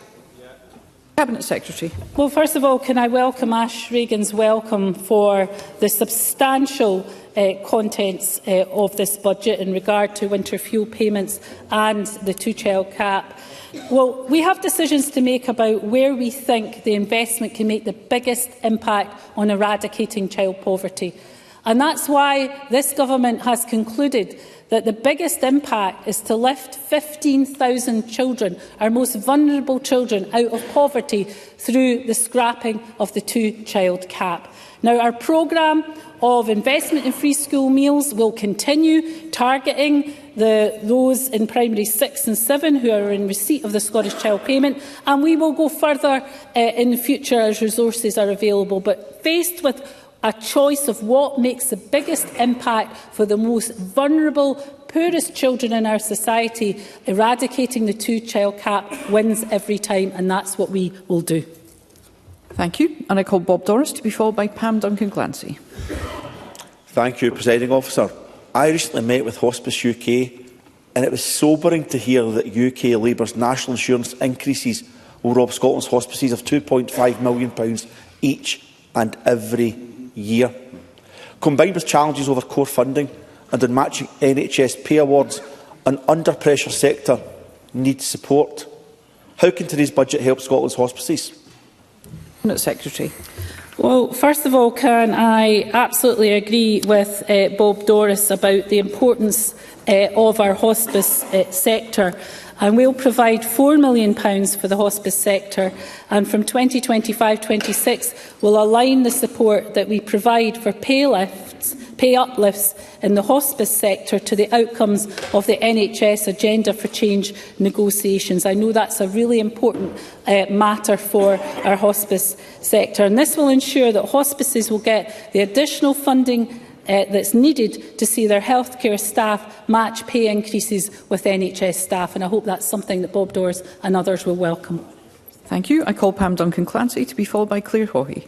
Cabinet Secretary. Well, first of all, can I welcome Ash Regan's welcome for the substantial contents of this budget in regard to winter fuel payments and the two-child cap. Well, we have decisions to make about where we think the investment can make the biggest impact on eradicating child poverty. And that's why this Government has concluded that the biggest impact is to lift 15,000 children, our most vulnerable children, out of poverty through the scrapping of the two-child cap. Now, our programme of investment in free school meals will continue, targeting those in primary 6 and 7 who are in receipt of the Scottish Child Payment, and we will go further in the future as resources are available. But faced with a choice of what makes the biggest impact for the most vulnerable, poorest children in our society, eradicating the two-child cap wins every time, and that's what we will do. Thank you. And I call Bob Doris to be followed by Pam Duncan-Glancy. Thank you, Presiding Officer. I recently met with Hospice UK, and it was sobering to hear that UK Labour's national insurance increases will rob Scotland's hospices of £2.5 million each and every year. Combined with challenges over core funding and unmatching NHS pay awards, an under-pressure sector needs support. How can today's budget help Scotland's hospices? Cabinet Secretary. Well, first of all, can I absolutely agree with Bob Doris about the importance of our hospice sector. And we'll provide £4 million for the hospice sector, and from 2025-26 we'll align the support that we provide for pay uplifts in the hospice sector to the outcomes of the NHS Agenda for Change negotiations. I know that's a really important matter for our hospice sector, and this will ensure that hospices will get the additional funding that's needed to see their healthcare staff match pay increases with NHS staff. And I hope that's something that Bob Dawes and others will welcome. Thank you. I call Pam Duncan-Clancy to be followed by Clare Haughey.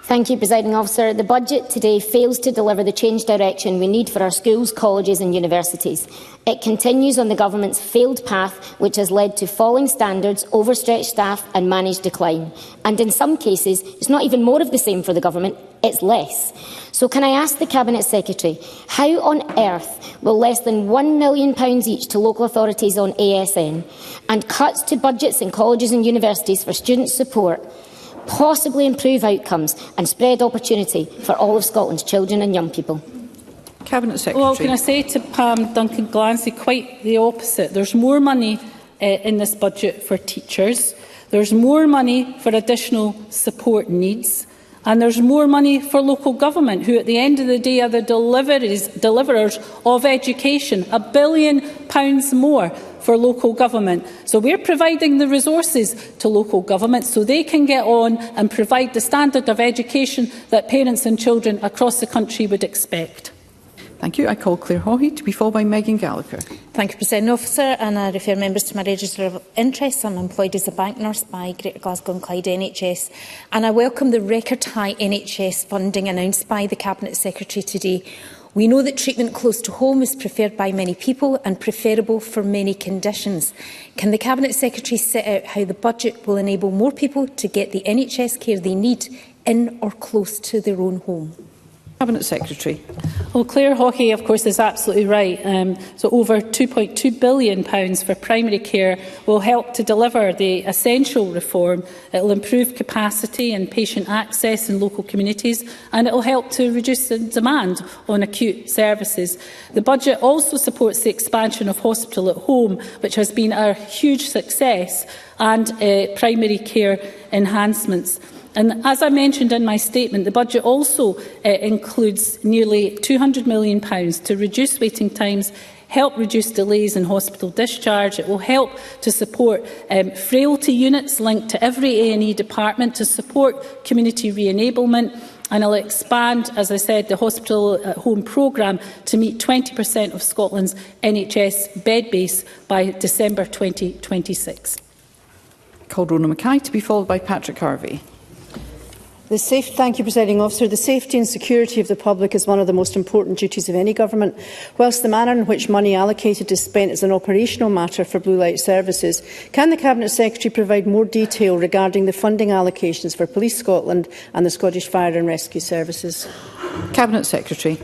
Thank you, Presiding Officer. The budget today fails to deliver the change direction we need for our schools, colleges and universities. It continues on the Government's failed path, which has led to falling standards, overstretched staff and managed decline. And in some cases, it's not even more of the same for the Government, it's less. So can I ask the Cabinet Secretary, how on earth will less than £1 million each to local authorities on ASN and cuts to budgets in colleges and universities for student support possibly improve outcomes and spread opportunity for all of Scotland's children and young people? Cabinet Secretary. Well, can I say to Pam Duncan-Clancy quite the opposite. There's more money in this budget for teachers. There's more money for additional support needs. And there's more money for local government, who at the end of the day are the deliverers of education. £1 billion more for local government. So we're providing the resources to local government so they can get on and provide the standard of education that parents and children across the country would expect. Thank you. I call Clare Haughey to be followed by Megan Gallagher. Thank you, Presiding Officer, and I refer members to my register of interest. I'm employed as a bank nurse by Greater Glasgow and Clyde NHS, and I welcome the record-high NHS funding announced by the Cabinet Secretary today. We know that treatment close to home is preferred by many people and preferable for many conditions. Can the Cabinet Secretary set out how the budget will enable more people to get the NHS care they need in or close to their own home? Cabinet Secretary. Well, Clare Haughey, of course, is absolutely right. So over £2.2 billion for primary care will help to deliver the essential reform. It will improve capacity and patient access in local communities, and it will help to reduce the demand on acute services. The budget also supports the expansion of hospital at home, which has been a huge success, and primary care enhancements. And as I mentioned in my statement, the budget also includes nearly £200 million to reduce waiting times, help reduce delays in hospital discharge. It will help to support frailty units linked to every A&E department to support community re-enablement. And it will expand, as I said, the hospital at home programme to meet 20% of Scotland's NHS bed base by December 2026. Call Rona Mackay to be followed by Patrick Harvie. Thank you, Presiding Officer. The safety and security of the public is one of the most important duties of any government. Whilst the manner in which money allocated is spent is an operational matter for Blue Light Services, can the Cabinet Secretary provide more detail regarding the funding allocations for Police Scotland and the Scottish Fire and Rescue Services? Cabinet Secretary.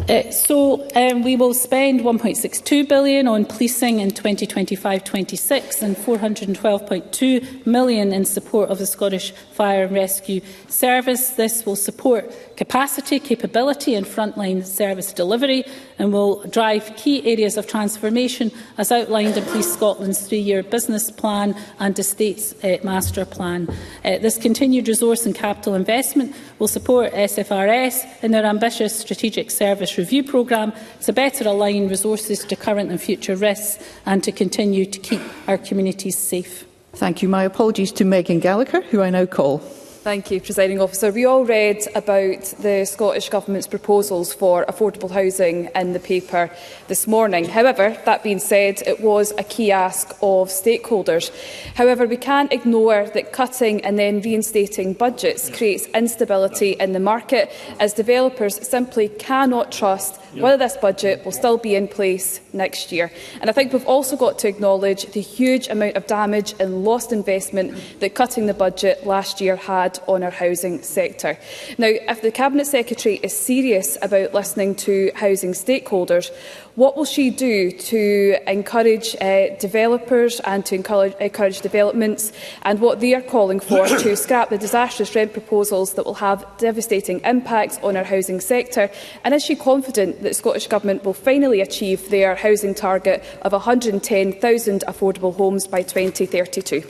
We will spend £1.62 billion on policing in 2025-26 and £412.2 million in support of the Scottish Fire and Rescue Service. This will support capacity, capability and frontline service delivery and will drive key areas of transformation as outlined in Police Scotland's 3-year business plan and Estates master plan. This continued resource and capital investment will support SFRS in their ambitious strategic service review programme to better align resources to current and future risks and to continue to keep our communities safe. Thank you. My apologies to Megan Gallagher, who I now call. Thank you, Presiding Officer. We all read about the Scottish Government's proposals for affordable housing in the paper this morning. However, that being said, it was a key ask of stakeholders. However, we can't ignore that cutting and then reinstating budgets creates instability in the market, as developers simply cannot trust whether this budget will still be in place next year. And I think we've also got to acknowledge the huge amount of damage and lost investment that cutting the budget last year had on our housing sector. Now, if the Cabinet Secretary is serious about listening to housing stakeholders, what will she do to encourage developers and to encourage developments and what they are calling for to scrap the disastrous rent proposals that will have devastating impacts on our housing sector? And is she confident that the Scottish Government will finally achieve their housing target of 110,000 affordable homes by 2032?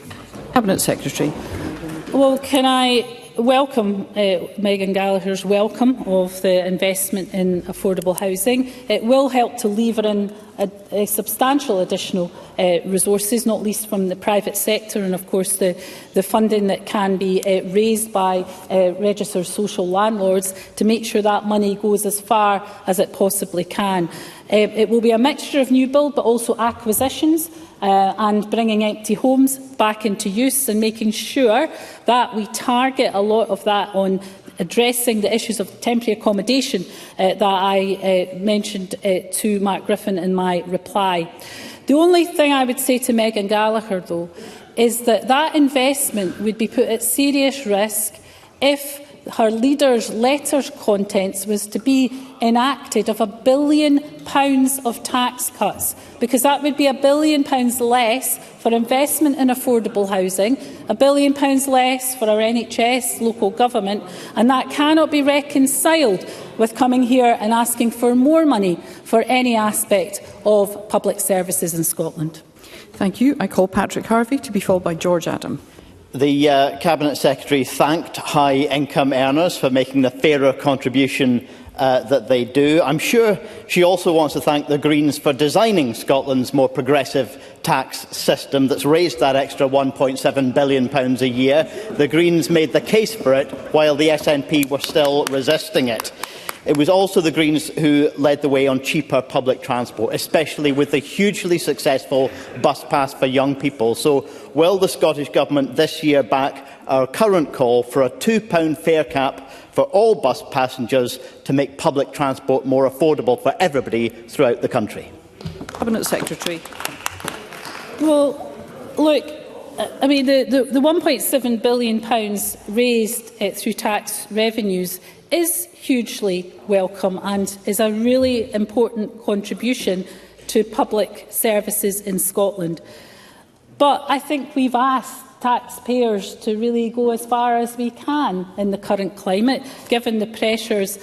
Cabinet Secretary. Well, can I welcome Megan Gallagher's welcome of the investment in affordable housing. It will help to lever in substantial additional resources, not least from the private sector, and of course the funding that can be raised by registered social landlords to make sure that money goes as far as it possibly can. It will be a mixture of new build but also acquisitions and bringing empty homes back into use and making sure that we target a lot of that on addressing the issues of temporary accommodation that I mentioned to Mark Griffin in my reply. The only thing I would say to Megan Gallagher, though, is that that investment would be put at serious risk if her leader's letter's contents was to be enacted of £1 billion of tax cuts, because that would be £1 billion less for investment in affordable housing, £1 billion less for our NHS, local government, and that cannot be reconciled with coming here and asking for more money for any aspect of public services in Scotland. Thank you. I call Patrick Harvie to be followed by George Adam. The Cabinet Secretary thanked high-income earners for making the fairer contribution that they do. I'm sure she also wants to thank the Greens for designing Scotland's more progressive tax system that's raised that extra £1.7 billion a year. The Greens made the case for it while the SNP were still resisting it. It was also the Greens who led the way on cheaper public transport, especially with the hugely successful bus pass for young people. So will the Scottish Government this year back our current call for a £2 fare cap for all bus passengers to make public transport more affordable for everybody throughout the country? Cabinet Secretary. Well, look, I mean, the £1.7 billion raised through tax revenues is hugely welcome and is a really important contribution to public services in Scotland. But I think we've asked taxpayers to really go as far as we can in the current climate, given the pressures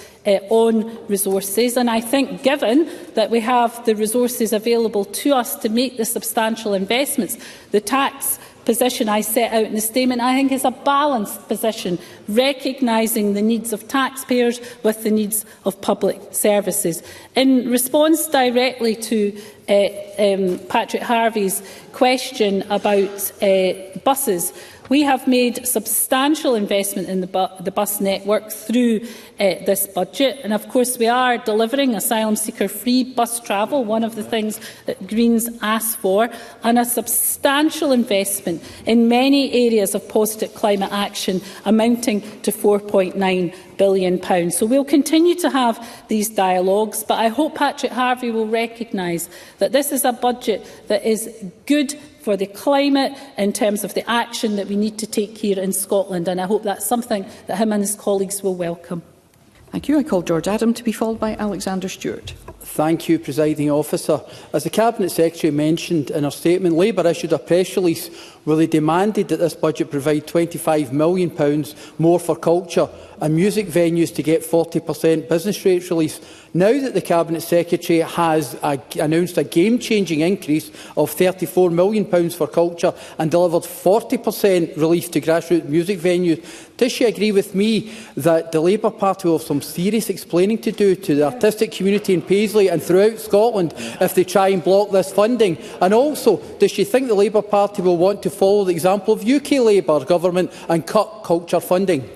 on resources. And I think, given that we have the resources available to us to make the substantial investments, the tax position I set out in the statement, I think, is a balanced position, recognising the needs of taxpayers with the needs of public services. In response directly to Patrick Harvie's question about buses, we have made substantial investment in the bus network through this budget, and of course we are delivering asylum seeker free bus travel, one of the things that Greens asked for, and a substantial investment in many areas of positive climate action amounting to £4.9 billion. So we'll continue to have these dialogues, but I hope Patrick Harvie will recognise that this is a budget that is good for the climate in terms of the action that we need to take here in Scotland, and I hope that's something that him and his colleagues will welcome. Thank you. I call George Adam to be followed by Alexander Stewart. Thank you, Presiding Officer. As the Cabinet Secretary mentioned in her statement, Labour issued a press release where they demanded that this budget provide £25 million more for culture and music venues to get 40% business rates release. Now that the Cabinet Secretary has announced a game-changing increase of £34 million for culture and delivered 40% relief to grassroots music venues, does she agree with me that the Labour Party will have some serious explaining to do to the artistic community in Paisley and throughout Scotland if they try and block this funding? And also, does she think the Labour Party will want to follow the example of UK Labour government and cut culture funding?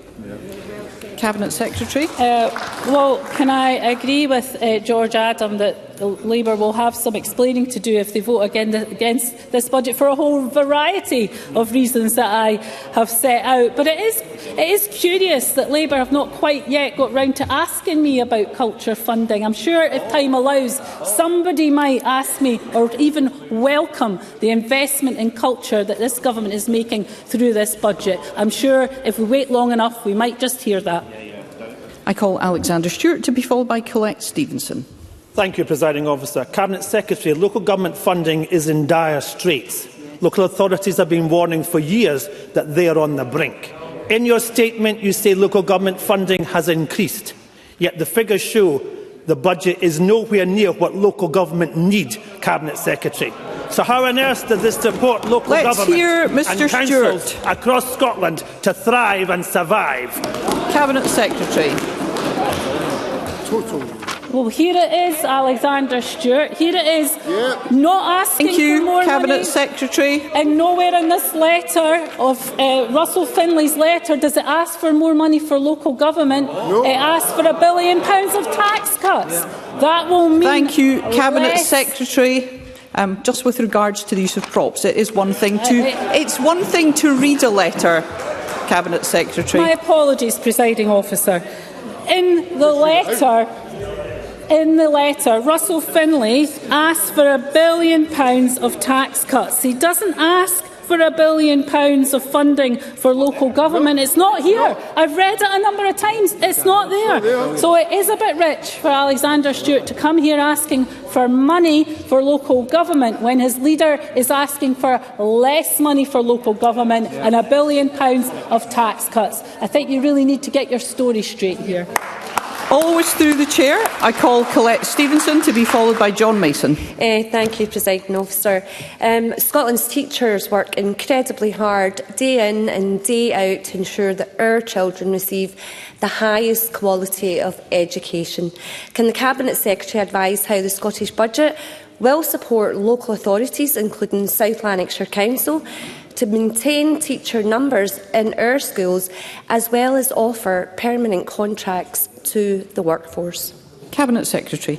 Cabinet Secretary. Well, can I agree with George Adam that Labour will have some explaining to do if they vote against this budget for a whole variety of reasons that I have set out. But it is curious that Labour have not quite yet got round to asking me about culture funding. I'm sure if time allows, somebody might ask me or even welcome the investment in culture that this government is making through this budget. I'm sure if we wait long enough, we might just hear that. I call Alexander Stewart to be followed by Colette Stevenson. Thank you, Presiding Officer. Cabinet Secretary, local government funding is in dire straits. Local authorities have been warning for years that they are on the brink. In your statement, you say local government funding has increased, yet the figures show the budget is nowhere near what local government need, Cabinet Secretary. So how on earth does this support local government and councils across Scotland to thrive and survive? Cabinet Secretary. Well, here it is, Alexander Stewart. Here it is, not asking for more Cabinet money. Secretary. And nowhere in this letter of Russell Finlay's letter does it ask for more money for local government. No. It asks for £1 billion of tax cuts. That will mean. Thank you, Cabinet less. Secretary. Just with regards to the use of props, it is one thing to it's one thing to read a letter, Cabinet Secretary. My apologies, Presiding Officer. In the letter, Russell Finlay asks for £1 billion of tax cuts. He doesn't ask for £1 billion of funding for local government. It's not here. I've read it a number of times. It's not there. So it is a bit rich for Alexander Stewart to come here asking for money for local government when his leader is asking for less money for local government and £1 billion of tax cuts. I think you really need to get your story straight here. Always through the chair, I call Colette Stevenson to be followed by John Mason. Thank you, Presiding Officer. Scotland's teachers work incredibly hard day in and day out to ensure that our children receive the highest quality of education. Can the Cabinet Secretary advise how the Scottish Budget will support local authorities, including South Lanarkshire Council, to maintain teacher numbers in our schools, as well as offer permanent contracts to the workforce? Cabinet Secretary.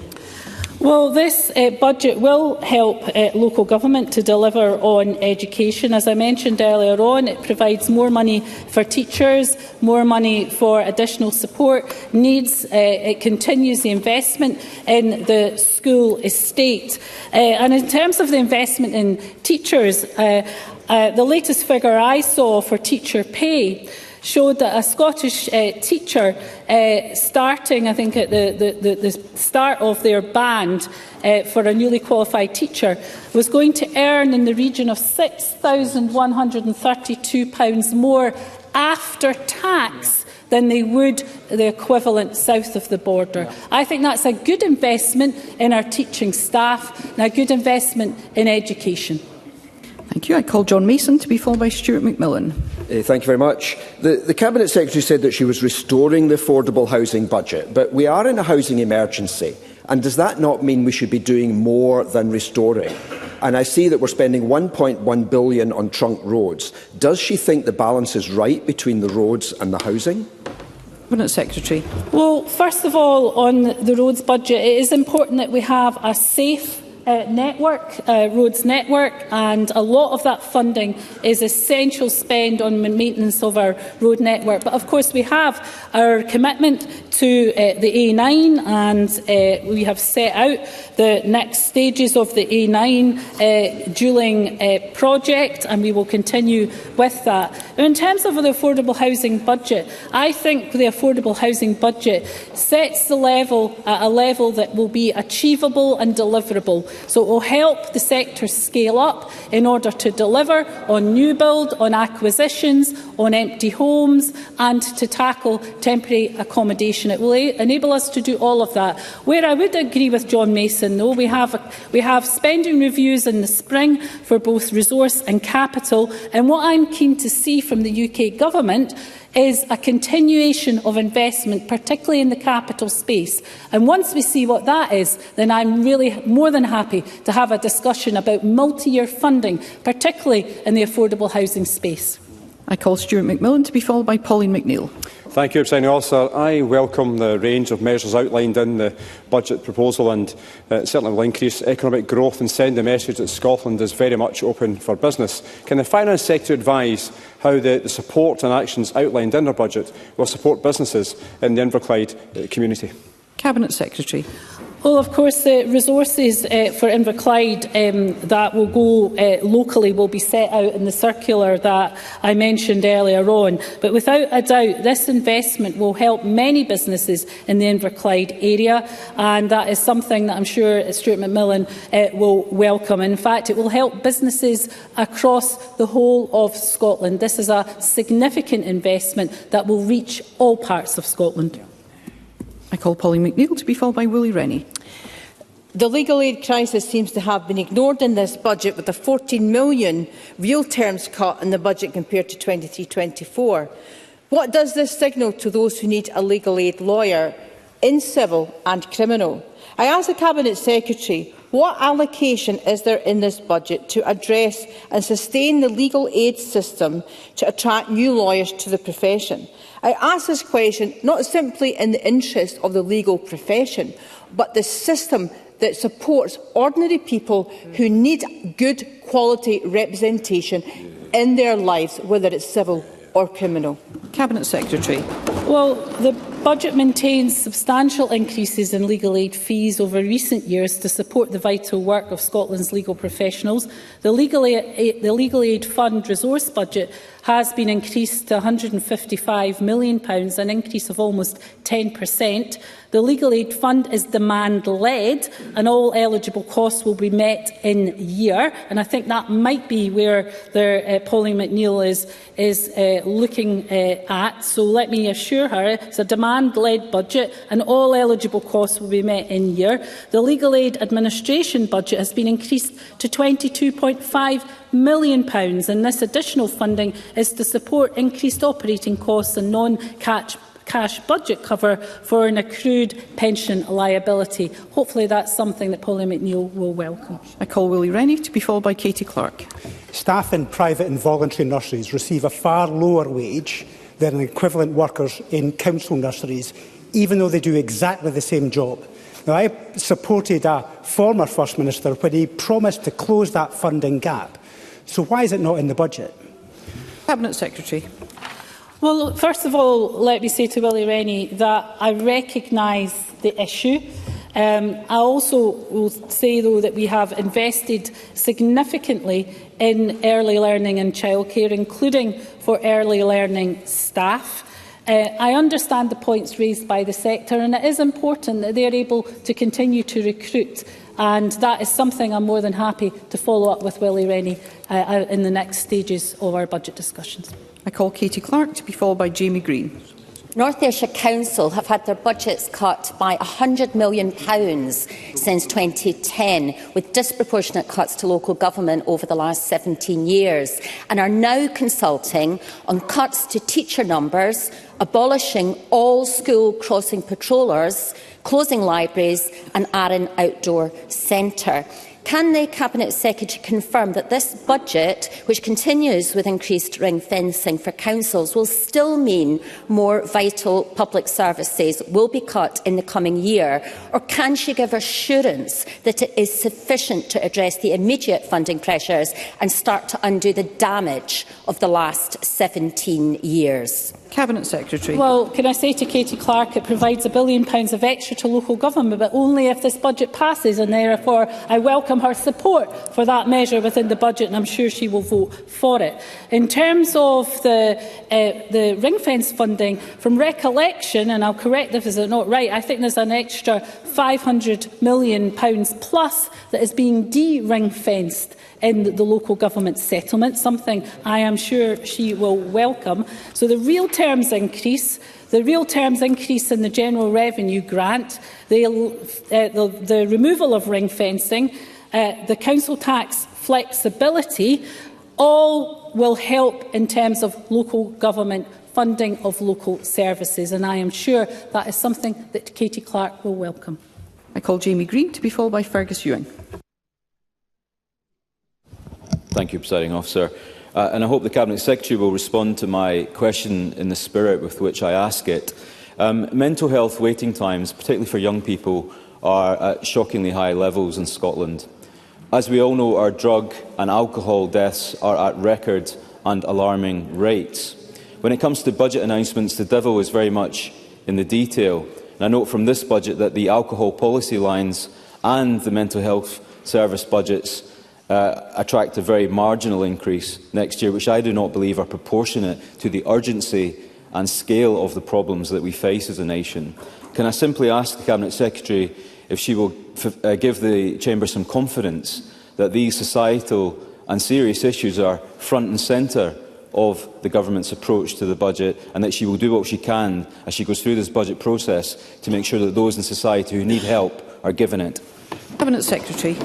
Well, this budget will help local government to deliver on education. As I mentioned earlier on, it provides more money for teachers, more money for additional support needs. It continues the investment in the school estate. And in terms of the investment in teachers, the latest figure I saw for teacher pay showed that a Scottish teacher starting, I think, at the start of their band for a newly qualified teacher was going to earn in the region of £6,132 more after tax than they would the equivalent south of the border. I think that's a good investment in our teaching staff and a good investment in education. Thank you. I call John Mason to be followed by Stuart McMillan. Thank you very much. The Cabinet Secretary said that she was restoring the affordable housing budget, but we are in a housing emergency. And does that not mean we should be doing more than restoring? And I see that we're spending £1.1 billion on trunk roads. Does she think the balance is right between the roads and the housing? Cabinet Secretary. Well, first of all, on the roads budget, it is important that we have a safe roads network, and a lot of that funding is essential spend on maintenance of our road network. But of course we have our commitment to the A9, and we have set out the next stages of the A9 dualling project, and we will continue with that. Now, in terms of the affordable housing budget, I think the affordable housing budget sets the level at a level that will be achievable and deliverable. So it will help the sector scale up in order to deliver on new build, on acquisitions, on empty homes, and to tackle temporary accommodation. It will enable us to do all of that. Where I would agree with John Mason, though, we have spending reviews in the spring for both resource and capital, and what I'm keen to see from the UK Government is a continuation of investment, particularly in the capital space. And once we see what that is, then I'm really more than happy to have a discussion about multi-year funding, particularly in the affordable housing space. I call Stuart McMillan to be followed by Pauline McNeill. Thank you, Presiding Officer. I welcome the range of measures outlined in the budget proposal, and certainly will increase economic growth and send the message that Scotland is very much open for business. Can the Finance Secretary advise how the support and actions outlined in her budget will support businesses in the Inverclyde community? Cabinet Secretary. Well, of course, the resources for Inverclyde that will go locally will be set out in the circular that I mentioned earlier on. But without a doubt, this investment will help many businesses in the Inverclyde area, and that is something that I'm sure Stuart McMillan will welcome. In fact, it will help businesses across the whole of Scotland. This is a significant investment that will reach all parts of Scotland. I call Pauline McNeill to be followed by Willie Rennie. The legal aid crisis seems to have been ignored in this budget, with a £14 million real terms cut in the budget compared to 23-24. What does this signal to those who need a legal aid lawyer? in civil and criminal. I ask the Cabinet Secretary, what allocation is there in this budget to address and sustain the legal aid system to attract new lawyers to the profession? I ask this question not simply in the interest of the legal profession, but the system that supports ordinary people who need good quality representation in their lives, whether it's civil or criminal. Cabinet Secretary. Well, the budget maintains substantial increases in legal aid fees over recent years to support the vital work of Scotland's legal professionals. The Legal Aid Fund resource budget has been increased to £155 million, an increase of almost 10%. The Legal Aid Fund is demand-led and all eligible costs will be met in year. And I think that might be where Pauline McNeill is looking at. So let me assure her it's a demand-led budget and all eligible costs will be met in year. The Legal Aid Administration budget has been increased to £22.5 million, and this additional funding is to support increased operating costs and non-cash budget cover for an accrued pension liability. Hopefully that's something that Pauline McNeill will welcome. I call Willie Rennie to be followed by Katie Clark. Staff in private and voluntary nurseries receive a far lower wage than equivalent workers in council nurseries, even though they do exactly the same job. Now, I supported a former First Minister when he promised to close that funding gap. So why is it not in the budget? Cabinet Secretary. Well, first of all, let me say to Willie Rennie that I recognise the issue. I also will say, though, that we have invested significantly in early learning and childcare, including for early learning staff. I understand the points raised by the sector, and it is important that they are able to continue to recruit. And that is something I'm more than happy to follow up with Willie Rennie in the next stages of our budget discussions. I call Katie Clark to be followed by Jamie Green. North Ayrshire Council have had their budgets cut by £100 million since 2010, with disproportionate cuts to local government over the last 17 years, and are now consulting on cuts to teacher numbers, abolishing all school crossing patrollers, closing libraries and Arran Outdoor Centre. Can the Cabinet Secretary confirm that this budget, which continues with increased ring fencing for councils, will still mean more vital public services will be cut in the coming year? Or can she give assurance that it is sufficient to address the immediate funding pressures and start to undo the damage of the last 17 years? Cabinet Secretary. Well, can I say to Katie Clark, it provides £1 billion of extra to local government, but only if this budget passes, and therefore I welcome her support for that measure within the budget, and I'm sure she will vote for it. In terms of the ring-fence funding, from recollection, and I'll correct if it's not right, I think there's an extra £500 million plus that is being de-ring-fenced in the local government settlement, something I am sure she will welcome. So the real terms increase in the general revenue grant, the removal of ring fencing, the council tax flexibility, all will help in terms of local government funding of local services, and I am sure that is something that Katie Clark will welcome. I call Jamie Green to be followed by Fergus Ewing. Thank you, Presiding Officer. And I hope the Cabinet Secretary will respond to my question in the spirit with which I ask it. Mental health waiting times, particularly for young people, are at shockingly high levels in Scotland. As we all know, our drug and alcohol deaths are at record and alarming rates. When it comes to budget announcements, the devil is very much in the detail. And I note from this budget that the alcohol policy lines and the mental health service budgets attract a very marginal increase next year, which I do not believe are proportionate to the urgency and scale of the problems that we face as a nation. Can I simply ask the Cabinet Secretary if she will give the Chamber some confidence that these societal and serious issues are front and centre of the Government's approach to the budget, and that she will do what she can as she goes through this budget process to make sure that those in society who need help are given it? Cabinet Secretary.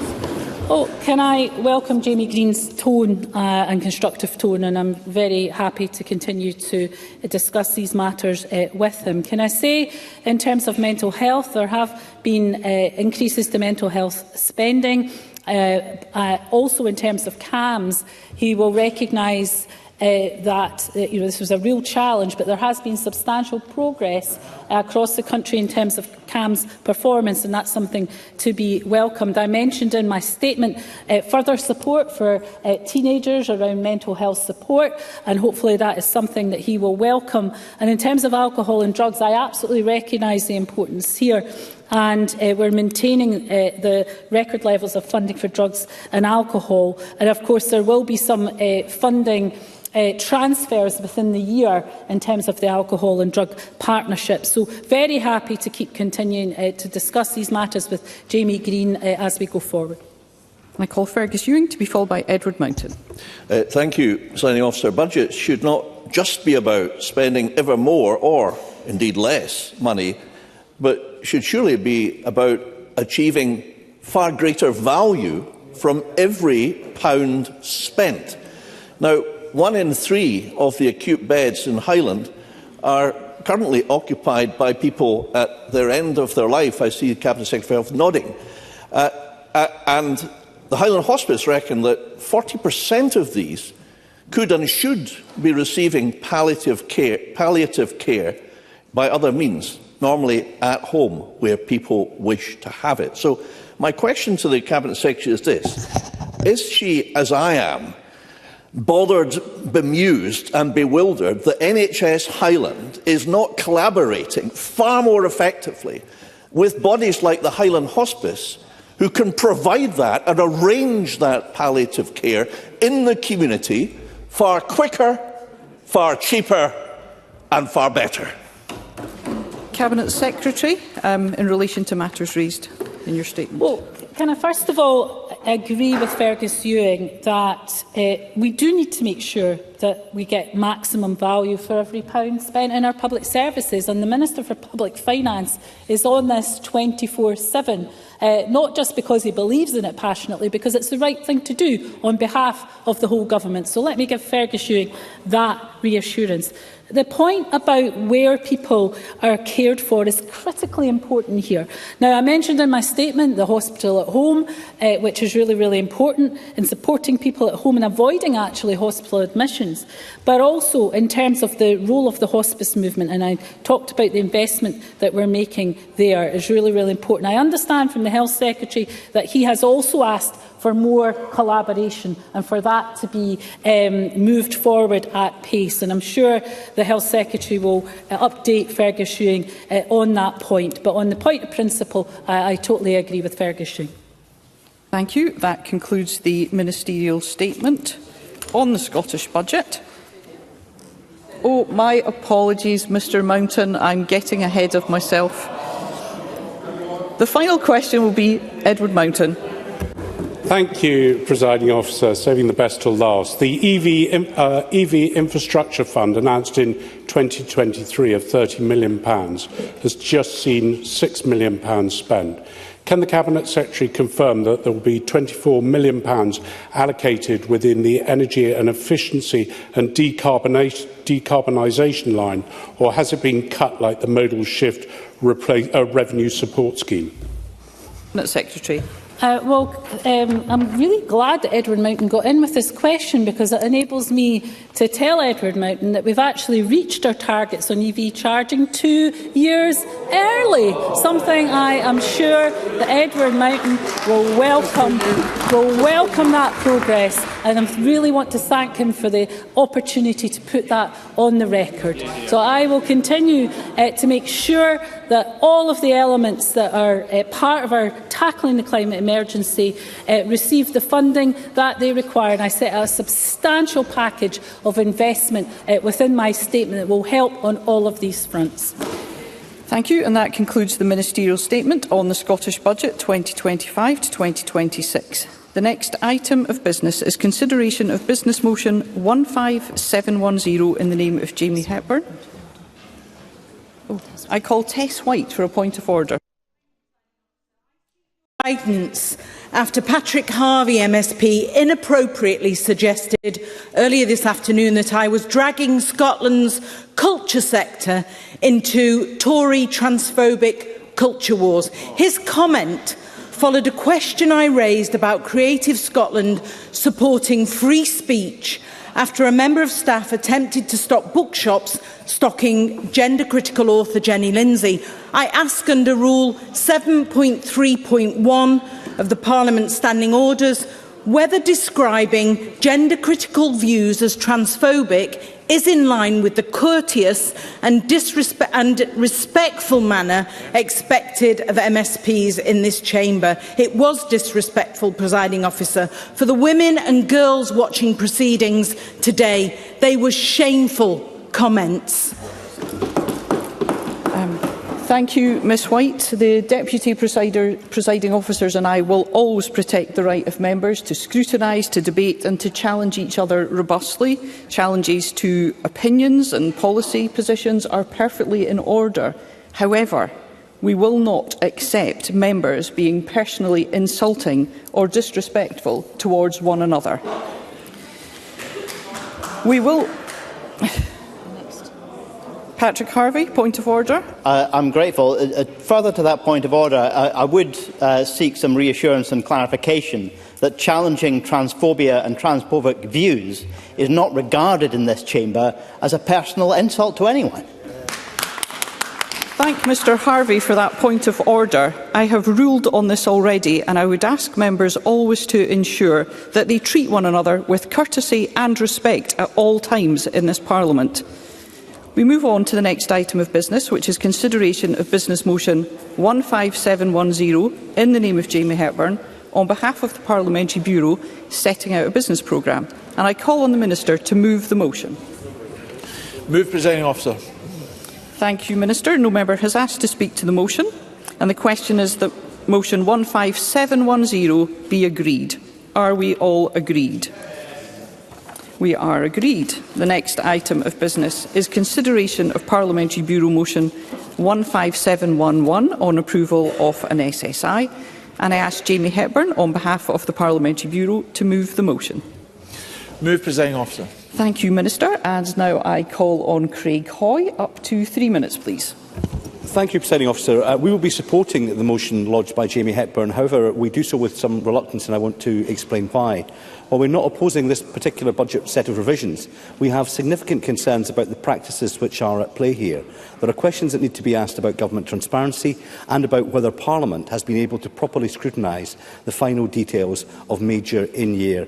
Oh, can I welcome Jamie Green's tone and constructive tone, and I'm very happy to continue to discuss these matters with him. Can I say, in terms of mental health, there have been increases to mental health spending. Also, in terms of CAMS, he will recognise that this was a real challenge, but there has been substantial progress across the country in terms of CAMS performance, and that's something to be welcomed. I mentioned in my statement further support for teenagers around mental health support, and hopefully that is something that he will welcome. And in terms of alcohol and drugs, I absolutely recognise the importance here. And we're maintaining the record levels of funding for drugs and alcohol. And of course, there will be some funding transfers within the year in terms of the alcohol and drug partnership. So very happy to keep continuing to discuss these matters with Jamie Green as we go forward. I call Fergus Ewing to be followed by Edward Mountain. Thank you, Presiding Officer. Budgets should not just be about spending ever more or indeed less money, but should surely be about achieving far greater value from every pound spent. Now, 1 in 3 of the acute beds in Highland are currently occupied by people at their end of their life. I see the Cabinet Secretary for Health nodding. And the Highland Hospice reckon that 40% of these could and should be receiving palliative care by other means, normally at home, where people wish to have it. So my question to the Cabinet Secretary is this. Is she, as I am, bothered, bemused and bewildered that NHS Highland is not collaborating far more effectively with bodies like the Highland Hospice, who can provide that and arrange that palliative care in the community far quicker, far cheaper and far better? Cabinet Secretary, in relation to matters raised in your statement. Well, can I first of all agree with Fergus Ewing that we do need to make sure that we get maximum value for every pound spent in our public services, and the Minister for Public Finance is on this 24/7. Not just because he believes in it passionately, because it's the right thing to do on behalf of the whole government. So let me give Fergus Ewing that reassurance. The point about where people are cared for is critically important here. Now, I mentioned in my statement the hospital at home, which is really, really important in supporting people at home and avoiding actually hospital admissions, but also in terms of the role of the hospice movement, and I talked about the investment that we're making there is really, really important. I understand from the Health Secretary that he has also asked for more collaboration and for that to be moved forward at pace. And I'm sure the Health Secretary will update Fergus Ewing on that point. But on the point of principle, I totally agree with Fergus Ewing. Thank you. That concludes the ministerial statement on the Scottish Budget. Oh, my apologies, Mr Mountain. I'm getting ahead of myself. The final question will be Edward Mountain. Thank you, Presiding Officer. Saving the best till last. The EV Infrastructure Fund, announced in 2023 of £30 million, has just seen £6 million spent. Can the Cabinet Secretary confirm that there will be £24 million allocated within the Energy and Efficiency and Decarbonisation line, or has it been cut like the Modal Shift Revenue Support Scheme? Cabinet Secretary. I'm really glad that Edward Mountain got in with this question, because it enables me to tell Edward Mountain that we've actually reached our targets on EV charging 2 years early, something I am sure that Edward Mountain will welcome that progress, and I really want to thank him for the opportunity to put that on the record. So I will continue to make sure that all of the elements that are part of our tackling the climate emergency receive the funding that they require, and I set out a substantial package of investment within my statement that will help on all of these fronts. Thank you, and that concludes the ministerial statement on the Scottish Budget 2025 to 2026. The next item of business is consideration of Business Motion 15710 in the name of Jamie Hepburn. I call Tess White for a point of order. Guidance after Patrick Harvie MSP inappropriately suggested earlier this afternoon that I was dragging Scotland's culture sector into Tory transphobic culture wars. His comment followed a question I raised about Creative Scotland supporting free speech after a member of staff attempted to stop bookshops stocking gender-critical author Jenny Lindsay. I ask under Rule 7.3.1 of the Parliament Standing Orders whether describing gender-critical views as transphobic is in line with the courteous and respectful manner expected of MSPs in this chamber. It was disrespectful, Presiding Officer. For the women and girls watching proceedings today, they were shameful comments. Thank you, Ms White. The Deputy Presiding Officers and I will always protect the right of members to scrutinise, to debate and to challenge each other robustly. Challenges to opinions and policy positions are perfectly in order. However, we will not accept members being personally insulting or disrespectful towards one another. We will... Patrick Harvie, point of order. I'm grateful. Further to that point of order, I would seek some reassurance and clarification that challenging transphobia and transphobic views is not regarded in this chamber as a personal insult to anyone. Thank Mr Harvie for that point of order. I have ruled on this already, and I would ask members always to ensure that they treat one another with courtesy and respect at all times in this Parliament. We move on to the next item of business, which is consideration of Business Motion 15710 in the name of Jamie Hepburn on behalf of the Parliamentary Bureau setting out a business programme. And I call on the Minister to move the motion. Move, Presiding Officer. Thank you, Minister. No member has asked to speak to the motion. And the question is that motion 15710 be agreed. Are we all agreed? We are agreed. The next item of business is consideration of Parliamentary Bureau Motion 15711 on approval of an SSI. And I ask Jamie Hepburn, on behalf of the Parliamentary Bureau, to move the motion. Move, Presiding Officer. Thank you, Minister. And now I call on Craig Hoy. Up to 3 minutes, please. Thank you, Presiding Officer. We will be supporting the motion lodged by Jamie Hepburn. However, we do so with some reluctance, and I want to explain why. While we're not opposing this particular budget set of revisions, we have significant concerns about the practices which are at play here. There are questions that need to be asked about government transparency and about whether Parliament has been able to properly scrutinise the final details of major in-year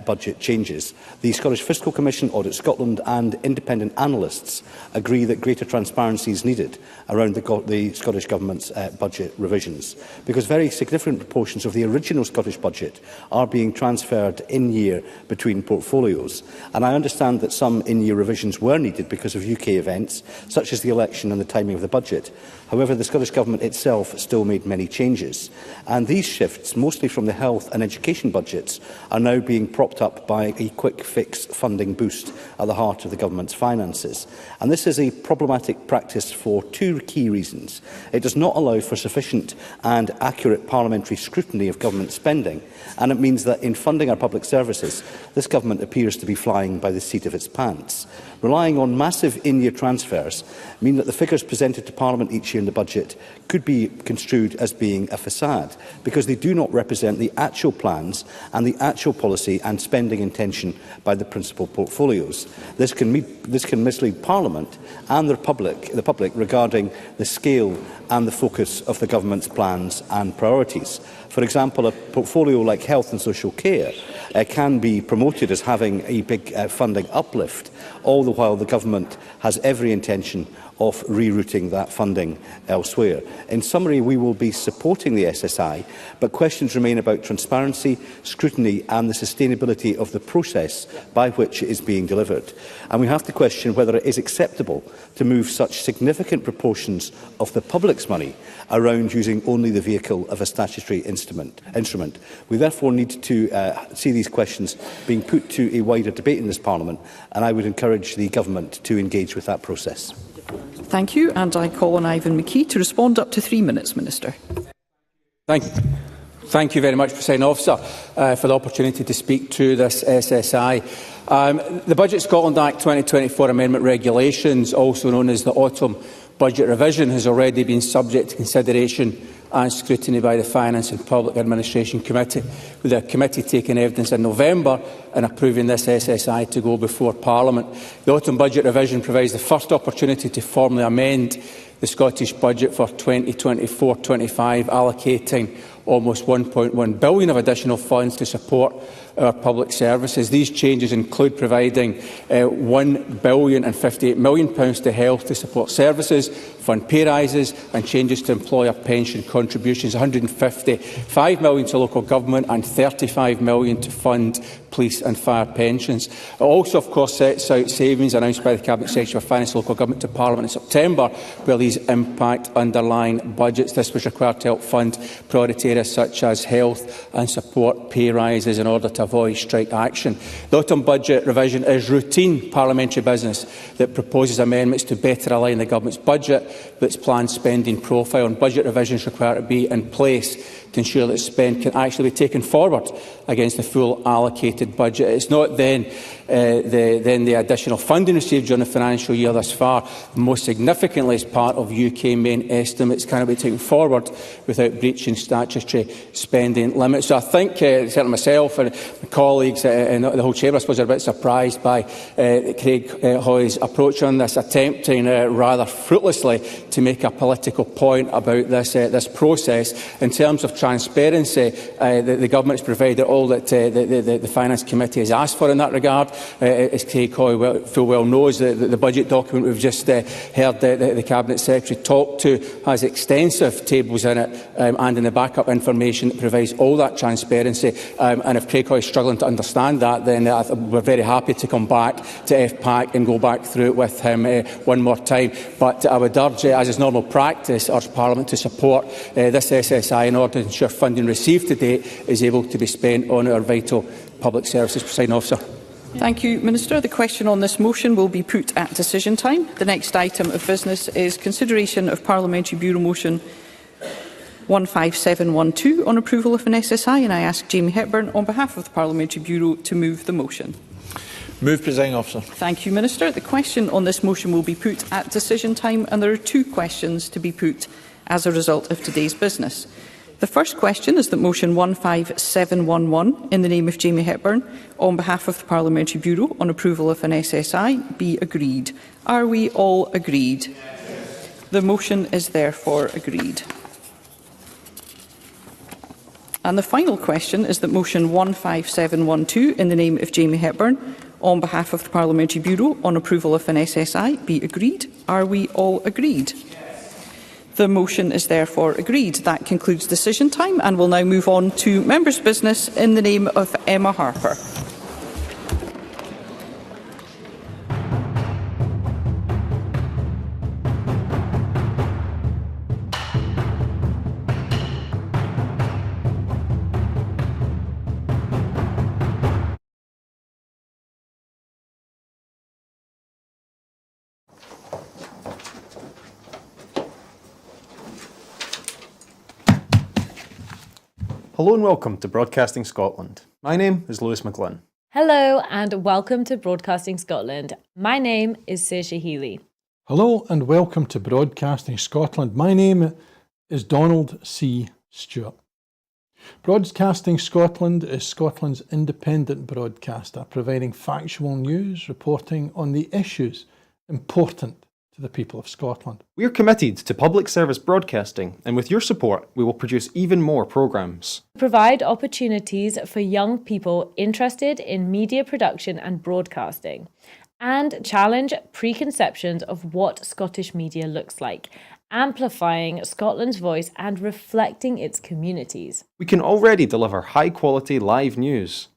budget changes. The Scottish Fiscal Commission, Audit Scotland and independent analysts agree that greater transparency is needed around the Scottish Government's budget revisions, because very significant proportions of the original Scottish budget are being transferred in-year between portfolios. And I understand that some in-year revisions were needed because of UK events, such as the election and the timing of the budget. However, the Scottish Government itself still made many changes. And these shifts, mostly from the health and education budgets, are now being propped up by a quick-fix funding boost at the heart of the Government's finances. And this is a problematic practice for two key reasons. It does not allow for sufficient and accurate parliamentary scrutiny of government spending, and it means that in funding our public services, this Government appears to be flying by the seat of its pants. Relying on massive in-year transfers mean that the figures presented to Parliament each year in the budget could be construed as being a facade, because they do not represent the actual plans and the actual policy and spending intention by the principal portfolios. This can mislead Parliament and the public regarding the scale and the focus of the Government's plans and priorities. For example, a portfolio like health and social care can be promoted as having a big funding uplift, all the while the Government has every intention of rerouting that funding elsewhere. In summary, we will be supporting the SSI, but questions remain about transparency, scrutiny and the sustainability of the process by which it is being delivered. And we have to question whether it is acceptable to move such significant proportions of the public's money around using only the vehicle of a statutory instrument. We therefore need to see these questions being put to a wider debate in this Parliament, and I would encourage the Government to engage with that process. Thank you, and I call on Ivan McKee to respond. Up to 3 minutes, Minister. Thank Thank you very much, Presiding Officer, for the opportunity to speak to this SSI. The Budget Scotland Act 2024 Amendment Regulations, also known as the Autumn Budget Revision, has already been subject to consideration and scrutiny by the Finance and Public Administration Committee, with the committee taking evidence in November and approving this SSI to go before Parliament. The Autumn Budget Revision provides the first opportunity to formally amend the Scottish Budget for 2024-25, allocating almost £1.1 billion of additional funds to support our public services. These changes include providing £1.058 billion to health to support services, fund pay rises and changes to employer pension contributions, £155 million to local government and £35 million to fund police and fire pensions. It also, of course, sets out savings announced by the Cabinet Secretary for Finance and Local Government to Parliament in September, where these impact underlying budgets. This was required to help fund priority areas such as health and support pay rises in order to avoid strike action. The Autumn Budget Revision is routine parliamentary business that proposes amendments to better align the Government's budget with its planned spending profile, and budget revisions require to be in place to ensure that spend can actually be taken forward against the full allocated budget. It's not then the additional funding received during the financial year thus far, most significantly as part of UK main estimates, cannot be taken forward without breaching statutory spending limits. So I think, certainly myself and my colleagues and the whole Chamber, I suppose, are a bit surprised by Craig Hoy's approach on this, attempting rather fruitlessly to make a political point about this process. In terms of transparency, the Government has provided all that the Finance Committee has asked for in that regard. As Craig Hoy full well knows, the budget document we've just heard the Cabinet Secretary talk to has extensive tables in it and in the backup information that provides all that transparency. And if Craig Hoy is struggling to understand that, then we're very happy to come back to FPAC and go back through it with him one more time. But I would urge, as is normal practice, urge Parliament to support this SSI in order to ensure funding received to date is able to be spent on our vital public services. Presiding Officer. Thank you, Minister. The question on this motion will be put at decision time. The next item of business is consideration of Parliamentary Bureau Motion 15712 on approval of an SSI, and I ask Jamie Hepburn on behalf of the Parliamentary Bureau to move the motion. Move, Presiding Officer. Thank you, Minister. The question on this motion will be put at decision time, and there are two questions to be put as a result of today's business. The first question is that motion 15711, in the name of Jamie Hepburn, on behalf of the Parliamentary Bureau on approval of an SSI, be agreed. Are we all agreed? Yes. The motion is therefore agreed. And the final question is that motion 15712, in the name of Jamie Hepburn, on behalf of the Parliamentary Bureau on approval of an SSI, be agreed. Are we all agreed? The motion is therefore agreed. That concludes decision time, and we'll now move on to members' business in the name of Emma Harper. Hello and welcome to Broadcasting Scotland. My name is Lewis McGlynn. Hello and welcome to Broadcasting Scotland. My name is Saoirse Healy. Hello and welcome to Broadcasting Scotland. My name is Donald C. Stewart. Broadcasting Scotland is Scotland's independent broadcaster, providing factual news, reporting on the issues important to the people of Scotland. We are committed to public service broadcasting, and with your support, we will produce even more programmes. Provide opportunities for young people interested in media production and broadcasting, and challenge preconceptions of what Scottish media looks like, amplifying Scotland's voice and reflecting its communities. We can already deliver high-quality live news,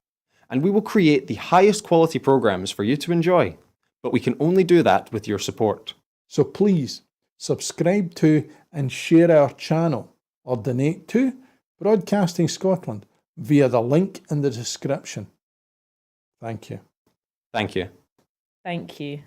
and we will create the highest quality programmes for you to enjoy. But we can only do that with your support. So please subscribe to and share our channel or donate to Broadcasting Scotland via the link in the description. Thank you. Thank you. Thank you.